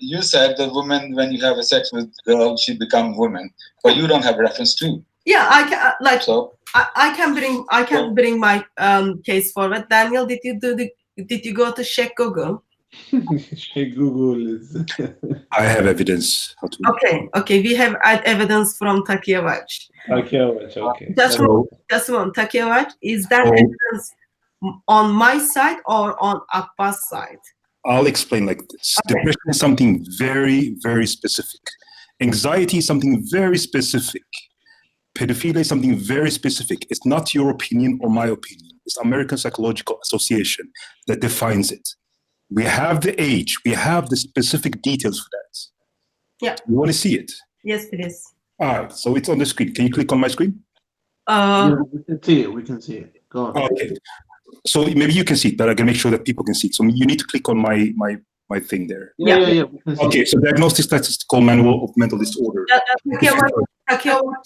you said the woman, when you have a sex with girl, she become woman, but you don't have reference to. Yeah, I can I can bring my case forward. Daniel, did you go to check Google? Check Google is. I have evidence. Okay, we have evidence from Takiyavach. Okay. Just one, Takiyavach, is that evidence on my side or on Abbas' side? I'll explain like this. Okay. Depression is something very, very specific. Anxiety is something very specific. Pedophilia is something very specific. It's not your opinion or my opinion. It's American Psychological Association that defines it. We have the age. We have the specific details for that. Yeah. You want to see it? Yes, please. All right. So it's on the screen. Can you click on my screen? Yeah, we can see it. Go on. Okay. So maybe you can see it, but I can make sure that people can see it. So you need to click on my my thing there. Yeah. Okay, so Diagnostic Statistical Manual of Mental Disorder.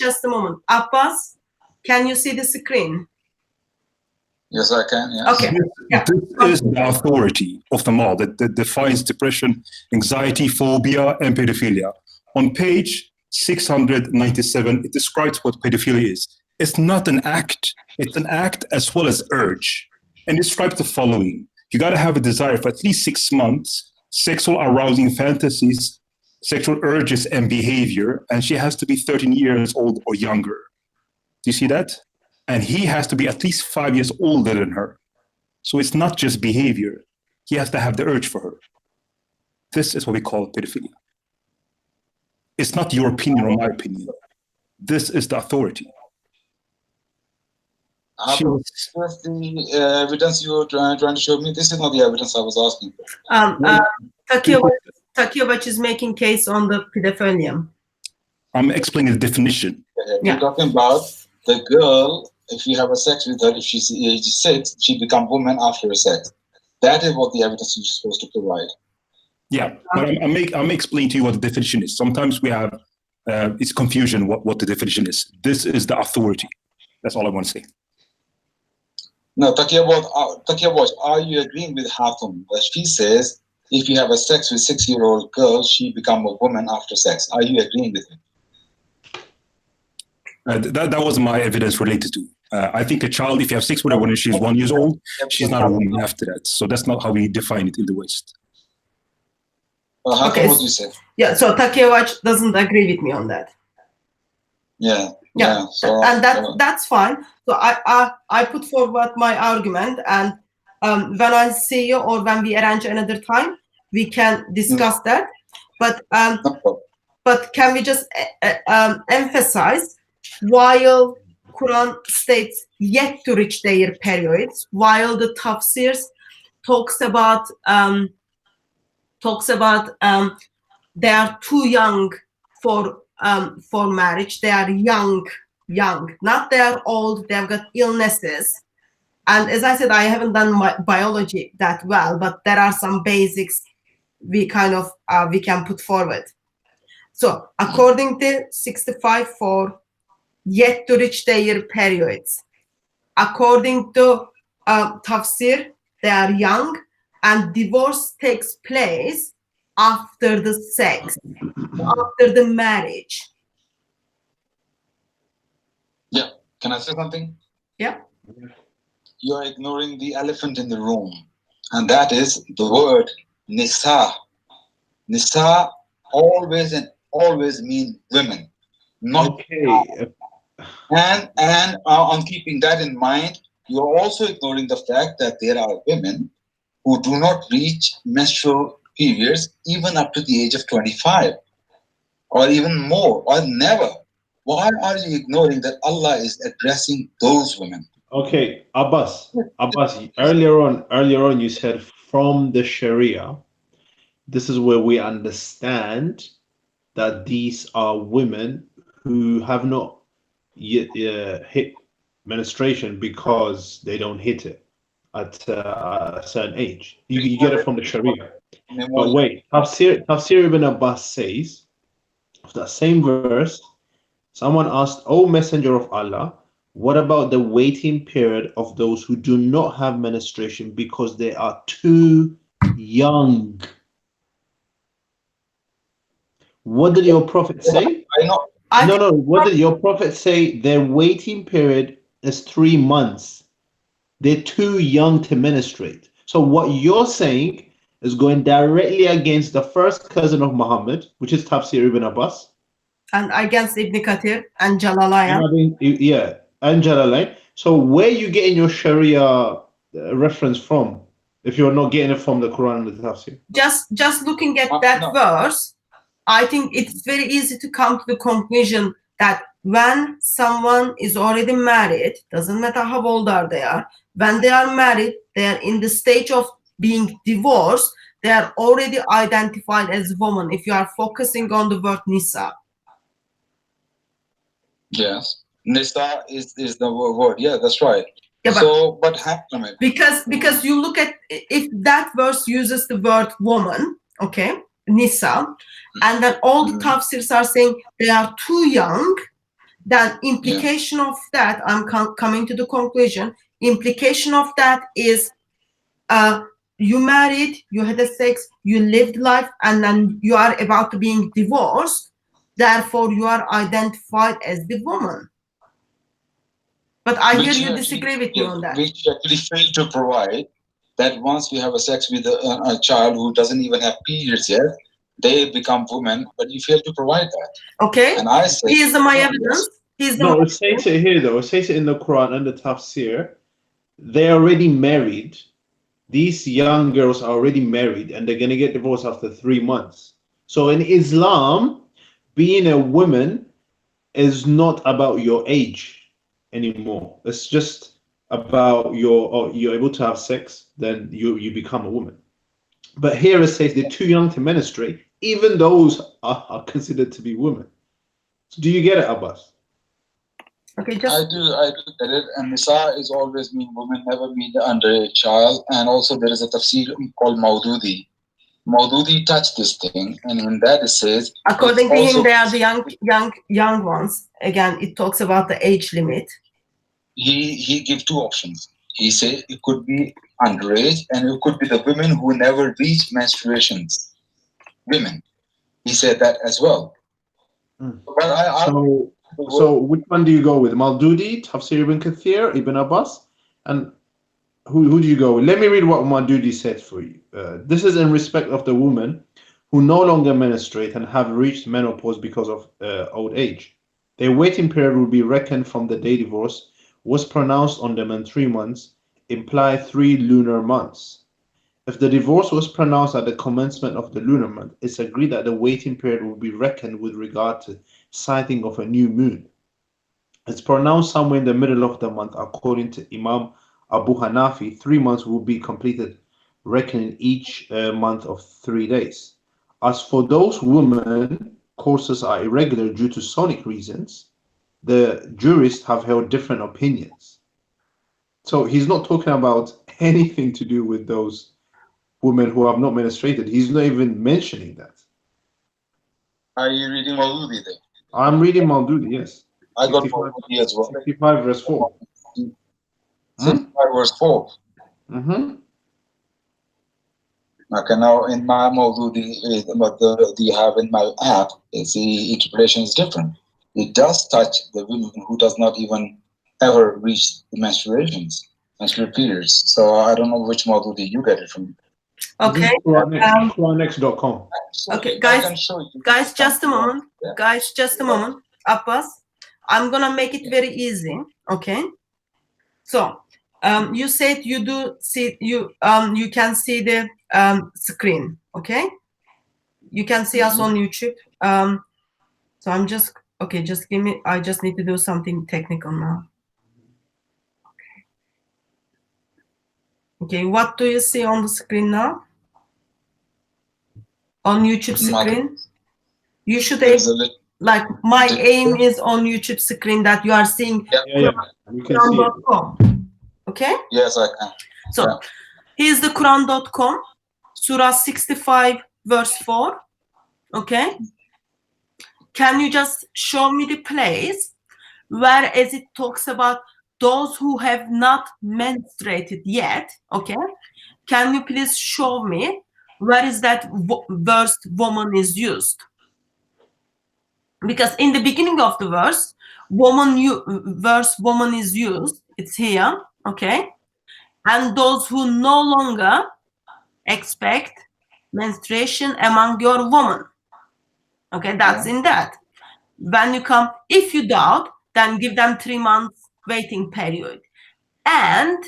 Just a moment. Abbas, can you see the screen? Yes, I can. Yes. Okay. This is the authority of the law that defines depression, anxiety, phobia, and pedophilia. On page 697, it describes what pedophilia is. It's not an act. It's an act as well as urge. And describes the following. You got to have a desire for at least 6 months, sexual arousing fantasies, sexual urges, and behavior. And she has to be 13 years old or younger. Do you see that? And he has to be at least 5 years older than her. So it's not just behavior. He has to have the urge for her. This is what we call pedophilia. It's not your opinion or my opinion. This is the authority. What's the evidence you were trying to show me? This is not the evidence I was asking for. Takiyovich is making case on the pedophilia. I'm explaining the definition. We're talking about the girl, if you have a sex with her, if she's age 6, she becomes woman after a sex. That is what the evidence you're supposed to provide. Yeah, but I'm explaining to you what the definition is. Sometimes we have, it's confusion what the definition is. This is the authority. That's all I want to say. No, Takiyovich, are you agreeing with Hatum? She says, if you have a sex with 6-year-old girl, she becomes a woman after sex. Are you agreeing with it? That was my evidence related to. I think a child, if you have sex with her when she's 1 year old, she's not a woman after that. So that's not how we define it in the West. Okay. What you say? Yeah, so Takiyovich doesn't agree with me on that. Yeah. So, and that's fine. So I put forward my argument, and when I see you or when we arrange another time, we can discuss that. But can we just emphasize, while Quran states yet to reach their periods, while the tafsirs talks about they are too young for marriage. They are young, not they are old. They've got illnesses, and as I said, I haven't done my biology that well, but there are some basics we can put forward. So according to 65:4, yet to reach their periods. According to tafsir, they are young, and divorce takes place after the sex, after the marriage. Yeah. Can I say something? Yeah. You are ignoring the elephant in the room, and that is the word nisa. Nisa always mean women, not okay. And on keeping that in mind, you are also ignoring the fact that there are women who do not reach menstrual periods even up to the age of 25 or even more or never. Why are you ignoring that Allah is addressing those women? Okay, Abbas, earlier on you said from the Sharia. This is where we understand that these are women who have not yet hit menstruation because they don't hit it at a certain age. You get it from the Sharia. But wait, Tafsir ibn Abbas says, that same verse, someone asked, "O Messenger of Allah, what about the waiting period of those who do not have menstruation because they are too young?" What did your prophet say? No. What did your prophet say? Their waiting period is 3 months. They're too young to menstruate. So what you're saying is going directly against the first cousin of Muhammad, which is Tafsir ibn Abbas. And against Ibn Kathir and Jalalain. And Jalalain. So where are you getting your Sharia reference from, if you're not getting it from the Quran and the Tafsir? Just looking at that verse, I think it's very easy to come to the conclusion that when someone is already married, doesn't matter how old they are, when they are married, they are in the stage of being divorced, they are already identified as women, if you are focusing on the word Nisa. Yes. Nisa is the word. Yeah, that's right. Yeah, so, but because you look at, if that verse uses the word woman, okay, Nisa, and then all the tafsirs are saying they are too young, then implication of that, I'm coming to the conclusion, implication of that is you married, you had a sex, you lived life, and then you are about to being divorced, therefore you are identified as the woman. But I hear you disagree with me on that. Which actually fail to provide that once we have a sex with a child who doesn't even have periods yet, they become women, but you fail to provide that. Okay, and I say, here's my evidence. No, it says it here though. It says it in the Quran and the Tafsir. They're already married. These young girls are already married and they're going to get divorced after 3 months. So in Islam, being a woman is not about your age anymore. It's just about you're able to have sex, then you become a woman. But here it says they're too young to menstruate. Even those are considered to be women. So do you get it, Abbas? Okay, I do get it. And Nisa is always mean woman, never mean under a child. And also there is a tafsir called Maududi. Maududi touched this thing, and in that it says, according to him, they are the young ones. Again, it talks about the age limit. He gives two options. He said it could be underage, and it could be the women who never reach menstruations. Women. He said that as well. But so which one do you go with? Maududi, Tafsir ibn Kathir, Ibn Abbas, and who do you go with? Let me read what Maududi said for you. This is in respect of the women who no longer menstruate and have reached menopause because of old age. Their waiting period will be reckoned from the day divorce was pronounced on them, and 3 months imply 3 lunar months. If the divorce was pronounced at the commencement of the lunar month, it's agreed that the waiting period will be reckoned with regard to sighting of a new moon. It's pronounced somewhere in the middle of the month. According to Imam Abu Hanafi, 3 months will be completed, reckoning each month of 3 days. As for those women, courses are irregular due to sonic reasons, the jurists have held different opinions. So he's not talking about anything to do with those women who have not menstruated. He's not even mentioning that. Are you reading Maududi then? I'm reading Maududi, yes. I got Maududi as well. 65 verse 4. 65 verse 4. Mm-hmm. Okay, now in my Maududi, but the have in my app, the interpretation is different. It does touch the women who does not even ever reach the menstrual periods. So I don't know which Maududi you get it from. Okay. Quranx.com. Okay, guys, just a moment. Yeah. Guys, just a moment. Abbas, I'm gonna make it very easy. Okay. So, you said you do see you can see the screen. Okay. You can see us on YouTube. So I'm just okay. Just give me. I just need to do something technical now. Okay. What do you see on the screen now? On YouTube screen, you should like my aim is on YouTube screen that you are seeing. Yeah. You can see it. Quran.com. Okay. Yes, I can. So here's the Quran.com, Surah 65, verse 4. Okay. Can you just show me the place where as it talks about those who have not menstruated yet? Okay. Can you please show me where is that verse woman is used? Because in the beginning of the verse, woman is used. It's here, okay? And those who no longer expect menstruation among your women. Okay, that's in that. When you come, if you doubt, then give them 3 months waiting period. And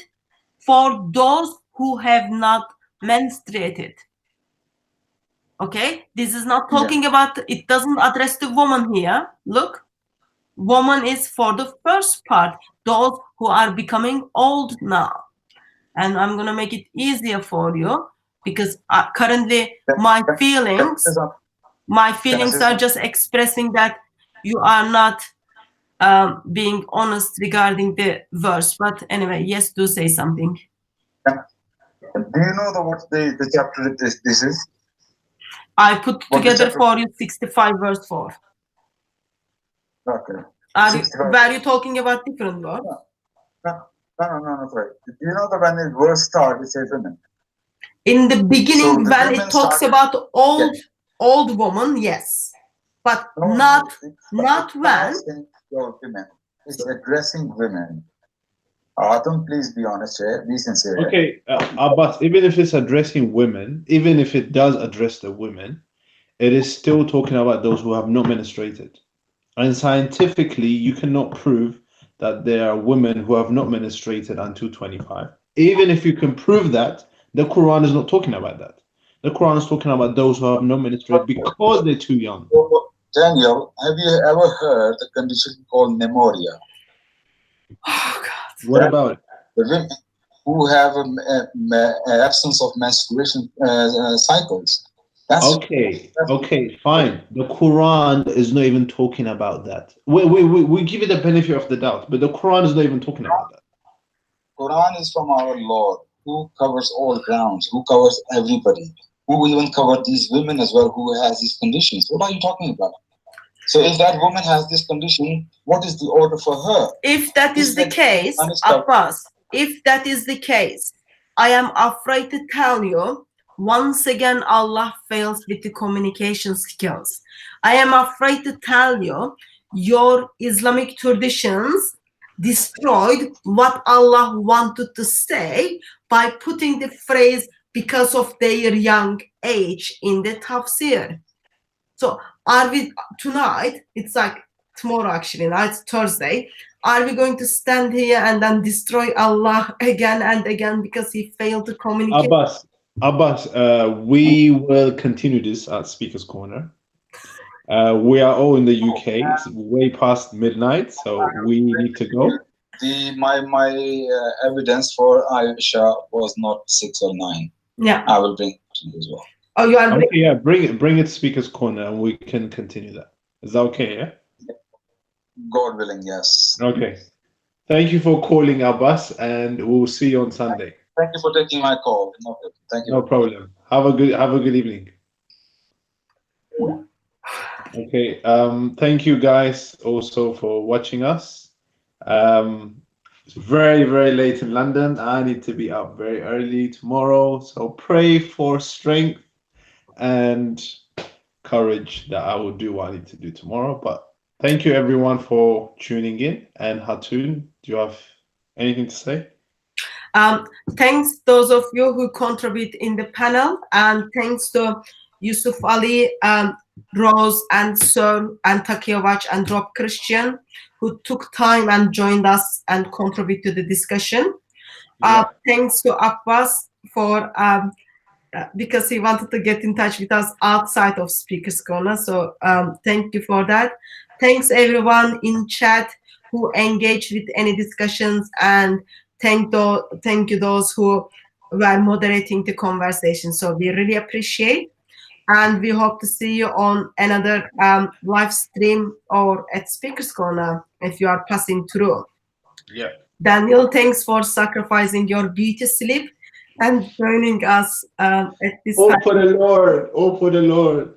for those who have not menstruated. Okay, this is not talking about, it doesn't address the woman here. Look, woman is for the first part, those who are becoming old now. And I'm going to make it easier for you because currently my feelings are just expressing that you are not being honest regarding the verse. But anyway, yes, do say something. Do you know what the chapter this is? I put What the together chapter? for you 65 verse 4. Okay. Were you talking about different words? No, sorry. Do you know that when the verse starts, it says women? In the beginning, So when it talks about old woman, yes, but not when. Women. It's addressing women. Atom, please be honest here. Be sincere. Okay, Abbas, even if it's addressing women, even if it does address the women, it is still talking about those who have not menstruated. And scientifically, you cannot prove that there are women who have not menstruated until 25. Even if you can prove that, the Quran is not talking about that. The Quran is talking about those who have not menstruated because they're too young. Daniel, have you ever heard the condition called memoria? Oh, God. What about it? The women who have an absence of menstruation cycles. Okay, fine. The Quran is not even talking about that. We give it the benefit of the doubt, but the Quran is not even talking about that. Quran is from our Lord, who covers all grounds, who covers everybody, who will even cover these women as well, who has these conditions. What are you talking about? So if that woman has this condition, what is the order for her? If that is the case, Abbas, if that is the case, I am afraid to tell you, once again, Allah fails with the communication skills. I am afraid to tell you, your Islamic traditions destroyed what Allah wanted to say by putting the phrase because of their young age in the tafsir. So are we tonight, it's like tomorrow actually, now it's Thursday, are we going to stand here and then destroy Allah again and again because he failed to communicate? Abbas, we will continue this at Speaker's Corner. We are all in the UK. It's way past midnight, so we need to go. My evidence for Aisha was not 6 or 9. Yeah, I will bring it to you as well. Oh, you are okay, yeah, bring it to Speaker's Corner, and we can continue that. Is that okay? Yeah. God willing, yes. Okay. Thank you for calling, Abbas, and we'll see you on Sunday. Thank you for taking my call. Thank you. No problem. Have a good evening. Okay. Thank you guys also for watching us. It's very, very late in London. I need to be up very early tomorrow. So pray for strength and courage that I will do what I need to do tomorrow. But thank you everyone for tuning in. And Hatun, do you have anything to say? Thanks those of you who contribute in the panel, and thanks to Yusuf Ali, Rose and Sir and Takiowacz and Rob Christian, who took time and joined us and contribute to the discussion. Thanks to Abbas for because he wanted to get in touch with us outside of Speaker's Corner. So thank you for that. Thanks everyone in chat who engaged with any discussions, and thank you those who were moderating the conversation. So we really appreciate, and we hope to see you on another live stream or at Speaker's Corner if you are passing through. Yeah. Daniel, thanks for sacrificing your beauty sleep and joining us at this time. For the Lord. Oh, for the Lord.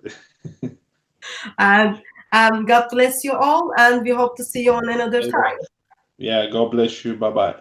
And God bless you all, and we hope to see you on another time. Yeah, God bless you. Bye-bye.